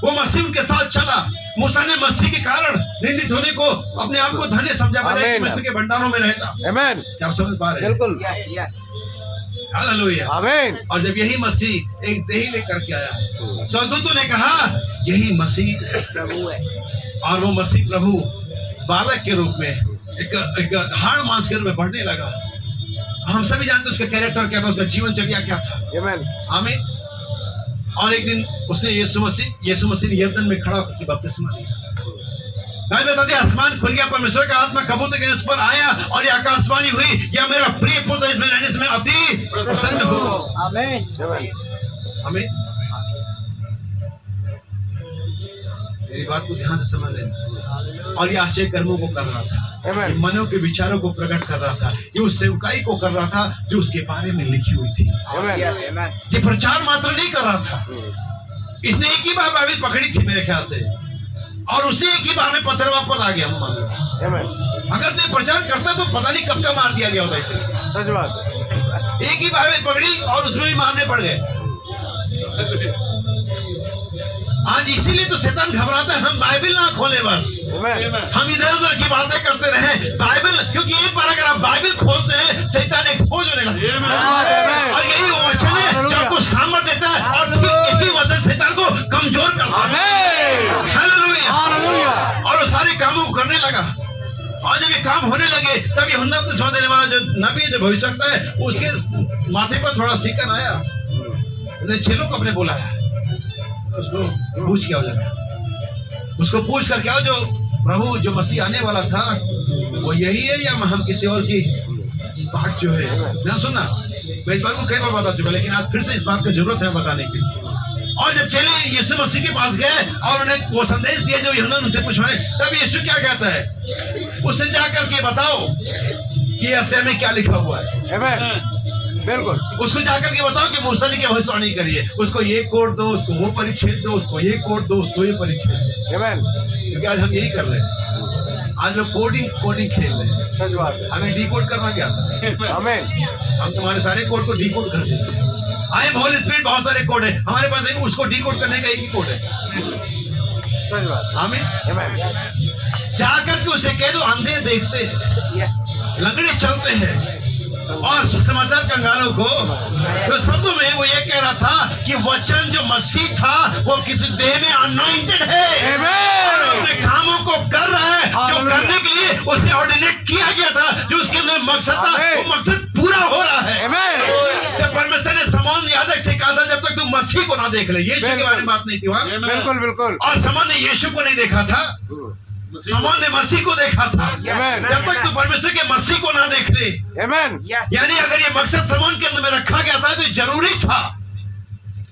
वो मसीह उनके साथ चला। मूसा ने मसीह के कारण निंदित होने को अपने आप को धन्य समझा, बजाय कि मसीह के भंडारों में रहता। आमीन। क्या आप समझ पा रहे हैं? बिल्कुल। Yes yes hallelujah. आमीन। और जब यही मसीह एक देही लेकर के आया, स्वर्गदूतों ने कहा यही मसीह प्रभु है। और वो मसीह प्रभु बालक के रूप में एक हाड़ मांस के रूप में बढ़ने लगा। हम सभी जानते हैं उसका कैरेक्टर क्या था, उसका जीवनचर्या क्या था। आमीन। आमीन। और एक दिन उसने यीशु मसीह ने यरदन में खड़ा होकर बपतिस्मा लिया। बाइबल बताती है आसमान खुल गया, परमेश्वर का आत्मा कबूतर के उस पर आया और ये आकाशवाणी हुई, यह मेरा प्रिय पुत्र, इसमें रहने से मैं अति प्रसन्न हूँ। आमीन। हमें मेरी बात को ध्यान से समझ लेना। और ये आश्चर्य कर्मों को कर रहा था, ये मनों के विचारों को प्रकट कर रहा था, ये उस सेवकाई को कर रहा था जो उसके बारे में लिखी हुई थी। ये प्रचार मात्र नहीं कर रहा था, इसने एक ही बार बाइबल पकड़ी थी मेरे ख्याल से, और उसे एक ही बार में पत्थरवा पर आ गया। अगर नहीं प्रचार करता तो पता नहीं कब का मार दिया गया होता इसे। सच बात। एक ही बाइबल पकड़ी और उसमें भी मारने पड़ गए। आज इसीलिए तो शैतान घबराता है, हम बाइबल ना खोले बस, हम इधर उधर की बातें करते रहे बाइबल, क्योंकि एक बार अगर आप बाइबल खोलते हैं शैतान एक्सपोज होने लगता है, और यही वो वचन है जो आपको सामर्थ देता है, और ठीक यही वचन शैतान को कमजोर करता है। हालेलुया। और वो सारे कामों को करने लगा, और जब ये काम होने लगे तब यूहन्ना बपतिस्मा देने वाला जो नबी है, जो भविष्यवक्ता है, उसके माथे पर थोड़ा सिकन आया, उसने चेलों को अपने बुलाया, उसको पूछ क्या हो जाएगा, उसको पूछ कर क्या जो प्रभु जो मसीह आने वाला था वो यही है या हम किसी और की बात जो है ना। सुनना, मैं इस बात को कई बार बता चुका, लेकिन आज फिर से इस बात की जरूरत है बताने की। और जब चले यीशु मसीह के पास गए और उन्हें वो संदेश दिया जो यूहन्ना उनसे पूछवाने, तब यीशु क्या कहता है, उसे जाकर के बताओ कि ऐसे में क्या लिखा हुआ है। बिल्कुल, उसको जाकर के बताओ कि मूसा ने क्या भविष्यवाणी करी है, उसको ये कोड दो, उसको वो परिच्छेद दो, उसको ये कोड दो, उसको ये परिच्छेद दो। क्योंकि आज हम यही कर रहे हैं, आज लोग कोडिंग खेल रहे हैं। सच बात है। हमें डिकोड करना क्या आता है, हम तुम्हारे सारे कोड को डिकोड कर देते हैं। आई एम होली स्पिरिट, बहुत सारे कोड है हमारे पास, एक उसको डिकोड करने का एक ही कोड है। सच बात। आमीन। जाकर के उसे कह दो, अंधे देखते हैं, लंगड़े चलते हैं, और सुसमाचार कंगालों को। तो शब्दों में वो ये कह रहा था कि वचन जो मसीह था वो किसी देह में अनॉइंटेड है, और अपने कामों को कर रहा है जो करने के लिए उसे ऑर्डिनेट किया गया था, जो उसके अंदर मकसद था, वो मकसद पूरा हो रहा है। जब परमेश्वर ने शमौन याजक से कहा था जब तक तू मसीह को ना देख ले, यीशु के बारे में बात नहीं थी वहाँ। बिल्कुल बिल्कुल। और शमौन ने यीशु को नहीं देखा था, शमौन ने मसीह को देखा था। जब तक तू परमेश्वर के मसीह को ना देख ले, यानी अगर ये मकसद शमौन के अंदर में रखा गया था तो जरूरी था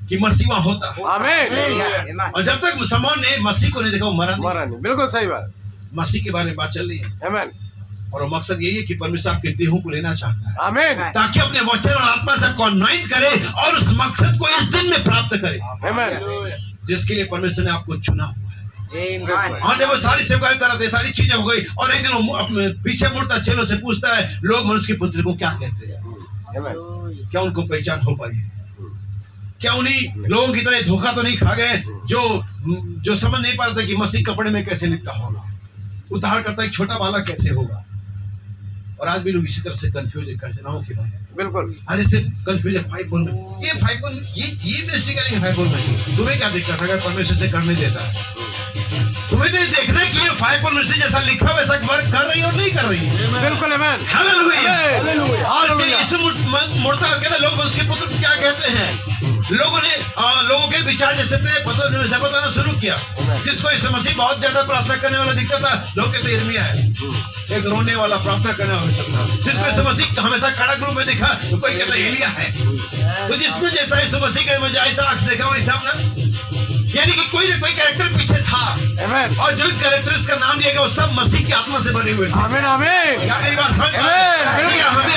कि मसीह वहां होता। आमीन। और जब तक शमौन ने मसीह को नहीं देखा वो मरा नहीं। बिल्कुल सही बात। मसीह के बारे में बात चल रही है। आमीन। और वो मकसद यही है कि परमेश्वर आपके देहों को लेना चाहता है। आमीन। ताकि अपने वचन और आत्मा से आपको अनॉइंट करे और उस मकसद को इस दिन में प्राप्त करे, आमीन, जिसके लिए परमेश्वर ने आपको चुना हुआ है। और जब वो सारी सेवकाई कर रहे थे, सारी चीजें हो गई, और एक दिन वो पीछे मुड़ता चेलों से पूछता है, लोग मनुष्य के पुत्र को क्या कहते हैं? क्या उनको पहचान हो पाई? क्या उन्हीं लोगों की तरह धोखा तो नहीं खा गए जो समझ नहीं पा रहे थे कि मसीह कपड़े में कैसे लिपटा होगा, उद्धार करता एक छोटा बालक कैसे होगा। और आज भी लोग इसी तरह से कंफ्यूज है खर्चनाओं के बारे में। बिल्कुल, आज इससे कंफ्यूज है। 5 बोल में ये मिनिस्ट्री करेंगे 5 बोल में, तुम्हें क्या दिक्कत है अगर परमेश्वर से करने देता है? तुम्हें तो देखना है कि ये 5 बोल मिनिस्ट्री जैसा लिखा वैसा वर्क कर रही है और नहीं कर रही है। बिल्कुल, आमीन, हालेलुया। और यीशु मुड़ता कहता लोग उसके पुत्र को क्या कहते हैं? लोगों ने लोगों के विचार जैसे थे, पत्र ने वैसा बताना शुरू किया। जिसको यीशु मसीह बहुत ज्यादा प्रार्थना करने वाला दिखता था, लोग कहते यिर्मयाह है, एक रोने वाला प्रार्थना करने वाला सकता। जिसको यीशु मसीह हमेशा खड़क रूप में दिखा, तो कोई कहता एलिय्याह है। तो जिसको जैसा यीशु मसीह के मुझे ऐसा अक्स देखा वैसा अपना, यानी कि कोई न कोई कैरेक्टर पीछे था। और जो कैरेक्टर्स का नाम दिया गया वो सब मसीह की आत्मा से बने हुए थे। आमीन, आमीन। क्या मेरी बात समझ?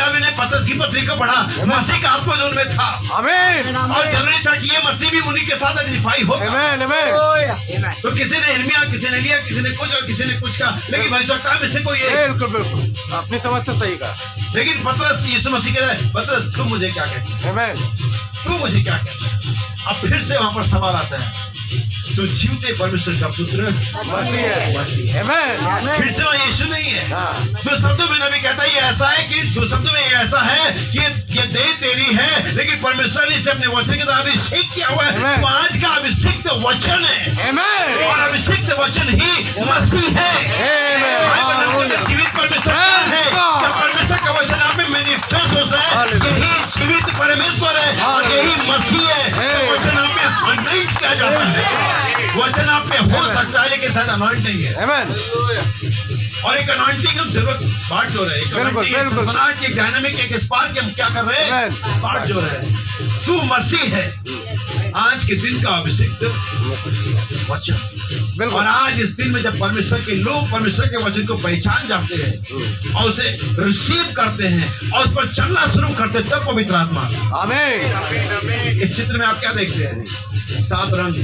हमें पतरस की पत्री को पढ़ा, मसीह का आत्मा जो उनमें था। आमीन। और जरूरी था कि ये मसीह भी उन्हीं के साथ आइडेंटिफाई हो। आमीन, आमीन। तो किसी ने यिर्मयाह, किसी ने एलिय्याह, किसी ने कुछ और किसी ने कुछ कहा, लेकिन भविष्यवक्ता में से कोई एक। बिल्कुल बिल्कुल, अपनी समझ से सही कहा। लेकिन पतरस यीशु मसीह कहता है, पतरस तुम मुझे क्या कहते हो? आमीन। तू मुझे क्या कहता है? अब फिर से वहां पर सवाल आता है, तो जीवते परमेश्वर का पुत्र मसीह है। मसीह है। आमीन। फिर से वहाँ यीशु नहीं है। हाँ। दो शब्दों में नबी कहता है ये ऐसा है कि दो शब्दों में ये ऐसा है कि ये देह तेरी है, लेकिन परमेश्वर ने इसे अपने वचन के द्वारा अभिषेक किया हुआ है। तो आज का अभिषिक्त वचन है। आमीन। और अभिषिक्त वचन ही मसीह है। जीवित परमेश्वर है। जब परमेश्वर का वचन आप में मैनिफेस्ट होता है, यही जीवित परमेश्वर है और यही मसीह है। वचन आप में अनॉइंट किया जाता है। वचन आप में हो सकता है लेकिन शायद अनॉइंट नहीं है। Amen. और एक अनॉइंटिंग हम जरूरत बांट जो रहे हैं, बिल्कुल, बिल्कुल। सनसनाहट, एक डायनामिक, एक स्पार्क हम क्या कर रहे हैं, Amen. बांट जो रहे हैं। तू मसीह है, आज के दिन का अभिषेक वचन। बिल्कुल। और आज इस दिन में जब परमेश्वर के लोग परमेश्वर के वचन को पहचान जाते हैं और उसे रिसीव करते हैं और उस पर चलना शुरू करते हैं, तब पवित्र आत्मा। आमीन। इस चित्र में आप क्या देखते हैं? 7 रंग,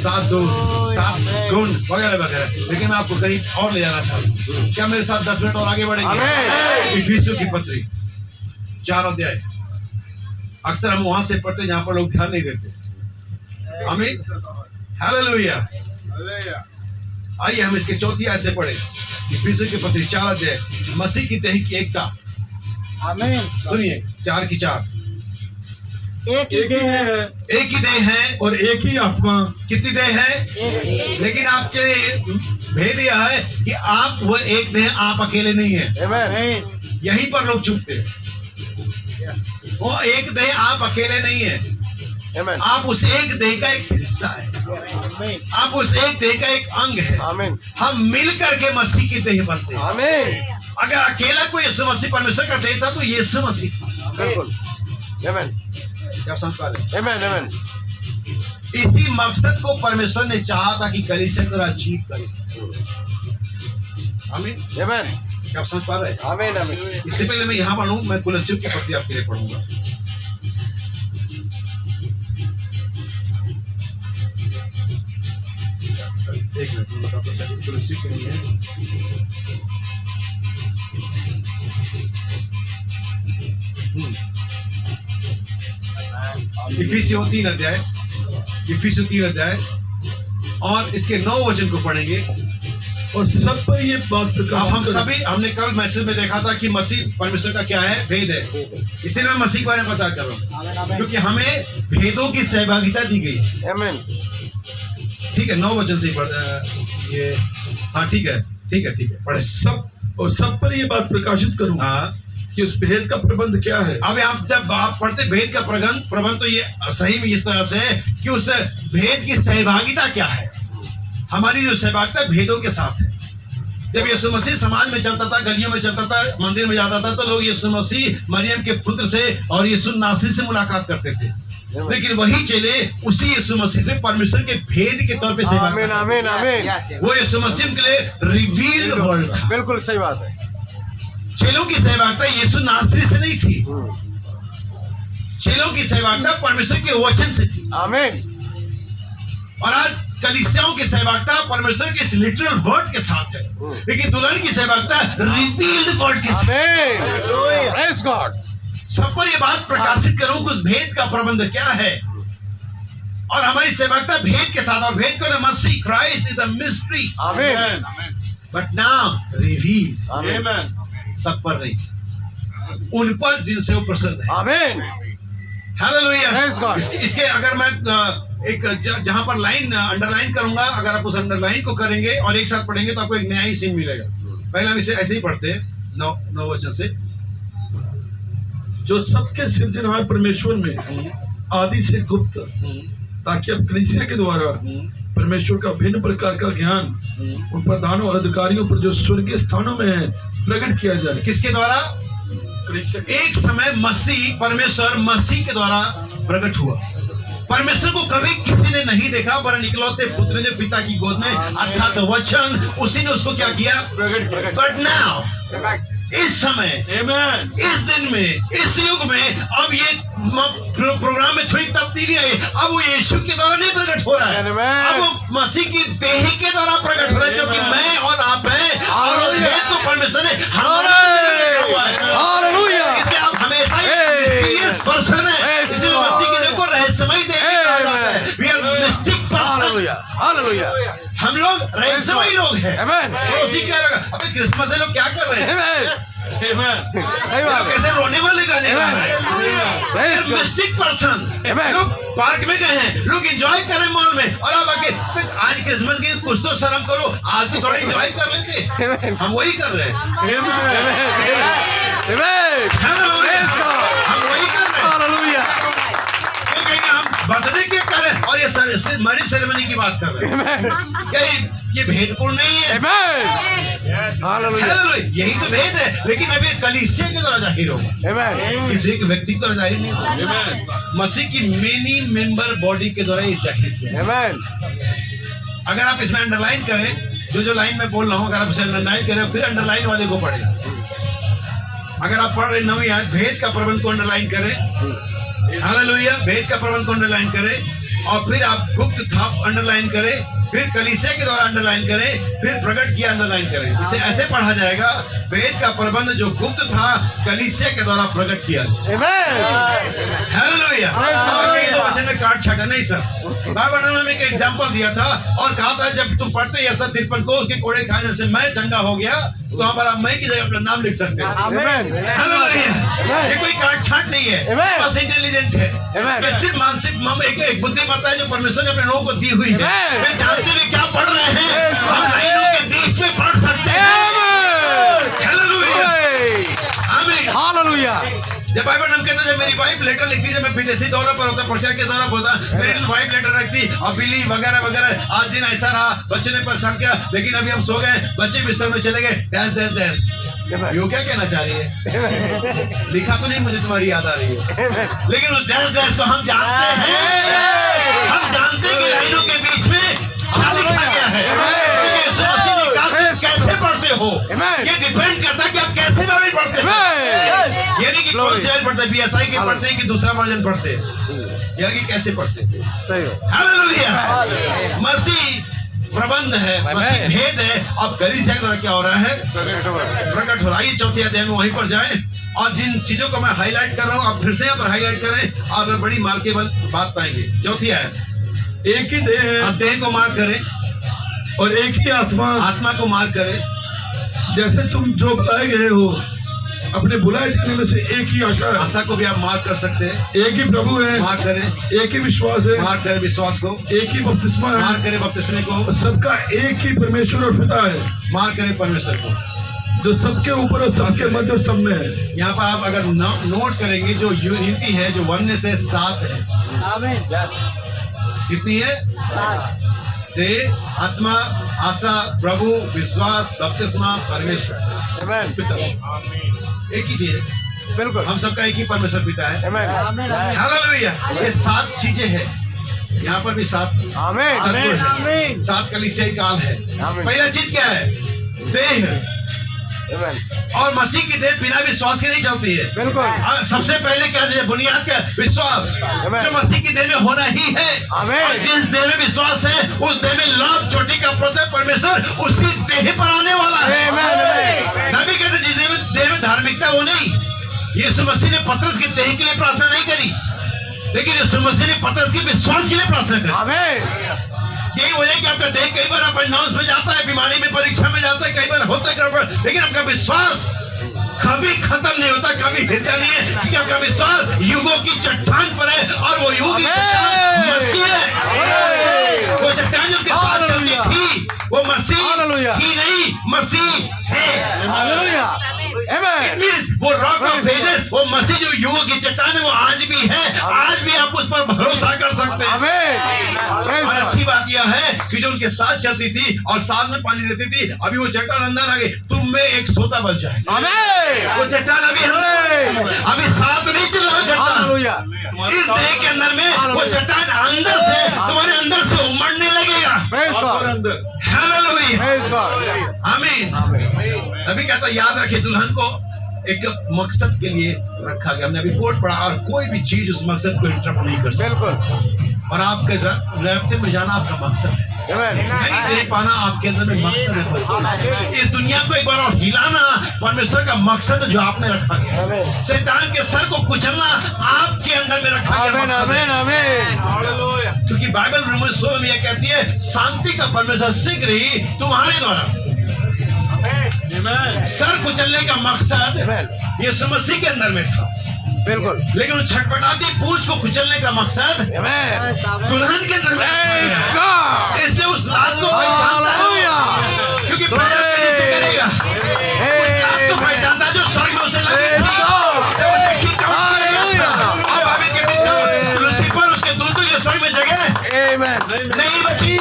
7 दूत, 7 गुण वगैरह वगैरह। लेकिन मैं आपको कहीं और ले जाना चाहता हूँ। क्या मेरे साथ 10 मिनट और आगे बढ़ेंगे? आमीन। इफिसियों की पत्री 4 अध्याय। अक्सर हम वहां से पढ़ते जहां पर लोग ध्यान नहीं देते। आमीन, हालेलुया। आइए हम इसके चौथी आयत से पढ़े। इफिसियों की पत्री 4 अध्याय, मसीह की देह की एकता। आमीन। सुनिए 4 की 4। एक ही देह है, एक ही देह है और एक ही आत्मा। कितनी देह है? एक लेकिन आपके भेद यह है कि आप वो एक देह, आप अकेले नहीं है। Amen. नहीं। यहीं पर लोग चुपते हैं। वो एक देह, आप अकेले नहीं है। Amen. आप उस एक देह का एक हिस्सा है। आमीन। आप उस एक देह का एक अंग है। आमीन। हम मिल करके मसीह की देह बनते हैं। आमीन। अगर अकेला कोई यीशु मसीह परमेश्वर का देह था तो यीशु मसीह था। बिल्कुल। Amen. क्या समझ पा रहे हैं? Amen. Amen. इसी मकसद को परमेश्वर ने चाहा था कि कलीसिया की तरह अचीव करे। आमीन। Amen. क्या आप समझ पा रहे हैं? आमीन। आमीन। इससे पहले मैं यहाँ पढ़ूं, मैं कुलस्सियों की पत्री आपके लिए पढ़ूंगा। एक मिनट मैं बताता हूं, कुलस्सियों की नहीं है। इफिसियों 3 अध्याय, इफिसियों 3 अध्याय और इसके 9 वचन को पढ़ेंगे। और सब पर ये बात अब प्रकाश हम सभी, हमने कल मैसेज में देखा था कि मसीह परमेश्वर का क्या है, भेद है। इसलिए मैं मसीह के बारे में पता कर रहा हूँ क्योंकि हमें भेदों की सहभागिता दी गई। Amen. ठीक है, 9 वचन से ही पढ़ ये। हाँ ठीक है, ठीक है, ठीक है, पढ़े। सब पर ये बात प्रकाशित करूं हाँ, कि उस भेद का प्रबंध क्या है। अब आप जब आप पढ़ते भेद का प्रबंध तो ये सही में इस तरह से है कि उस भेद की सहभागिता क्या है। हमारी जो सहभागिता भेदों के साथ है। जब यीशु मसीह समाज में चलता था, गलियों में चलता था, मंदिर में जाता था, तो लोग यीशु मसीह मरियम के पुत्र से और यीशु नासरी से मुलाकात करते थे। लेकिन वही चेले उसी यीशु मसीह से परमेश्वर के भेद के तौर पे सेवा आमीन। करते आमीन। आमीन। Yes, थे। वो यीशु मसीह के लिए रिवील्ड वर्ड था। बिल्कुल सही बात है। चेलों की सहभागिता यीशु नासरी से नहीं थी। चेलों की सहभागिता परमेश्वर के वचन से थी। आमीन। और आज कलीसियाओं की सहभागिता परमेश्वर के इस लिटरल वर्ड के साथ है, लेकिन दुल्हन की सहभागिता रिवील्ड वर्ड के साथ। आमीन। Praise God. सब पर ये बात प्रकाशित करूं कि उस भेद का प्रबंध क्या है और हमारी सहभागिता भेद के साथ। और भेद को मसीह क्राइस्ट इज द मिस्ट्री आमीन। But now reveal. आमीन। सब पर नहीं, उन पर जिनसे वो प्रसन्न है। आमीन। हालेलुया। Praise God. इसके अगर मैं एक जहां पर लाइन अंडरलाइन करूंगा, अगर आप उस अंडरलाइन को करेंगे और एक साथ पढ़ेंगे तो आपको एक नया ही सीन मिलेगा। पहले हम इसे ऐसे ही पढ़ते हैं 9 वचन से। जो सबके सृजनहार परमेश्वर में आदि से गुप्त, ताकि अब कलीसिया के द्वारा परमेश्वर का भिन्न प्रकार का ज्ञान उन प्रधानों और अधिकारियों पर जो स्वर्गीय स्थानों में है प्रकट किया जाए। किसके द्वारा? कलीसिया के। एक समय मसीह, परमेश्वर मसीह के द्वारा प्रकट हुआ। परमेश्वर को कभी किसी ने नहीं देखा, वरन इकलौते पुत्र ने जो पिता की गोद में अर्थात वचन, उसी ने उसको क्या किया? प्रकट। बट नाउ, इस समय, आमीन। इस दिन में, इस युग में, अब ये प्रोग्राम में थोड़ी तब्दीली आई। अब वो यीशु के द्वारा नहीं प्रकट हो रहा है, अब वो मसीह की देह के द्वारा प्रकट हो रहा है, जो कि मैं और आप हैं। और भेद को परमेश्वर ने हमारे हुआ है। हालेलुया। इसलिए आप हमेशा मिस्टीरियस पर्सन है, इसलिए मसीह की देह को रहस्यमय देह कहा जाता है। We are mystic person। Hallelujah. Hallelujah. हम लोग रहस्यमय लोग हैं। आमीन। पड़ोसी क्या लगा? अबे क्रिसमस है, लोग क्या कर रहे हैं? आमीन। सही बात है। कैसे रोने वाले गाने गा रहे Praise हैं। God. Mistake person. Amen. लोग पार्क में गए हैं, लोग एंजॉय कर रहे हैं मॉल में, और अब आके आज क्रिसमस की कुछ तो शर्म करो, आज तो थोड़ा एंजॉय कर लेते। Amen. हम वही कर रहे हैं। Amen. Hallelujah. Praise God. हम वही कर रहे हैं। Hallelujah. वो कहेंगे हम बर्थडे केक कर रहे हैं और ये मैरिज सेरेमनी की बात कर रहे हैं। क्या ये भेदपूर्ण नहीं है? हालेलुया, यही तो भेद है। लेकिन अभी कलीसिया के द्वारा जाहिर होगा, किसी एक व्यक्ति के द्वारा जाहिर नहीं होगा। मसीह की मेनी मेंबर बॉडी के द्वारा ये जाहिर किया। अगर आप इसमें अंडरलाइन करें, जो लाइन में बोल रहा हूँ, अगर आप इसे अंडरलाइन करें फिर अंडरलाइन वाले को पढ़े। अगर आप पढ़ रहे 9वीं आयत, भेद का प्रबंध को अंडरलाइन करें। हालेलुया, भेद का प्रबंध को अंडरलाइन करें और फिर आप गुप्त था अंडरलाइन करें, फिर कलीसिया के द्वारा अंडरलाइन करें, फिर प्रकट किया अंडरलाइन करें। इसे ऐसे पढ़ा जाएगा, वेद का प्रबंध जो गुप्त था कलीसिया के द्वारा प्रकट किया। हालेलुया। तो वचन में काट छाटा नहीं सर, बाइबल में एक एग्जांपल दिया था और कहा था जब तुम पढ़ते ऐसा 53 को उसके कोड़े खाने से मैं चंगा हो गया, तो हमारा मैं की जगह अपना नाम लिख सकते हैं। हालेलुया। ये कोई काट छाट नहीं है, बस इंटेलिजेंट है, सिर्फ मानसिक एक बुद्धिमत्ता है जो परमेश्वर ने अपने लोगों को दी हुई है। वे जानते हुए क्या पढ़ रहे हैं, हम लाइनों के बीच में पढ़ सकते हैं। हालेलुया। जब बाइबल हम कहते हैं, जब मेरी वाइफ लेटर लिखती, जब मैं विदेशी दौरे पर होता, प्रचार के दौरा पर होता, मेरी वाइफ लेटर रखती और बिल्ली वगैरह वगैरह, आज दिन ऐसा रहा, बच्चे ने परेशान किया, लेकिन अभी हम सो गए, बच्चे बिस्तर में चले गए, डैश डैश डैश। यो क्या कहना चाह रही है? लिखा तो नहीं, मुझे तुम्हारी याद आ रही है, लेकिन उस डैश डैश को हम जानते हैं। हम जानते हैं कि लाइनों के बीच में क्या लिखा गया है। कैसे पढ़ते हो ये डिपेंड करता है कि आप कैसे बाइबल पढ़ते हैं। यानी कि कौन से पढ़ते हैं, बीएसआई के पढ़ते हैं कि दूसरा वर्जन पढ़ते हैं, या कि कैसे पढ़ते हैं। हालेलुया। मसीह प्रबंध है, मसीह भेद है। अब कलीसिया के द्वारा क्या हो रहा है? प्रकट हो रहा है। ये चौथी अध्याय में वहीं पर जाएं और जिन चीजों को मैं हाईलाइट कर रहा हूँ आप फिर से यहाँ पर हाईलाइट करें और बड़ी मार्केबल बात पाएंगे। चौथी आयत, एक ही देह है, आप देह को मार करें और एक ही आत्मा को मार करें। जैसे तुम जो बुलाए गए हो, अपने बुलाए जाने में से एक ही आशा को भी आप मार कर सकते हैं। एक ही प्रभु है, मार करें। एक ही विश्वास है, मार करें विश्वास को। एक ही बपतिस्मा है, मार करें बपतिस्मे को। सबका एक ही परमेश्वर और पिता है, मार करें परमेश्वर को, जो सबके ऊपर और सबके मध्य और सब में है। यहाँ पर आप अगर नोट करेंगे, जो यूनिटी है, जो वननेस है, 7 है। कितनी है? 7। देह, आत्मा, आशा, प्रभु, विश्वास, बपतिस्मा, परमेश्वर, पिता। एक ही चीज है, बिल्कुल। हम सबका एक ही परमेश्वर पिता है। हालेलुया। ये 7 चीजें हैं। यहाँ पर भी 7 सदगुण, 7 कलीसियाई काल है। पहला चीज क्या है? देह। और मसीह की देह बिना विश्वास के नहीं चलती है, बिल्कुल। सबसे पहले क्या है? बुनियाद क्या? विश्वास, जो मसीह की देह में होना ही है। और जिस देह में विश्वास है, उस देह में लाभ चोटी का प्रत्येक परमेश्वर उसी देह पर आने वाला है। नबी कहते जिस देह में धार्मिकता वो नहीं। यीशु मसीह ने पतरस की देह के लिए प्रार्थना नहीं करी, लेकिन यीशु मसीह ने पतरस के विश्वास के लिए प्रार्थना करी। यही वजह कि आपका देह कई बार अपन नाउस में जाता है, बीमारी में, परीक्षा में जाता है, कई बार होता है गड़बड़, लेकिन आपका विश्वास कभी खत्म नहीं होता, कभी हिलता नहीं है, क्योंकि आपका विश्वास युगों की चट्टान पर है और वो युग की चट्टान मसीह है। वो चट्टान जो के साथ चलती थी वो मसीह ही नहीं, मसीह है। वो रॉक ऑफ एजेस, वो मसीह जो युगों की चट्टान है, वो आज भी है। आज भी आप उस पर भरोसा कर सकते हैं। और अच्छी बात यह है कि जो उनके साथ चलती थी और साथ में पानी देती थी, अभी वो चट्टान अंदर आ गई, तुम में एक सोता बन जाए। वो चट्टान अभी साथ नहीं चल रहा चट्टान, इस देह के अंदर में वो चट्टान अंदर से तुम्हारे अंदर से उमड़ने लगेगा। आमीन। अभी कहता रखिए, याद रखिए, दुल्हन को एक मकसद के लिए रखा गया। हमने अभी कोट पढ़ा, और कोई भी चीज उस मकसद को इंटरप्ट नहीं कर सकती। और आपके रैप्चर में जाना आपका मकसद है, नहीं दे पाना आपके अंदर में मकसद है। इस दुनिया को एक बार और हिलाना परमेश्वर का मकसद जो आपने रखा गया। शैतान के सर को कुचलना आपके अंदर में रखा गया। क्योंकि बाइबल रोमन 16 में यह कहती है, शांति का परमेश्वर शीघ्र ही तुम्हारे द्वारा। सर कुचलने का मकसद यीशु मसीह के अंदर में था, बिल्कुल, लेकिन वो छटपटाती पूंछ को कुचलने का मकसद दुल्हन के अंदर में। इसलिए उस रात को पहचानता है, क्योंकि पैर के नीचे करेगा। उस रात को पहचानता है जो स्वर्ग में उसे लगी थी, उसे किक आउट किया गया था। अब अभी कहते हैं लूसीफर उसके दूतों के Amen. नहीं बची,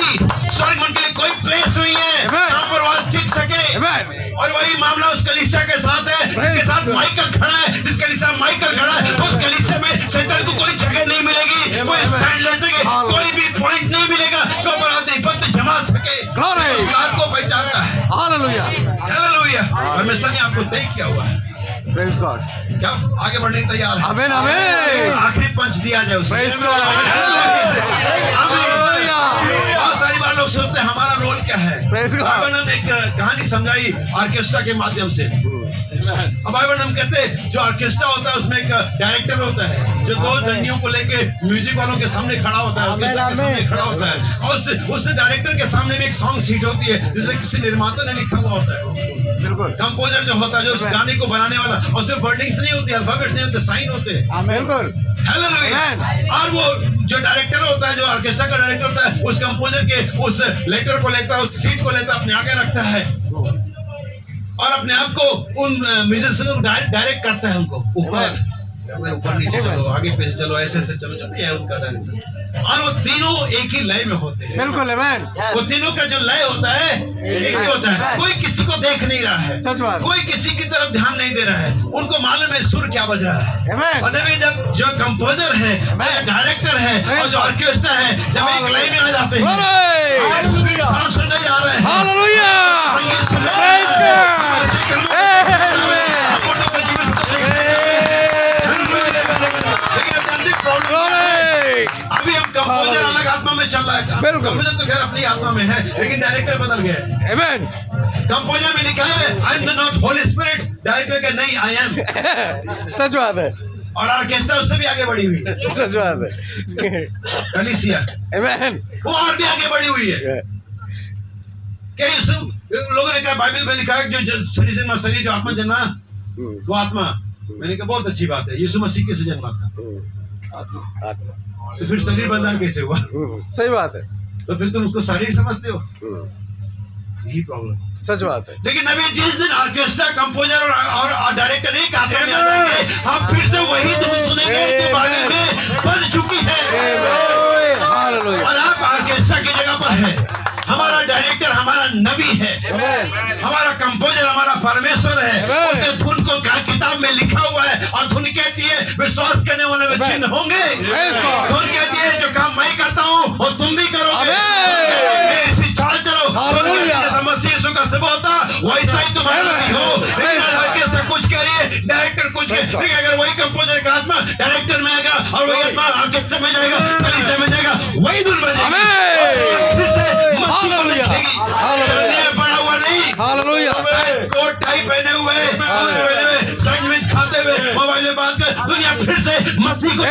स्वर्ग उनके लिए कोई प्लेस नहीं है Amen. जहाँ पर वह टिक सके। Amen. और वही मामला उस कलीसिया के साथ है जिसके साथ माइकल खड़ा है, जिस कलीसिया में माइकल खड़ा है उस कलीसिया में शैतान को कोई जगह नहीं मिलेगी, कोई स्टैंड ले सके, कोई भी पॉइंट नहीं मिलेगा जो पर आधिपत्य जमा सके। Glory. उस बात को पहचानता है। Hallelujah. हालेलुया। परमेश्वर ने आपको तय किया हुआ है। Praise God. क्या आगे बढ़ने को तैयार है? Amen. Amen. आखिरी पंच दिया जाए उसे। Praise God. हालेलुया। Hallelujah. बहुत सारी बार लोग सोचते हैं हमारा रोल क्या है। Praise God. बाइबल ने एक कहानी समझाई ऑर्केस्ट्रा के माध्यम से। अब बाइबल हम कहते हैं जो ऑर्केस्ट्रा होता है उसमें एक डायरेक्टर होता है जो दो डंडियों को लेके म्यूजिक वालों के सामने खड़ा होता है, ऑर्केस्ट्रा के सामने खड़ा होता है और उस डायरेक्टर के सामने में एक सॉन्ग शीट होती है जिसे किसी निर्माता ने लिखा हुआ होता है। बिल्कुल कंपोजर जो होता है जो उस गाने को बनाने वाला, उसमें वर्डिंग्स नहीं होती, अल्फाबेट्स नहीं होते, साइन होते हैं। बिल्कुल हालेलुया। और वो जो डायरेक्टर होता है, जो ऑर्केस्ट्रा का डायरेक्टर होता है, उस कंपोजर के उस लेटर को लेता है, उस सीट को लेता है, अपने आगे रखता है और अपने आप को उन म्यूजिशियनों को डायरेक्ट करता है, उनको ऊपर नीचे चलो, आगे पीछे चलो, ऐसे ऐसे चलो, जो भी है उनका डायरेक्शन। और वो तीनों एक ही लय में होते हैं। बिल्कुल amen. वो तीनों का जो लय होता है एक ही होता है। कोई किसी को देख नहीं रहा है, सच बात। कोई किसी की तरफ ध्यान नहीं दे रहा है, उनको मालूम है सुर क्या बज रहा है। Amen. और जब जब जो कंपोजर है, डायरेक्टर है और जो ऑर्केस्ट्रा है, जब एक लय में आ जाते हैं, Glory. साउंड सुनने जा रहे हैं, Hallelujah. संगीत सुन रहे Praise हैं, God. अच्छे कर्मों Amen. हम उनको का जीवन लेकिन अब जल्दी प्रॉब्लम Glory. अभी हम कंपोजर अलग आत्मा में चल रहा है। बिल्कुल। कंपोजर तो खैर अपनी आत्मा में है, लेकिन डायरेक्टर बदल गया है। Amen. कंपोजर में लिखा है I am the not Holi spirit, director का नहीं आई एम। सच बात है, और ऑर्केस्ट्रा उससे भी आगे बढ़ी हुई है, सच बात है. कलीसिया Amen. वो और भी आगे बढ़ी हुई है। कई लोगों ने कहा बाइबल में लिखा है जो शरीर से शरीर जो आत्मा जन्मा वो आत्मा, मैंने कहा बहुत अच्छी बात है, यीशु मसीह से जन्मा था, तो फिर शरीर बंधन कैसे हुआ? सही बात है, तो फिर तुम उसको शरीर समझते हो, यही प्रॉब्लम। सच बात है. लेकिन अभी जिस दिन ऑर्केस्ट्रा कंपोजर और डायरेक्टर एक आत्मा में आ जाएंगे, हम फिर से वही धुन सुनेंगे जो बाइबल में बज चुकी है। हालेलुया. और आप ऑर्केस्ट्रा की जगह पर है, हमारा डायरेक्टर हमारा नबी है, हमारा कंपोजर हमारा परमेश्वर है। उसने धुन को किताब में लिखा हुआ है और धुन कहती है विश्वास करने वाले में चिन्ह होंगे। धुन कहती है जो काम मैं करता हूँ और तुम भी करोगे, इसी चाल चलो। जैसा मसीह यीशु का सब होता वैसा ही तुम्हारा भी हो। ऑर्केस्ट्रा कुछ कह रही है, डायरेक्टर कुछ कह रही है, अगर वही कंपोजर का आत्मा डायरेक्टर में आएगा और वही आत्मा ऑर्केस्ट्रा में जाएगा, कलीसिया में जाएगा, वही धुन बजेगी। पड़ा हुआ नहीं, हालेलुया. कोट टाई पहने हुए, सूट पहने हुए, सैंडविच खाते हुए, मोबाइल में बात कर, दुनिया फिर से मसीह को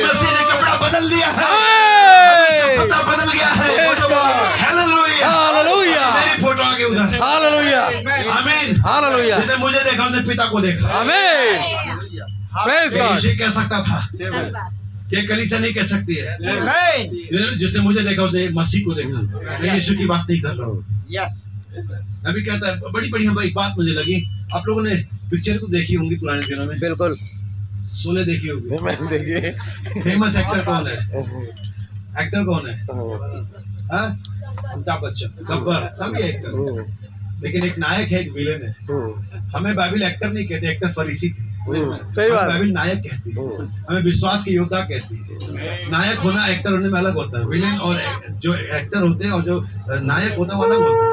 मसीह ने कपड़ा बदल दिया है, पता बदल गया है। हालेलुया. हालेलुया. मेरी फोटो आगे उधर। हालेलुया. आमीन. हालेलुया. जिसने मुझे देखा उसने पिता को देखा। आमीन. Praise God. यीशु कह सकता था कि कलीसिया नहीं कह सकती है, जिसने मुझे देखा उसने मसीह को देखा। मैं यीशु की बात नहीं कर रहा हूँ। यस अभी कहता है बड़ी बढ़िया भाई बात मुझे लगी, आप लोगों ने पिक्चर को देखी होंगी पुराने दिनों में, बिल्कुल. शोले देखी होगी। मैं देखिए फेमस एक्टर कौन है? एक्टर कौन है? हाँ? अमिताभ बच्चन, गब्बर, सभी एक्टर। लेकिन एक नायक है, एक विलेन है। हमें बाइबल एक्टर नहीं कहते, एक्टर फरीसी थे। सही बात. बाइबल नायक कहती है, हमें विश्वास के योद्धा कहती है। नायक होना एक्टर होने में अलग होता है। विलेन और जो एक्टर होते हैं और जो नायक होता है वो अलग होता है।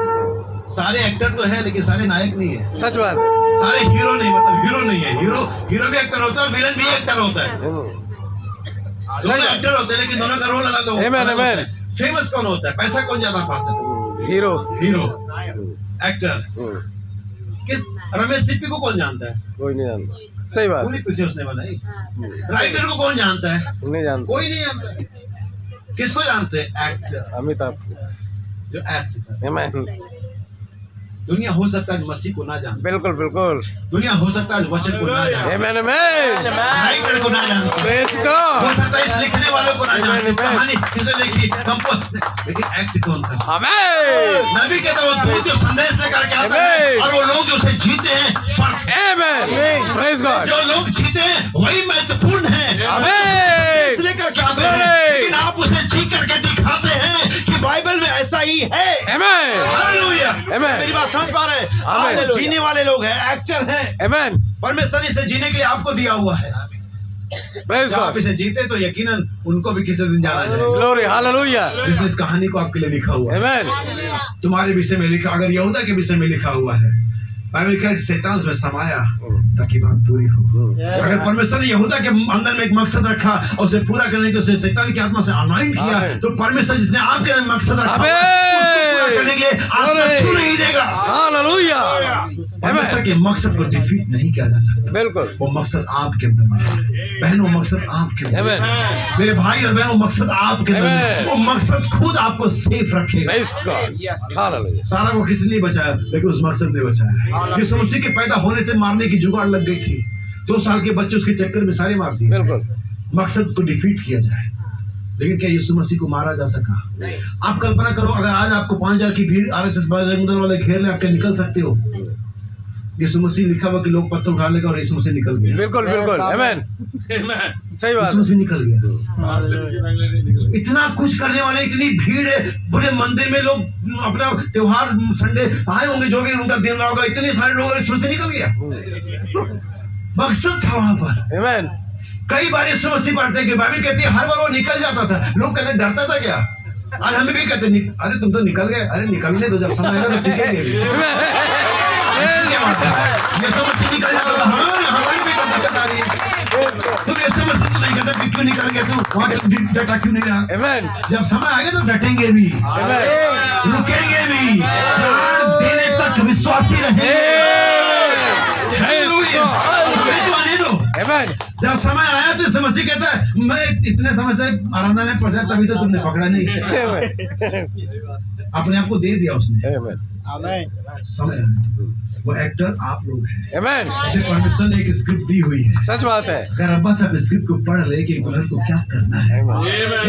सारे एक्टर तो है लेकिन सारे नायक नहीं है। सच बात है. सारे हीरो नहीं, मतलब हीरो नहीं है। हीरो भी एक्टर होता है और विलेन भी एक्टर होता है। दोनों एक्टर होते हैं लेकिन दोनों का रोल अलग होता है। फेमस कौन होता है? पैसा कौन ज्यादा पाता है? हीरो. एक्टर। किस रमेश सिप्पी को कौन जानता है? कोई नहीं जानता. सही बात. पूरी पिक्चर उसने बनाई। राइटर को कौन जानता है? नहीं जानता. कोई नहीं जानता। किसको जानते हैं? एक्टर, अमिताभ जो एक्ट करता है। आमीन. दुनिया हो सकता है मसीह को ना जाने, बिल्कुल बिल्कुल. दुनिया हो सकता है वचन को ना जाने, आमीन. आमीन. राइटर को ना जानते, प्रेज हो गॉड. सकता है इस लिखने वालों को ना जाने, कहानी किसे लिखी, लेकिन एक्ट कौन करता है? आमीन. नबी कहता है वो दूत जो संदेश लेकर के आता है और वो लोग जो उसे जीते हैं, फर्क है। आमीन. Praise God. जो लोग जीते हैं वही महत्वपूर्ण है। आमीन. लेकर के आते हैं, लेकिन आप उसे ही है। Amen. हालेलुया। Amen. मेरी बात समझ पा रहे हैं? Amen. आप जीने वाले लोग हैं, एक्टर हैं। Amen. परमेश्वर ने इसे जीने के लिए आपको दिया हुआ है। Praise जब आप God. इसे जीते तो यकीनन उनको भी किसी दिन जाना जाएगा। Glory. Hallelujah. जिसने इस कहानी को आपके लिए लिखा हुआ है, Amen. तुम्हारे विषय में लिखा, अगर यहूदा के विषय में लिखा हुआ है, बाइबल लिखा है कि शैतान उसमें समाया ताकि बात पूरी हो। अगर परमेश्वर ने यहूदा के अंदर में एक मकसद रखा और उसे पूरा करने के उसे शैतान की आत्मा से अनॉइंट किया, Amen. तो परमेश्वर जिसने आपके अंदर मकसद रखा Amen. उसको पूरा करने के लिए आत्मा Glory. क्यों नहीं देगा? Hallelujah. परमेश्वर Amen. के मकसद को डिफीट नहीं किया जा सकता। बिल्कुल। वो मकसद आपके अंदर है। बहनों, मकसद आपके अंदर Amen. है। मेरे भाई और बहनों, मकसद आपके अंदर है। Amen. वो मकसद खुद आपको सेफ रखेगा। Praise God. Yes. Hallelujah. सारा को किसी ने बचाया, लेकिन उस मकसद ने बचाया। यीशु मसीह के पैदा होने से मारने की जुगाड़ लग गई थी। 2 साल के बच्चे उसके चक्कर में सारे मार दिए। बिल्कुल। मकसद को डिफीट किया जाए, लेकिन क्या यीशु मसीह को मारा जा सका? आप कल्पना करो, अगर आज आपको 5000 की भीड़ RSS वाले घेर ले, आप क्या निकल सकते हो? यीशु मसीह लिखा हुआ कि लोग पत्थर उठा लेगा और यीशु मसीह निकल गया। बिल्कुल बिल्कुल। Amen. सही बात यीशु है। मसीह निकल गया। इतना कुछ करने वाले, इतनी भीड़ है, पूरे मंदिर में लोग अपना त्योहार संडे आए होंगे, जो भी उनका दिन रहा होगा, इतने सारे लोग यीशु मसीह निकल गया। मकसद था वहां पर। Amen. कई बार यीशु मसीह पढ़ते हैं कि बाइबल कहती है हर बार वो निकल जाता था। लोग कहते डरता था क्या? आज हमें भी कहते अरे तुम तो निकल गए। अरे निकलने दो, जब समय आएगा तो टिकेंगे भी। क्या बात है? यीशु मसीह निकल जाता था, हमारी भी दिक्कत आ रही है। तुम यीशु मसीह तो नहीं कहता कि क्यों निकल गया, तू वहां डटा क्यों नहीं रहा? Amen. जब समय आएगा तो डटेंगे भी, Amen. रुकेंगे भी, प्राण देने तक विश्वासी रहेंगे। हालेलुया। समय तो आने दो। Amen. जब समय आया तो यीशु मसीह कहता है मैं इतने समय से आराधनालय में पहुंचा, तभी तो तुमने पकड़ा नहीं। अपने आप को दे दिया उसने। Amen. समय वो एक्टर आप लोग हैं। Amen. जिसे परमेश्वर ने एक स्क्रिप्ट दी हुई है। सच बात है। अगर अब्बा साहब स्क्रिप्ट को पढ़ ले कि दुल्हन को क्या करना है,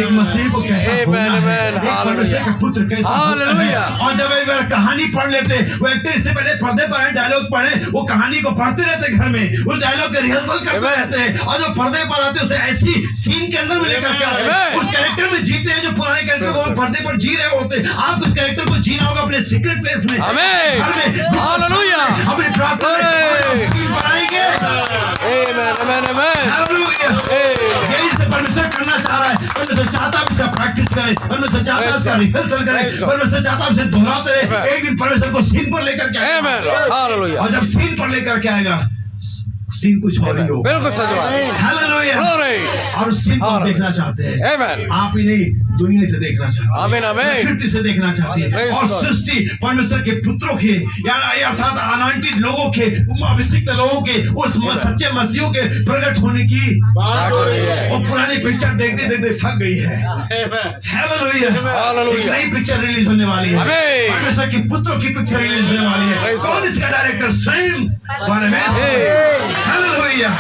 एक मसीह को कैसा Amen, होना है, amen. एक परमेश्वर का पुत्र कैसा होना है। Hallelujah. और जब एक बार कहानी पढ़ लेते, वो एक्टर इससे पहले पर्दे पर डायलॉग पढ़े, वो कहानी को पढ़ते रहते घर में, वो डायलॉग के रिहर्सल करते Amen. रहते हैं, और जो पर्दे पर आते उसे ऐसी सीन के अंदर में लेकर के आते हैं, Amen. उस कैरेक्टर में जीते हैं जो पुराने कैरेक्टर को पर्दे पर जी रहे होते हैं। आप उस कैरेक्टर को जीना होगा अपने सीक्रेट प्लेस में, Amen. घर में, Hallelujah. अपनी प्रार्थना में, और आप सीन बनाएंगे। Amen. Amen. Amen. हालेलुया। यही से परमेश्वर करना चाह रहा है। परमेश्वर चाहता है उसका प्रैक्टिस करें, परमेश्वर चाहता है उसका रिहर्सल करें, परमेश्वर चाहता है उसे दोहराते रहे। एक दिन परमेश्वर को सीन पर लेकर के आएगा। Amen. Hallelujah. और जब सीन पर लेकर के आएगा, सीन कुछ और ही होगा। बिल्कुल सच बात है। हालेलुया। Glory. और उस सीन को आप देखना चाहते हैं। Amen. आप ही नहीं, दुनिया से देखना चाहते हैं, Amen. Amen. प्रकृति से देखना चाहती है। Praise और God. सृष्टि परमेश्वर के पुत्रों के या अर्थात अनॉइंटेड लोगों के, अभिषिक्त लोगों के, उस सच्चे मसीहों के प्रकट होने की बात हो रही है। और पुरानी पिक्चर देखते देखते थक गई है। हालेलुया। Hallelujah. एक नई पिक्चर रिलीज होने वाली है। Amen. परमेश्वर के पुत्रों की पिक्चर रिलीज होने वाली है। Praise कौन God. इसका डायरेक्टर? स्वयं परमेश्वर। Hey. हालेलुया।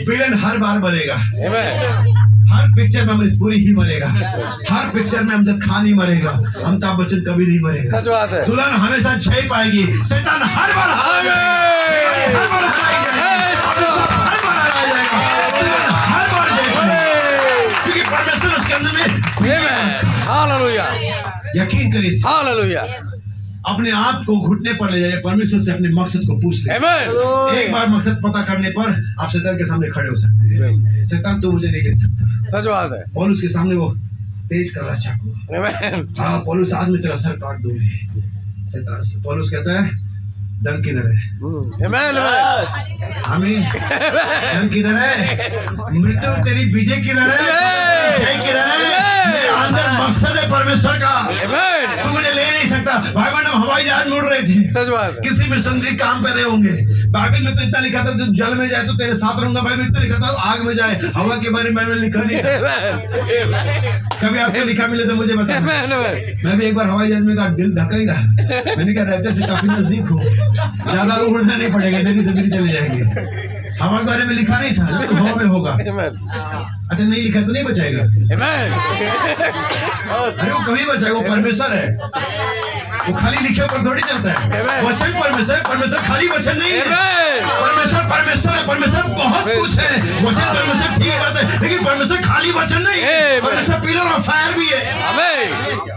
विलन हर बार मरेगा। Amen. हर पिक्चर में अमरीश पुरी ही मरेगा। हर पिक्चर में अमजद खान ही मरेगा। अमिताभ बच्चन कभी नहीं मरेगा। सच बात है। दुल्हन हमेशा जय पाएगी। शैतान हर बार हारेगा। हर बार हराई जाएगा। हर बार हराया जाएगा। दुल्हन हर बार जय पाएगी, क्योंकि परमेश्वर उसके अंदर में। Amen. Hallelujah. यकीन करिए, Hallelujah. अपने आप को घुटने पर ले जाए, परमेश्वर से अपने मकसद को पूछ ले। Amen. एक बार मकसद पता करने पर आप शैतान के सामने खड़े हो सकते हैं। शैतान तो मुझे नहीं ले सकता। सच बात है। पौलुस के सामने वो तेज कर रहा चाकू। Amen. हाँ, पौलुस आज में तेरा सर काट दूंगी। शैतान, पौलुस कहता है डंक किधर है? Amen. Amen. आमीन। डंक किधर है? मृत्यु तेरी विजय किधर है? जय किधर है? मेरे अंदर मकसद है परमेश्वर का। Amen. तू मुझे ले नहीं सकता। भाई बहन, हम हवाई जहाज मुड़ रहे थे, सच बात है। किसी मिशनरी काम पे रहे होंगे। बाइबल में तो इतना लिखा था, जो जल में जाए तो तेरे साथ रहूंगा। बाइबल में इतना लिखा था, आग में जाए, हवा के बारे में लिखा नहीं। Amen. कभी आपको लिखा मिले तो मुझे बताना। Amen. Amen. मैं भी एक बार हवाई जहाज में का दिल ढका ही रहा। मैंने कहा रैप्चर से काफी नजदीक हो, ज्यादा उड़ना नहीं पड़ेगा, जल्दी से भी चले जाएंगे। हवा के बारे में लिखा नहीं था, तो हवा में होगा। Amen. अच्छा, नहीं लिखा तो नहीं बचाएगा। Amen. अरे वो कभी बचाएगा, वो परमेश्वर है। वो खाली लिखे पर थोड़ी चलता है। Amen. वचन परमेश्वर, परमेश्वर खाली वचन नहीं है। Amen. परमेश्वर परमेश्वर है, परमेश्वर बहुत कुछ है। वचन परमेश्वर ठीक बात है, लेकिन परमेश्वर खाली वचन नहीं है। Amen. परमेश्वर पिलर ऑफ फायर भी है। आमीन।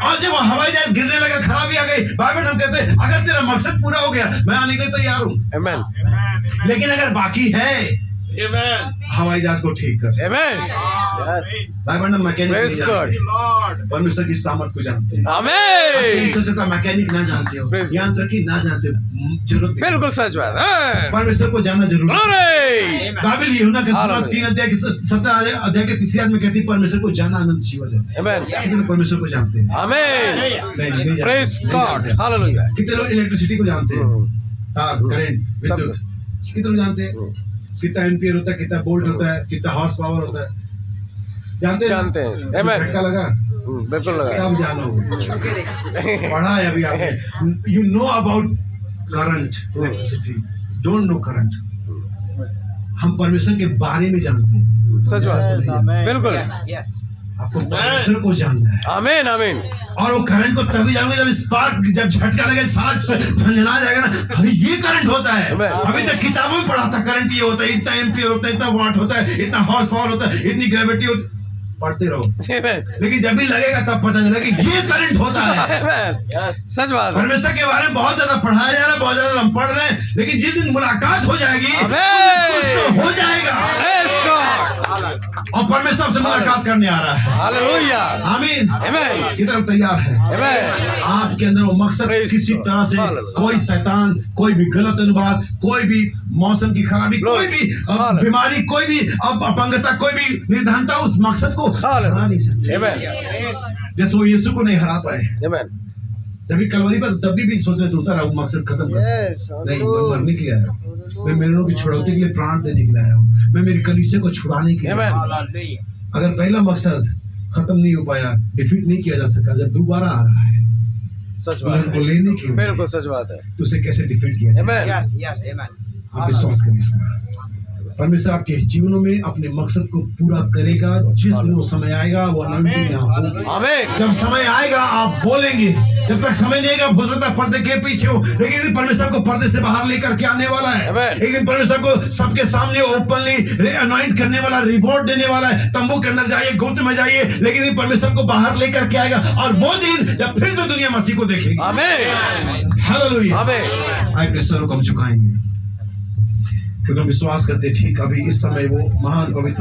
और जब हवाई जहाज गिरने लगा, खराबी आ गई, बाइबल हम कहते हैं अगर तेरा मकसद पूरा हो गया मैं आने के लिए तैयार हूँ, आमीन। लेकिन अगर बाकी है हवाई जहाज को ठीक कर। आमीन। बाइबल हम मैकेनिक नहीं Praise God. जानते, परमेश्वर की सामर्थ को जानते हैं। आमीन। सोचता मैकेनिक ना जानते हो, Praise God. यांत्रिकी ना जानते हो, जरूरत नहीं। बिल्कुल सच बात है। परमेश्वर को जानना जरूरी है। Glory. बाइबल यूहन्ना के Hallelujah. 3 अध्याय के 17 अध्याय के 3 आयत में कहती है परमेश्वर को जानना अनंत जीवन है। Amen. कितने लोग परमेश्वर को जानते हैं? आमीन। नहीं जानते। Praise नहीं God. जानते। Hallelujah. कितने लोग इलेक्ट्रिसिटी को जानते हैं? तार, करंट, सब विद्युत, कितने लोग जानते हैं? कितना एम्पियर होता है, कितना वोल्ट होता है, कितना हॉर्स पावर होता है, जानते हैं? जानते हैं। Amen. झटका लगा बिल्कुल लगा। तब जानो, पढ़ा है अभी आपने। You know about current, electricity, don't know current. हम परमेश्वर के बारे में जानते हैं, सच बात। बिल्कुल। Yes. आपको परमेश्वर को जानना है। आमीन आमीन। और वो करंट को तभी जानोगे जब स्पार्क, जब झटका लगे सारा झंझना जाएगा ना, अरे ये करंट होता है। अभी तक किताबों में पढ़ा था करंट ये होता है, इतना एम्पियर होता है, इतना वाट होता है, इतना हॉर्स पावर होता है, इतनी ग्रेविटी होती, पढ़ते रहो। Amen. लेकिन जब भी लगेगा तब पता चलेगा कि ये करंट होता है। Amen. सच बात है। परमेश्वर के बारे में बहुत ज्यादा पढ़ाया जा रहा है, बहुत ज्यादा हम पढ़ रहे हैं, लेकिन जिस दिन मुलाकात हो जाएगी Amen. हो जाएगा। Praise God. और परमेश्वर से मुलाकात करने आ रहा है। Hallelujah. आमीन। Amen. की तरफ तैयार है। Amen. आपके अंदर वो मकसद Praise किसी God. तरह से Hallelujah. कोई शैतान, कोई भी गलत अनुवाद, कोई भी मौसम की खराबी, कोई भी Hallelujah. बीमारी, कोई भी अपंगता, कोई भी निर्धनता उस मकसद को Hallelujah. हरा नहीं सकती। Amen. जैसे वो यीशु को नहीं हरा पाए, Amen. जब भी कलवरी पर तब भी सोच रहे थे उतारा वो मकसद खत्म कर। नहीं, मैं मरने के लिए आया हूँ, मैं मेरे की छुड़ौती के लिए प्राण देने के लिए आया हूँ, मैं मेरी कलीसिया को छुड़ाने के लिए आया हूँ। Hallelujah. अगर पहला मकसद खत्म नहीं हो पाया, डिफीट नहीं किया जा सका, जब दोबारा आ रहा है सच दुल्हन बात को है। लेने के लिए, बिल्कुल सच बात है। तो उसे कैसे डिफीट किया जाए? Amen. Yes, yes, amen. आप विश्वास करें इसका। परमेश्वर आपके जीवनों में अपने मकसद को पूरा करेगा। जिस दिन वो समय आएगा वो अनंत होगी। आमीन। जब समय आएगा आप बोलेंगे, जब तक समय नहीं आएगा हो सकता है पर्दे के पीछे हो, लेकिन परमेश्वर को पर्दे से बाहर लेकर के आने वाला है। Amen. लेकिन परमेश्वर को सबके सामने ओपनली अनॉइंट करने वाला, रिवॉर्ड देने वाला है। तंबू के अंदर जाइए, गुप्त में जाइए, लेकिन परमेश्वर को बाहर लेकर के आएगा। और वो दिन जब फिर से दुनिया मसीह को देखेगी। आमीन। हालेलुया। आमीन। आए अपने स्वरों को हम झुकाएंगे, क्योंकि हम विश्वास करते हैं ठीक अभी इस समय वो महान पवित्र